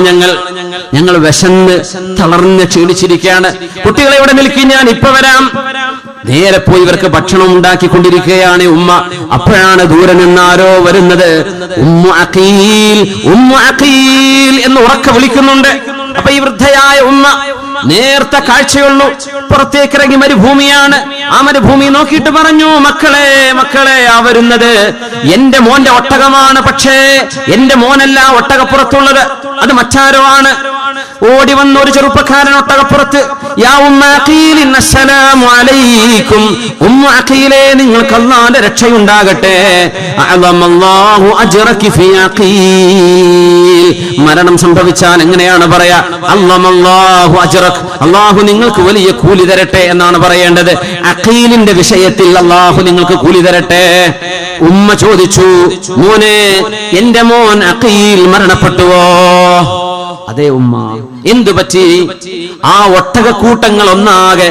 ഞങ്ങൾ വിശന്ന് തളർന്ന് ക്ഷീണിച്ചിരിക്കുകയാണ്. കുട്ടികളെ ഇവിടെ നിൽക്കി, ഞാൻ ഇപ്പൊ വരാം. നേരെ പോയി ഇവർക്ക് ഭക്ഷണം ഉണ്ടാക്കിക്കൊണ്ടിരിക്കുകയാണ് ഉമ്മ. അപ്പോഴാണ് ദൂരെ നിന്ന് ആരോ വരുന്നത്. ഉമ്മു അഖീൽ എന്ന് ഉറക്കെ വിളിക്കുന്നുണ്ട്. അപ്പൊ ഈ വൃദ്ധയായ ഉമ്മ നേർത്ത കാഴ്ചയുള്ളൂ. പുറത്തേക്ക് ഇറങ്ങി മരുഭൂമിയാണ്. ആ മരുഭൂമി നോക്കിയിട്ട് പറഞ്ഞു, മക്കളെ ആ വരുന്നത് എന്റെ മോന്റെ ഒട്ടകമാണ്. പക്ഷേ എന്റെ മോനല്ല ഒട്ടകപ്പുറത്തുള്ളത്, അത് മറ്റാരോ ആണ്. ഓടി വന്ന ഒരു ചെറുപ്പക്കാരൻ ഒട്ടകപ്പുറത്ത്, യാ ഉമ്മ അഖീൽ അസ്സലാമു അലൈക്കും, ഉമ്മ അഖീലേ നിങ്ങൾക്ക് അല്ലാഹുവിന്റെ രക്ഷയുണ്ടാകട്ടെ. അഅലമല്ലാഹു അജ്റകി ഫീ അഖീൽ. മരണം സംഭവിച്ചാൽ എങ്ങനെയാണ് പറയാ? അഅലമല്ലാഹു അജ്റക്, അല്ലാഹു നിങ്ങൾക്ക് വലിയ കൂലി തരട്ടെ എന്നാണ് പറയേണ്ടത്. അഖീലിന്റെ വിഷയത്തിൽ അല്ലാഹു നിങ്ങൾക്ക് കൂലി തരട്ടെ. ഉമ്മ ചോദിച്ചു, മോനെ, എന്റെ മോൻ അഖീൽ മരണപ്പെട്ടുവോ? അതേ ഉമ്മ. എന്തു പറ്റി? ആ ഒട്ടകക്കൂട്ടങ്ങൾ ഒന്നാകെ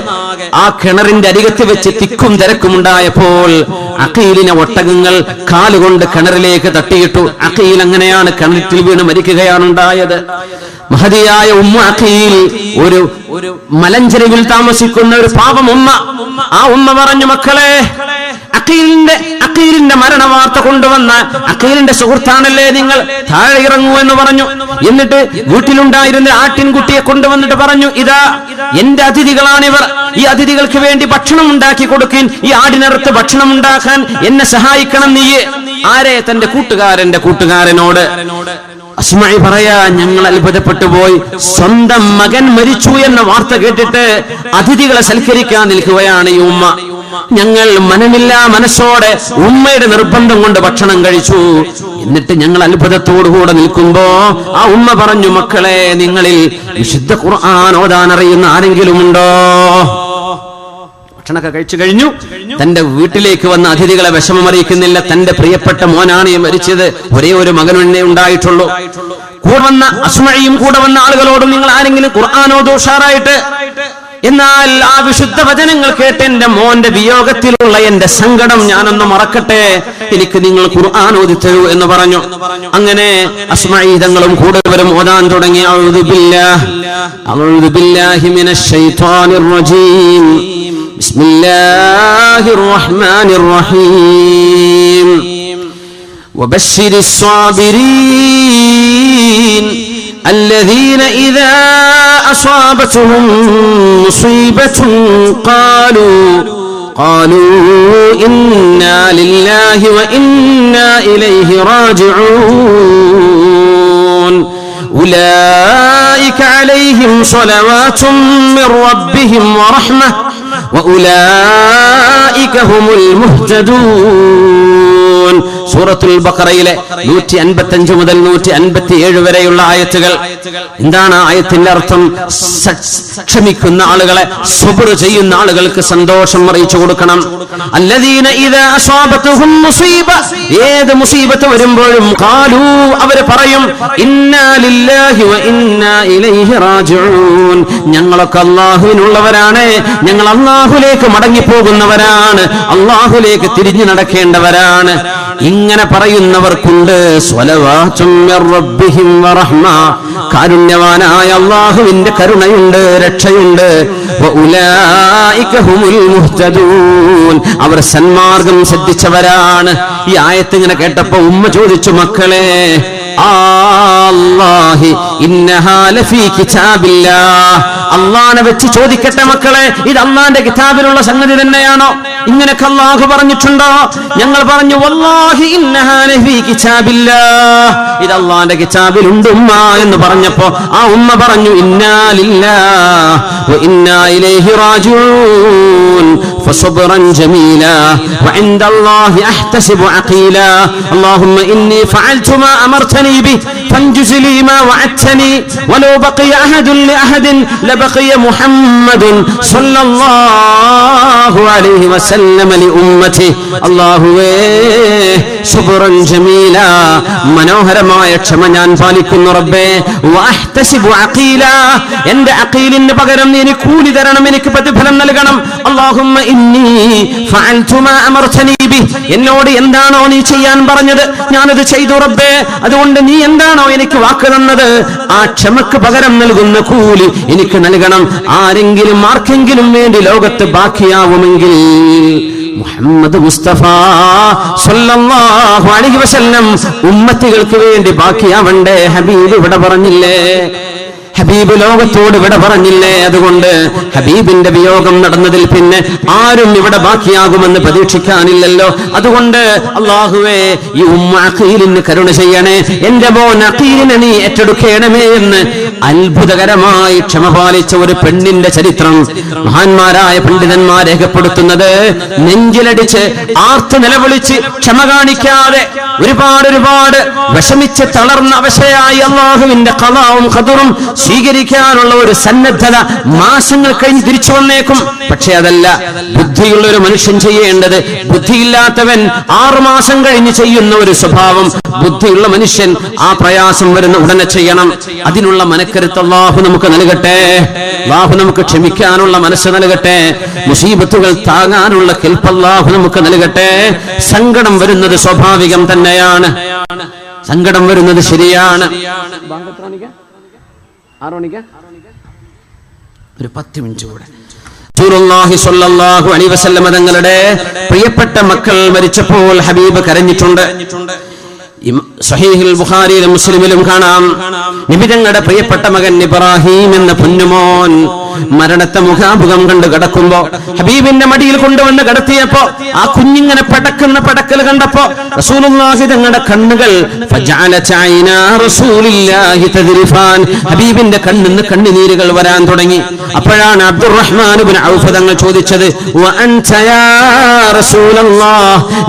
ആ കിണറിന്റെ അരികത്ത് വെച്ച് തിക്കും തിരക്കും ഉണ്ടായപ്പോൾ അഖീലിനെ ഒട്ടകങ്ങൾ കാലുകൊണ്ട് കിണറിലേക്ക് തട്ടിയിട്ടു. അഖീൽ അങ്ങനെയാണ് കിണറ്റിൽ വീണ് മരിക്കുകയാണ് ഉണ്ടായത്. മഹതിയായ ഉമ്മ അഖീൽ ഒരു മലഞ്ചെരിവിൽ താമസിക്കുന്ന ഒരു പാവം ഉമ്മ. ആ ഉമ്മ പറഞ്ഞു, മക്കളെ, അഖീലിന്റെ മരണവാർത്ത കൊണ്ടുവന്ന അഖീലിന്റെ സുഹൃത്താണല്ലേ നിങ്ങൾ, താഴെ ഇറങ്ങൂ എന്ന് പറഞ്ഞു. എന്നിട്ട് വീട്ടിലുണ്ടായിരുന്ന ആട്ടിൻകുട്ടിയെ കൊണ്ടുവന്നിട്ട് പറഞ്ഞു, ഇതാ എന്റെ അതിഥികളാണിവർ, ഈ അതിഥികൾക്ക് വേണ്ടി ഭക്ഷണം ഉണ്ടാക്കി കൊടുക്കാൻ, ഈ ആടിനറുത്ത് ഭക്ഷണം ഉണ്ടാക്കാൻ എന്നെ സഹായിക്കണം നീ. ആരെ? തന്റെ കൂട്ടുകാരനോട്. അസ്മഈ പറയാ, ഞങ്ങൾ അത്ഭുതപ്പെട്ടു പോയി. സ്വന്തം മകൻ മരിച്ചു എന്ന വാർത്ത കേട്ടിട്ട് അതിഥികളെ സൽക്കരിക്കാൻ നിൽക്കുകയാണ് ഈ ഉമ്മ. ഞങ്ങൾ മനസ്സോടെ ഉമ്മയുടെ നിർബന്ധം കൊണ്ട് ഭക്ഷണം കഴിച്ചു. എന്നിട്ട് ഞങ്ങൾ അത്ഭുതത്തോടുകൂടെ നിൽക്കുമ്പോ ആ ഉമ്മ പറഞ്ഞു, മക്കളെ, നിങ്ങളിൽ വിശുദ്ധ ഖുർആൻ ഓതാൻ അറിയുന്ന ആരെങ്കിലും ഉണ്ടോ? ഭക്ഷണമൊക്കെ കഴിച്ചു കഴിഞ്ഞു. തന്റെ വീട്ടിലേക്ക് വന്ന അതിഥികളെ വിഷമമറിയിക്കുന്നില്ല. തന്റെ പ്രിയപ്പെട്ട മോനാണ് ഈ മരിച്ചത്, ഒരേ ഒരു മകനെ ഉണ്ടായിട്ടുള്ളൂ. കൂടെ വന്ന അസ്മഈയും കൂടെ വന്ന ആളുകളോടും, നിങ്ങൾ ആരെങ്കിലും ഖുർആൻ ഓതൂ ഉഷാറായിട്ട്. എന്നാൽ ആ വിശുദ്ധ വചനങ്ങൾ കേട്ട് എന്റെ മോന്റെ വിയോഗത്തിലുള്ള എന്റെ സങ്കടം ഞാനൊന്ന് മറക്കട്ടെ, എനിക്ക് നിങ്ങൾ ഖുർആൻ ഓതിത്തരൂ എന്ന് പറഞ്ഞു. അങ്ങനെ അസ്മഈ തങ്ങളും കൂടെവരും ഓതാൻ തുടങ്ങി. അഊദു ബില്ലാഹി മിനശ് ശൈത്വാനിർ റജീം. ബിസ്മില്ലാഹിർ റഹ്മാനിർ റഹീം. വബശ്ശിരിസ് സ്വാബിരീൻ الذين إذا أصابتهم مصيبة قالوا إنا لله وإنا إليه راجعون أولئك عليهم صلوات من ربهم ورحمة وأولئك هم المهتدون സൂറത്തുൽ ബഖറയിലെ 155 മുതൽ 157 വരെയുള്ള ആയത്തുകൾ. എന്താണ് ആയത്തിന്റെ അർത്ഥം? ക്ഷമിക്കുന്ന ആളുകളെ, സബ്ർ ചെയ്യുന്ന ആളുകൾക്ക് സന്തോഷം അറിയിച്ചു കൊടുക്കണം. അല്ലദീന ഇദാ അസ്വാബതുഹും മുസീബ, ഏത് മുസീബത്ത് വരുമ്പോഴും ഖാലൂ, അവർ പറയും, ഇന്നാ ലില്ലാഹി വ ഇന്നാ ഇലൈഹി റാജിഊൻ, ഞങ്ങളൊക്കെ അല്ലാഹുവിനുള്ളവരാണ്, ഞങ്ങൾ അല്ലാഹുവിലേക്ക് മടങ്ങി പോകുന്നവരാണ്, അല്ലാഹുവിലേക്ക് തിരിഞ്ഞു നടക്കേണ്ടവരാണ്. ഇങ്ങനെ പറയുന്നവർക്കുണ്ട് സ്വലവാത്തും മിർ റബ്ബിഹിം വറഹ്മ, കാരുണ്യവാനായ അല്ലാഹുവിന്റെ കരുണയുണ്ട്, രക്ഷയുണ്ട്. വഉലൈക ഹുമുൽ മുഹ്തദൂൻ, അവർ സന്മാർഗം ശ്രദ്ധിച്ചവരാണ്. ഈ ആയത്ത് ഇങ്ങനെ കേട്ടപ്പോ ഉമ്മ ചോദിച്ചു, മക്കളെ, അല്ലാഹി ഇന്നഹാ ലഫീ കിതാബില്ലാഹ്, അല്ലാഹനെ വെച്ച് ചോദിക്കട്ടെ മക്കളെ, ഇത് അല്ലാഹുവിന്റെ കിതാബിലുള്ള സംഗതി തന്നെയാണോ? ഇങ്ങനെയൊക്കെ അല്ലാഹു പറഞ്ഞിട്ടുണ്ടോ? ഞങ്ങൾ പറഞ്ഞു, വല്ലാഹി ഇന്നഹാ ലഫീ കിതാബില്ലാഹ്, ഇത് അല്ലാഹുവിന്റെ കിതാബിലുണ്ട് ഉമ്മ എന്ന് പറഞ്ഞപ്പോ ആ ഉമ്മ പറഞ്ഞു, ഇന്നാ ലില്ലാഹി വ ഇന്നാ ഇലൈഹി റാജിഊൻ ഫസബ്റൻ ജമീലാ വഇൻദല്ലാഹി അഹ്തസിബു അഖീലാ അല്ലാഹുമ്മ ഇന്നി ഫഅൽതു മാ അമർതനി ബി ഫൻജുസ് ലി മാ വഅദ്തനി വലൗ ബഖിയ അഹദുൻ ലിഅഹദിൻ ലബഖിയ മുഹമ്മദുൻ സ്വല്ലല്ലാഹു അലൈഹി വസല്ലം ലിഉമ്മതി. അല്ലാഹുവേ, സബ്റൻ ജമീലാ, മനോഹരമായ ക്ഷമ ഞാൻ പാലിക്കുന്നു റബ്ബേ. വഅഹ്തസിബു അഖീലാ, എന്റെ അഖീലിന് പകരം എനിക്ക് കൂലി തരണം, എനിക്ക് പ്രതിഫലം നൽകണം. അല്ലാഹുമ്മ ഇന്നി ഫഅൽതു മാ അമർതനി ബി, എന്നോട് എന്താണോ നീ ചെയ്യാൻ പറഞ്ഞത് ഞാനത് ചെയ്തു റബ്ബേ, അതുകൊണ്ട് നീ എന്താണോ എനിക്ക് വാക്ക് തന്നത് ആ ക്ഷമക്ക് പകരം നൽകുന്ന കൂലി എനിക്ക് നൽകണം. ആരെങ്കിലും ആർക്കെങ്കിലും വേണ്ടി ലോകത്ത് ബാക്കിയാവുമെങ്കിൽ മുഹമ്മദ് മുസ്തഫ സ്വല്ലല്ലാഹു അലൈഹി വസല്ലം ഉമ്മത്തികൾക്ക് വേണ്ടി ബാക്കിയാവണ്ടേ? ഹബീബ് ഇവിടെ പറഞ്ഞില്ലേ? ഹബീബ് ലോകത്തോട് ഇവിടെ പറഞ്ഞില്ലേ? അതുകൊണ്ട് ഹബീബിന്റെ വിയോഗം നടന്നതിൽ പിന്നെ ആരും ഇവിടെ ബാക്കിയാകുമെന്ന് പ്രതീക്ഷിക്കാനില്ലല്ലോ. അതുകൊണ്ട് അല്ലാഹുവേ, ഈ ഉമ്മ അഖീലിന് കരുണ ചെയ്യണേ, എന്റെ മോൻ അഖീലിനെ നീ ഏറ്റെടുക്കണമേ എന്ന് അത്ഭുതകരമായി ക്ഷമ പാലിച്ച ഒരു പെണ്ണിന്റെ ചരിത്രം മഹാന്മാരായ പണ്ഡിതന്മാർ രേഖപ്പെടുത്തുന്നത്, നെഞ്ചിലടിച്ച് ആർത്ത് നിലവിളിച്ച് ക്ഷമ കാണിക്കാതെ ഒരുപാട് വിഷമിച്ച് തളർന്ന അവശയായി അല്ലാഹുവിന്റെ ഖളാവും ഖദറും സ്വീകരിക്കാനുള്ള ഒരു സന്നദ്ധത മാസങ്ങൾ കഴിഞ്ഞ് തിരിച്ചു വന്നേക്കും. പക്ഷെ അതല്ല ബുദ്ധിയുള്ള ഒരു മനുഷ്യൻ ചെയ്യേണ്ടത്. ബുദ്ധിയില്ലാത്തവൻ 6 മാസം കഴിഞ്ഞ് ചെയ്യുന്ന ഒരു സ്വഭാവം ബുദ്ധിയുള്ള മനുഷ്യൻ ആ പ്രയാസം വരുന്ന ഉടനെ ചെയ്യണം. അതിനുള്ള മനക്കരുത്ത് അല്ലാഹു നമുക്ക് നൽകട്ടെ. അല്ലാഹു നമുക്ക് ക്ഷമിക്കാനുള്ള മനസ്സ് നൽകട്ടെ. മുസീബത്തുകൾ താങ്ങാനുള്ള കെൽപ്പ് അല്ലാഹു നമുക്ക് നൽകട്ടെ. സങ്കടം വരുന്നത് സ്വാഭാവികം തന്നെയാണ്, സങ്കടം വരുന്നത് ശരിയാണ്. ഒരു 10 മിനിറ്റ് കൂടെ. റസൂലുള്ളാഹി സ്വല്ലല്ലാഹു അലൈഹി വസല്ലം തങ്ങളുടെ പ്രിയപ്പെട്ട മക്കൾ മരിച്ചപ്പോൾ ഹബീബ് കരഞ്ഞിട്ടുണ്ട്. സഹീഹുൽ ബുഖാരിയിലും മുസ്ലിമിലും കാണാം, നബി തങ്ങളുടെ പ്രിയപ്പെട്ട മകൻ ഇബ്രാഹിം എന്ന പൊന്നുമോൻ മരണത്തെ മുഖാമുഖം കണ്ട് കിടക്കുമ്പോ ഹബീബിന്റെ മടിയിൽ കൊണ്ടുവന്ന് കിടത്തിയപ്പോ ആ കുഞ്ഞിങ്ങനെ പടക്കുന്ന പടക്കൽ കണ്ടപ്പോ റസൂലുള്ളാഹി തങ്ങളുടെ കണ്ണുകൾ ഹബീബിന്റെ കണ്ണിന്ന് കണ്ണുനീരുകൾ വരാൻ തുടങ്ങി. അപ്പോഴാണ് അബ്ദുറഹ്മാൻ ഇബ്നു ഔഫ് തങ്ങൾ ചോദിച്ചത്,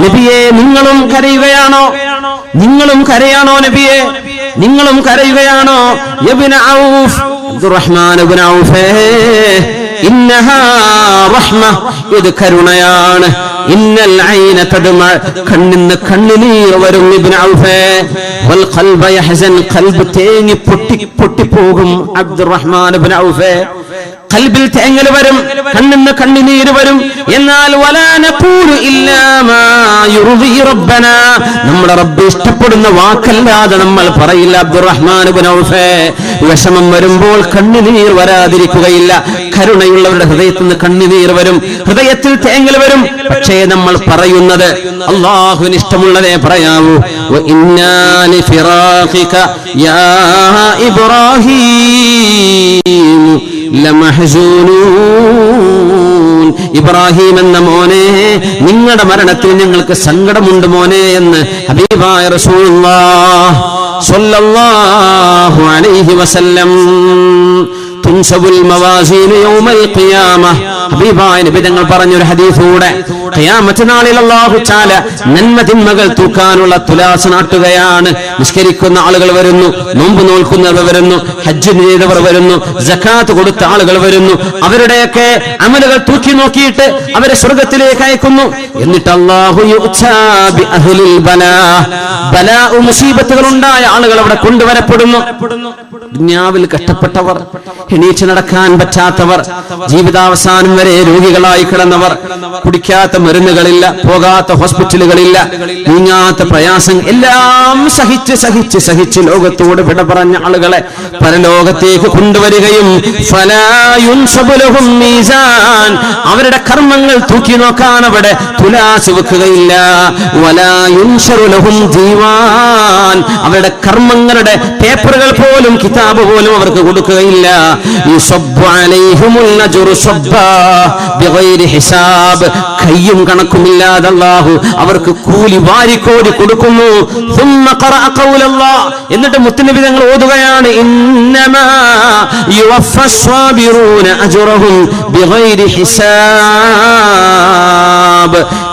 നബിയെ, നിങ്ങളും കരയുകയാണോ? നിങ്ങളും കരയാണോ നബിയെ? നിങ്ങളും കരയുകയാണോ? ഇബ്നു ഔഫ്, അബ്ദുറഹ്മാൻ ഇബ്നു ഔഫ്, ഇന്നഹാ റഹ്മ, ഇത് കരുണയാണ്. ഇന്നൽ ഐന തദ്മ, കണ്ണിന്ന് കണ്ണുനീർ വരും. ഇബ്നു ഔഫ്, വൽ ഖൽബ യഹ്സൻ, ഖൽബ് തേങ്ങി പൊട്ടിപ്പോകും. അബ്ദുറഹ്മാൻ ഇബ്നു ഔഫ്, ഖൽബിൽ തേങ്ങൽ വരും, കണ്ണിന്ന് കണ്ണുനീര് വരും. എന്നാൽ വലാ നഖൂലു ഇല്ലാ മാ യുർദി റബ്ബനാ, നമ്മുടെ റബ്ബ് ഇഷ്ടപ്പെടുന്ന വാക്കല്ലാതെ നമ്മൾ പറയില്ല. അബ്ദുറഹ്മാൻ ഇബ്നു ഔഫ്, വിഷമം വരുമ്പോൾ കണ്ണുനീർ വരാതിരിക്കുകയില്ല. കരുണയുള്ളവരുടെ ഹൃദയത്തിൽ നിന്ന് കണ്ണുനീർ വരും, ഹൃദയത്തിൽ തേങ്ങൽ വരും. പക്ഷേ നമ്മൾ പറയുന്നത് അല്ലാഹുവിന് ഇഷ്ടമുള്ളതേ പറയാവൂ. വഇന്നാ ലിഫിറാഖിക യാ ഇബ്രാഹീം ലമഹ്സൂനൂൻ, ഇബ്രാഹിം എന്ന മോനെ, നിങ്ങളുടെ മരണത്തിൽ ഞങ്ങൾക്ക് സങ്കടമുണ്ട് മോനെ എന്ന് ഹബീബായ റസൂലുള്ളാഹി സ്വല്ലല്ലാഹു അലൈഹി വസല്ലം. തുൻസബുൽ മവാസീൻ യൗമൽ ഖിയാമ. ഹബീബായ നബി തങ്ങൾ പറഞ്ഞൊരു ഹദീസിലൂടെ ഖിയാമത്ത് നാളിൽ അല്ലാഹു തആല നന്മ തിന്മകൾ തൂക്കാനുള്ള തുലാസ് നാട്ടുകയാണ്. നിസ്കരിക്കുന്ന ആളുകൾ വരുന്നു, നോമ്പ് നോൽക്കുന്നവർ വരുന്നു, ഹജ്ജ് ചെയ്തവർ വരുന്നു, സകാത്ത് കൊടുത്ത ആളുകൾ വരുന്നു. അവരുടെയൊക്കെ അമലുകൾ തൂക്കി നോക്കിയിട്ട് അവരെ സ്വർഗ്ഗത്തിലേക്ക് അയക്കുന്നു. എന്നിട്ട് അല്ലാഹു യുഅ്താ ബി അഹ്ലിൽ ബലാ മുസീബത്തുകൾ ഉണ്ടായ ആളുകൾ അവിടെ കൊണ്ടുവരപ്പെടുന്നു. ദുനിയാവിൽ കഷ്ടപ്പെട്ടവർ, എണീറ്റ് നടക്കാൻ പറ്റാത്തവർ, ജീവിതാവസാനം വരെ രോഗികളായി കിടന്നവർ, കുടിക്കാത്ത മരുന്നുകളില്ല, പോകാത്ത ഹോസ്പിറ്റലുകളില്ല, നീങ്ങാത്ത പ്രയാസം എല്ലാം സഹിച്ച് ലോകത്തോട് വിട പറഞ്ഞ ആളുകളെ പരലോകത്തേക്ക് കൊണ്ടുവരികയും അവരുടെ കർമ്മങ്ങൾ തൂക്കി നോക്കാൻ അവിടെ തുലാസ് വെക്കുകയില്ല. അവരുടെ കർമ്മങ്ങളുടെ പേപ്പറുകൾ പോലും കിതാബ് പോലും അവർക്ക് കൊടുക്കുകയില്ല. കയ്യും കണക്കുമില്ലാതെ അല്ലാഹു അവർക്ക് കൂലി വാരിക്കോരി കൊടുക്കുന്നു. എന്നിട്ട് മുത്തുനബി തങ്ങൾ ഓതുകയാണ്, ഇന്നമാ യുവഫസ്വാബിറൂന അജ്റഹും ബിഗൈരി ഹിസാബ്.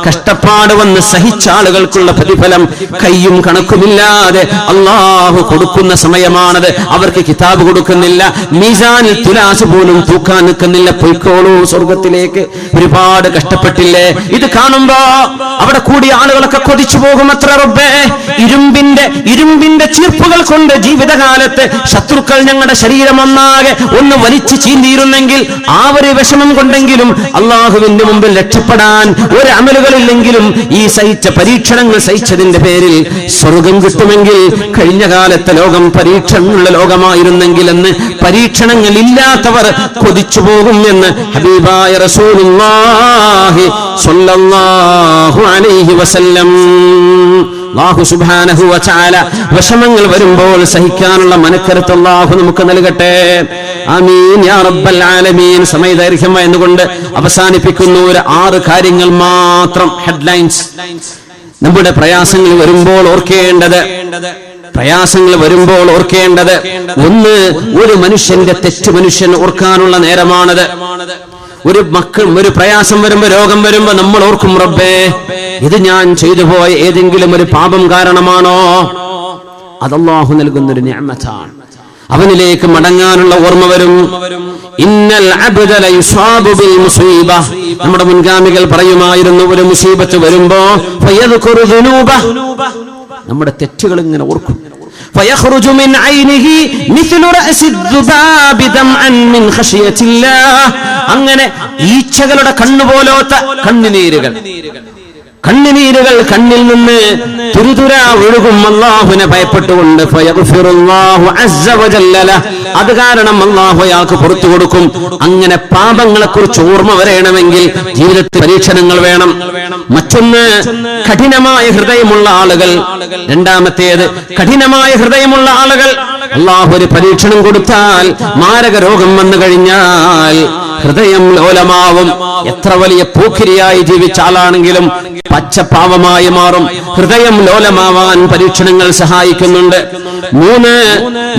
കഷ്ടപ്പാട് വന്ന് സഹിച്ച ആളുകൾക്കുള്ള പ്രതിഫലം കയ്യും കണക്കുമില്ലാതെ അല്ലാഹു കൊടുക്കുന്ന സമയമാണത്. അവർക്ക് കിതാബ് കൊടുക്കുന്നില്ല, മീസാനിൽ തുലാസ് പോലും തൂക്കാൻ നിൽക്കുന്നില്ല. പൊയ്ക്കോളൂ സ്വർഗത്തിലേക്ക്. ഒരുപാട് കഷ്ടപ്പെട്ടില്ലേ? ഇത് കാണുമ്പോ അവിടെ കൂടിയ ആളുകളൊക്കെ കൊതിച്ചു പോകും. അത്ര റബ്ബേ, ഇരുമ്പിന്റെ ചീർപ്പുകൾ കൊണ്ട് ജീവിതകാലത്ത് ശത്രുക്കൾ ഞങ്ങളുടെ ശരീരം ഒന്നാകെ ഒന്ന് വലിച്ചു ചീന്തിയിരുന്നെങ്കിൽ ആ ഒരു വിഷമം കൊണ്ടെങ്കിലും അള്ളാഹുവിന്റെ മുമ്പിൽ രക്ഷപ്പെടാൻ ഒരു അമലുകളില്ലെങ്കിലും ഈ സഹിച്ച പരീക്ഷണങ്ങൾ സഹിച്ചതിന്റെ പേരിൽ സ്വർഗം കിട്ടുമെങ്കിൽ കഴിഞ്ഞ കാലത്തെ ലോകം പരീക്ഷണമുള്ള ലോകമായിരുന്നെങ്കിൽ എന്ന് പരീക്ഷണങ്ങൾ ഇല്ലാത്തവർ കൊതിച്ചു പോകും എന്ന് ഹബീബായ റസൂലുള്ളാഹി സ്വല്ലല്ലാഹു അലൈഹി വസല്ലം. അല്ലാഹു സുബ്ഹാനഹു വ തആല വിഷമങ്ങൾ വരുമ്പോൾ സഹിക്കാനുള്ള മനക്കരുത്ത് അല്ലാഹു നമുക്ക് നൽകട്ടെ. ആമീൻ യാ റബ്ബൽ ആലമീൻ. സമയദൈർഘ്യം എന്നുകൊണ്ട് അവസാനിപ്പിക്കുന്ന ഒരു 6 കാര്യങ്ങൾ മാത്രം, ഹെഡ്ലൈൻസ്. നമ്മുടെ പ്രയാസങ്ങൾ വരുമ്പോൾ ഓർക്കേണ്ടത് ഒന്ന്, ഒരു മനുഷ്യന്റെ തെറ്റ് മനുഷ്യൻ ഓർക്കാനുള്ള നേരമാണത്. ഒരു പ്രയാസം വരുമ്പോ, രോഗം വരുമ്പോ നമ്മൾ ഓർക്കും, റബ്ബേ ഇത് ഞാൻ ചെയ്തു പോയ ഏതെങ്കിലും ഒരു പാപം കാരണമാണോ? അത് അല്ലാഹു നൽകുന്നൊരു നിഅമത്താണ്. അവനിലേക്ക് മടങ്ങാനുള്ള ഓർമ്മ വരും. ഇന്നൽ അബ്ദ ലയുസാബു ബിൽ മുസീബ. നമ്മുടെ മുൻഗാമികൾ പറയുമായിരുന്നു, ഒരു മുസീബത്ത് വരുമ്പോ ഫയദ്കുറു ദുനൂബ, നമ്മുടെ തെറ്റുകൾ ഇങ്ങനെ ഓർക്കും. فيخرج من عينه مثل رأس الذباب دمعا من خشية الله. അങ്ങനെ ഈച്ചകളുടെ കണ്ണുപോലത്തെ കണ്ണുനീരുകൾ കണ്ണിൽ നിന്ന് തുരുതുര ഒഴുകും അല്ലാഹുവിനെ ഭയപ്പെട്ടുകൊണ്ട്. ഫയഗ്ഫിറുല്ലാഹു അസ്സ വജല്ല. അത് കാരണം അല്ലാഹു അയാൾക്ക് പുറത്തു കൊടുക്കും. അങ്ങനെ പാപങ്ങളെ കുറിച്ച് ഓർമ്മ വരണമെങ്കിൽ ജീവിതത്തിൽ പരീക്ഷണങ്ങൾ വേണം. മറ്റൊന്ന്, കഠിനമായ ഹൃദയമുള്ള ആളുകൾ. രണ്ടാമത്തേത്, കഠിനമായ ഹൃദയമുള്ള ആളുകൾ അല്ലാഹു ഒരു പരീക്ഷണം കൊടുത്താൽ, മാരക രോഗം വന്നു കഴിഞ്ഞാൽ ഹൃദയം ലോലമാവും. എത്ര വലിയ പോക്കിരിയായി ജീവിച്ച ആളാണെങ്കിലും പച്ചപ്പാവമായി മാറും. ഹൃദയം ലോലമാവാൻ പരീക്ഷണങ്ങൾ സഹായിക്കുന്നുണ്ട്.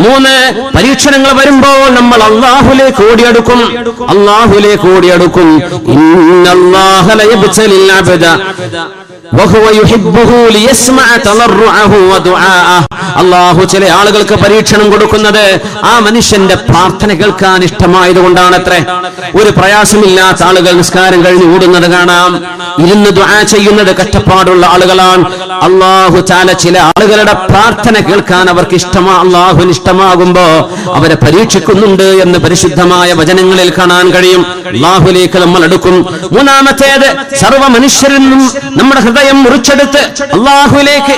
മൂന്ന് പരീക്ഷണങ്ങൾ വരുമ്പോൾ നമ്മൾ അല്ലാഹുവിലേക്ക് ഓടിയടുക്കും. ഇന്നല്ലാഹ ലയബ്തലിൽ അബ്ദ വഹുവ യുഹിബ്ബുഹു ലിയസ്മഅ തളർറുഅഹു വദുആഅഹു. അല്ലാഹു ചില ആളുകൾക്ക് പരീക്ഷണം കൊടുക്കുന്നത് ആ മനുഷ്യന്റെ പ്രാർത്ഥന കേൾക്കാൻ ഇഷ്ടമായതുകൊണ്ടാണത്രേ. ഒരു പ്രയാസമില്ലാത്ത ആളുകൾ നിസ്കാരം കഴിഞ്ഞ് ഓടുന്നത് കാണാം, ഇരുന്ന് ദുആ ചെയ്യുന്നത് കഷ്ടപ്പാടുള്ള ആളുകളാണ്. അല്ലാഹു തആല ചില ആളുകളുടെ പ്രാർത്ഥന കേൾക്കാൻ അവർക്ക് അല്ലാഹുവിന് ഇഷ്ടമാകുമ്പോ അവരെ പരീക്ഷിക്കുന്നുണ്ട് എന്ന് പരിശുദ്ധമായ വചനങ്ങളിൽ കാണാൻ കഴിയും. അല്ലാഹുവിലേക്ക് നമ്മൾ അടുക്കും. മൂന്നാമത്തേത്, സർവ്വ മനുഷ്യരിൽ നിന്നും നമ്മുടെ ഹൃദയം മുറിച്ചെടുത്ത് അല്ലാഹുവിലേക്ക്.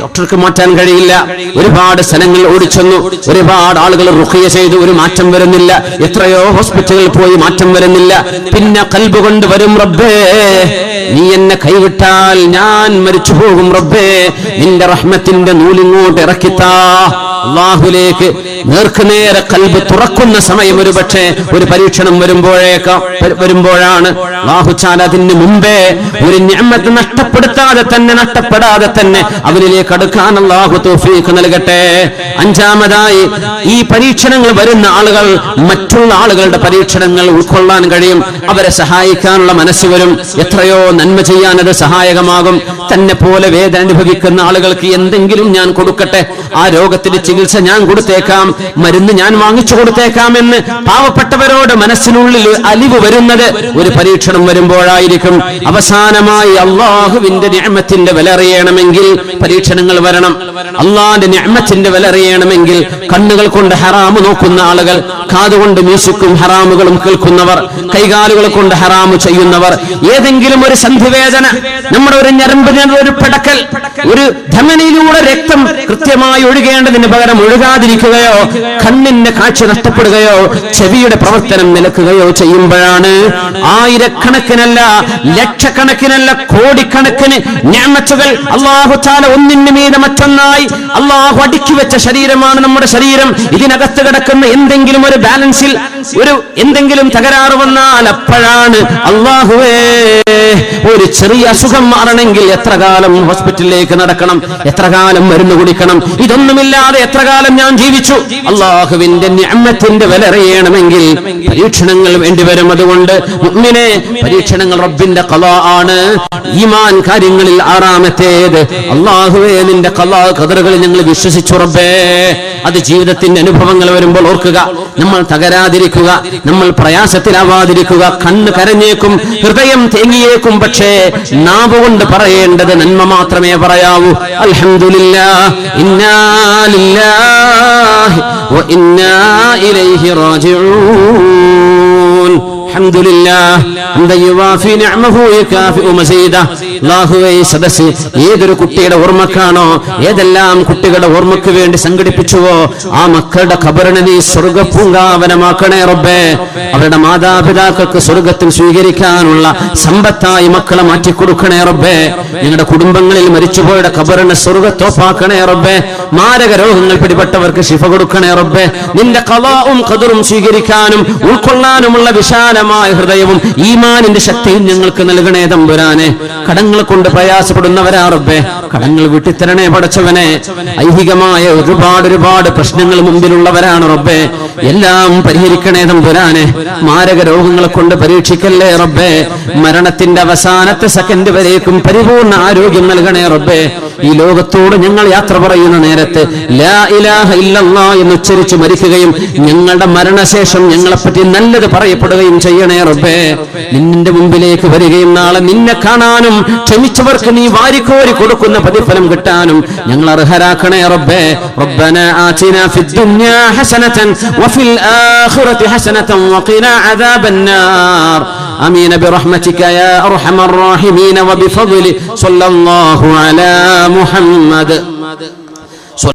ഡോക്ടർക്ക് മാറ്റാൻ കഴിയില്ല. ഒരുപാട് സ്ഥലങ്ങൾ ഓടിച്ചെന്നു, ഒരുപാട് ആളുകൾ റുഖിയ ചെയ്തു, ഒരു മാറ്റം വരുന്നില്ല. എത്രയോ ഹോസ്പിറ്റലിൽ പോയി മാറ്റം വരുന്നില്ല. പിന്നെ ഖൽബ് കൊണ്ട് വരും, റബ്ബേ നീ എന്നെ കൈവിട്ടാൽ ഞാൻ മരിച്ചു പോകും. റബ്ബേ നിന്റെ റഹ്മത്തിന്റെ നൂലിങ്ങോട്ട് ഇറക്കിത്താ. അല്ലാഹുവിലേക്ക് നേർക്കുനേരെ ഖൽബ് തുറക്കുന്ന സമയം ഒരുപക്ഷെ ഒരു പരീക്ഷണം വരുമ്പോഴാണ്. അല്ലാഹു തആല അതിന് മുമ്പേ ഒരു നിഅമത്ത് നഷ്ടപ്പെടാതെ തന്നെ അവനിലേക്ക് കടുക്കാൻ അല്ലാഹു തൗഫീഖ് നൽകട്ടെ. അഞ്ചാമതായി, ഈ പരീക്ഷണങ്ങൾ വരുന്ന ആളുകൾ മറ്റുള്ള ആളുകളുടെ പരീക്ഷണങ്ങൾ ഉൾക്കൊള്ളാൻ കഴിയും, അവരെ സഹായിക്കാനുള്ള മനസ്സ് വരും, എത്രയോ നന്മ ചെയ്യാൻ അത് സഹായകമാകും. തന്നെ പോലെ വേദന അനുഭവിക്കുന്ന ആളുകൾക്ക് എന്തെങ്കിലും ഞാൻ കൊടുക്കട്ടെ, ആ രോഗത്തിന്റെ ചികിത്സ ഞാൻ കൊടുത്തേക്കാം, മരുന്ന് ഞാൻ വാങ്ങിച്ചു കൊടുത്തേക്കാം എന്ന് പാവപ്പെട്ടവരോട് മനസ്സിനുള്ളിൽ അലിവ് വരുന്നത് ഒരു പരീക്ഷണം വരുമ്പോഴായിരിക്കും. അവസാനമായി അള്ളാഹുവിന്റെ നിഅമത്തിന്റെ വില അറിയണമെങ്കിൽ പരീക്ഷണങ്ങൾ വരണം. അള്ളാന്റെ നിഅമത്തിന്റെ വില അറിയണമെങ്കിൽ കണ്ണുകൾ കൊണ്ട് ഹറാമ് നോക്കുന്ന ആളുകൾ, കാതുകൊണ്ട് മ്യൂസിക്കും ഹറാമുകളും കേൾക്കുന്നവർ, കൈകാലുകൾ കൊണ്ട് ഹറാമ് ചെയ്യുന്നവർ, ഏതെങ്കിലും ഒരു സന്ധിവേദന, നമ്മുടെ ഒരു ഞരമ്പിന് ഒരു പിടക്കൽ, ഒരു ധമനിയിലൂടെ രക്തം കൃത്യമായി ഒഴുകേണ്ടതിന് പകരം ഒഴുകാതിരിക്കുകയോ, കണ്ണിന്റെ കാഴ്ച നഷ്ടപ്പെടുകയോ, ചെവിയുടെ പ്രവർത്തനം നിലക്കുകയോ ചെയ്യുമ്പോഴാണ് ആയിരക്കണക്കിനല്ല, ലക്ഷക്കണക്കിനല്ല, കോടിക്കണക്കിന് നിഅമത്തുകൾ അല്ലാഹു തആല ഒന്നിന് മീതെ മറ്റൊന്നായി അല്ലാഹു അടുക്കി വെച്ച ശരീരമാണ് നമ്മുടെ ശരീരം. ഇതിനകത്ത് കിടക്കുന്ന എന്തെങ്കിലും ഒരു ബാലൻസിൽ ഒരു എന്തെങ്കിലും തകരാറ് വന്നാൽ അപ്പോഴാണ് അല്ലാഹുവേ, ഒരു ചെറിയ അസുഖം മാറണമെങ്കിൽ എത്ര കാലം ഹോസ്പിറ്റലിലേക്ക് നടക്കണം, എത്ര കാലം മരുന്ന് കുടിക്കണം, ഇതൊന്നുമില്ലാതെ എത്ര കാലം ഞാൻ ജീവിച്ചു. അല്ലാഹുവിന്റെ നിഅമത്തിന്റെ വില അറിയണമെങ്കിൽ പരീക്ഷണങ്ങൾ വേണ്ടിവരും. അതുകൊണ്ട് മുഅ്മിനെ, പരീക്ഷണങ്ങൾ റബ്ബിന്റെ ഖളാ ആണ്. ഈമാൻ കാര്യങ്ങളിൽ ആറാമത്തേത്, അല്ലാഹുവേ നിന്റെ ഖളാ ഖദറുകളിൽ ഞങ്ങൾ വിശ്വസിച്ചു റബ്ബേ. അത് ജീവിതത്തിന്റെ അനുഭവങ്ങൾ വരുമ്പോൾ ഓർക്കുക, നമ്മൾ തകരാതിരിക്കുക, നമ്മൾ പ്രയാസത്തിലാവാതിരിക്കുക. കണ്ണ് കരഞ്ഞേക്കും, ഹൃദയം തേങ്ങിയേക്കും, പക്ഷേ നാവ് കൊണ്ട് പറയേണ്ടത് നന്മ മാത്രമേ പറയാവൂ. അൽഹംദുലില്ലാഹ്, ഇന്നാ ലില്ലാഹി വ ഇന്നാ ഇലൈഹി റാജിഊൻ. അൽഹംദുലില്ലാഹ് ഹംദൻ യുവാഫി നിഅമഹു യകാഫിഉ മസീദ. അല്ലാഹുവേ, സദസ്സ് ഏതൊരു കുട്ടിയുടെ ഓർമ്മക്കാണോ, ഏതെല്ലാം കുട്ടികളുടെ ഓർമ്മയ്ക്ക് വേണ്ടി സംഘടിപ്പിച്ചുവോ, ആ മക്കളുടെ ഖബറിനെ നീ സ്വർഗ്ഗപൂങ്കാവനമാക്കണേ റബ്ബേ. അവരുടെ മാതാപിതാക്കൾക്ക് സ്വർഗ്ഗത്തിൽ സ്വീകരിക്കാനുള്ള സമ്പത്തായി മക്കളെ മാറ്റിക്കൊടുക്കണേ റബ്ബേ. ഞങ്ങളുടെ കുടുംബങ്ങളിൽ മരിച്ചുപോയുടെ ഖബറിനെ സ്വർഗ്ഗത്തോപ്പാക്കണേ റബ്ബേ. മാരക രോഗങ്ങൾ പിടിപെട്ടവർക്ക് ശിഫ കൊടുക്കണേ റബ്ബേ. നിന്റെ ഖളാഉം ഖദറും സ്വീകരിക്കാനും ഉൾക്കൊള്ളാനുമുള്ള വിശാലമായ ഹൃദയവും ഈമാനിന്റെ ശക്തിയും ഞങ്ങൾക്ക് നൽകണേ തമ്പുരാനെ. കടങ്ങൾ കൊണ്ട് പ്രയാസപ്പെടുന്നവരാ റബ്ബേ, കടങ്ങൾ വിട്ടിത്തരണേ പടച്ചവനെ. ഐഹികമായ ഒരുപാട് പ്രശ്നങ്ങൾ മുമ്പിലുള്ളവരാണ് റബ്ബേ, എല്ലാം പരിഹരിക്കണേ തമ്പുരാനെ. മാരക രോഗങ്ങളെ കൊണ്ട് പരീക്ഷിക്കല്ലേ റബ്ബേ. മരണത്തിന്റെ അവസാനത്തെ സെക്കൻഡ് വരേക്കും പരിപൂർണ ആരോഗ്യം നൽകണേ റബ്ബേ. ഈ ലോകത്തോട് ഞങ്ങൾ യാത്ര പറയുന്ന നേരത്ത് ലാ ഇലാഹ ഇല്ലല്ലാഹ് എന്ന് ഉച്ചരിച്ച് മരിക്കുകയും ഞങ്ങളുടെ മരണശേഷം ഞങ്ങളെപ്പറ്റി നല്ലത് പറയപ്പെടുകയും ചെയ്യണേ റബ്ബേ. നിന്റെ മുമ്പിലേക്ക് വരികയും നാളെ നിന്നെ കാണാനും ക്ഷമിച്ചവർക്ക് നീ വാരിക്കോരി കൊടുക്കുന്ന പ്രതിഫലം കിട്ടാനും ഞങ്ങൾ അർഹരാക്കണേ റബ്ബേ. റബ്ബനാ ആതിനാ ഫിദ് ദുനിയാ ഹസനതൻ വഫിൽ ആഖിറതി ഹസനതൻ വഖിനാ അദാബന്നാർ. آمين برحمتك يا أرحم الراحمين وبفضل صلى الله على محمد.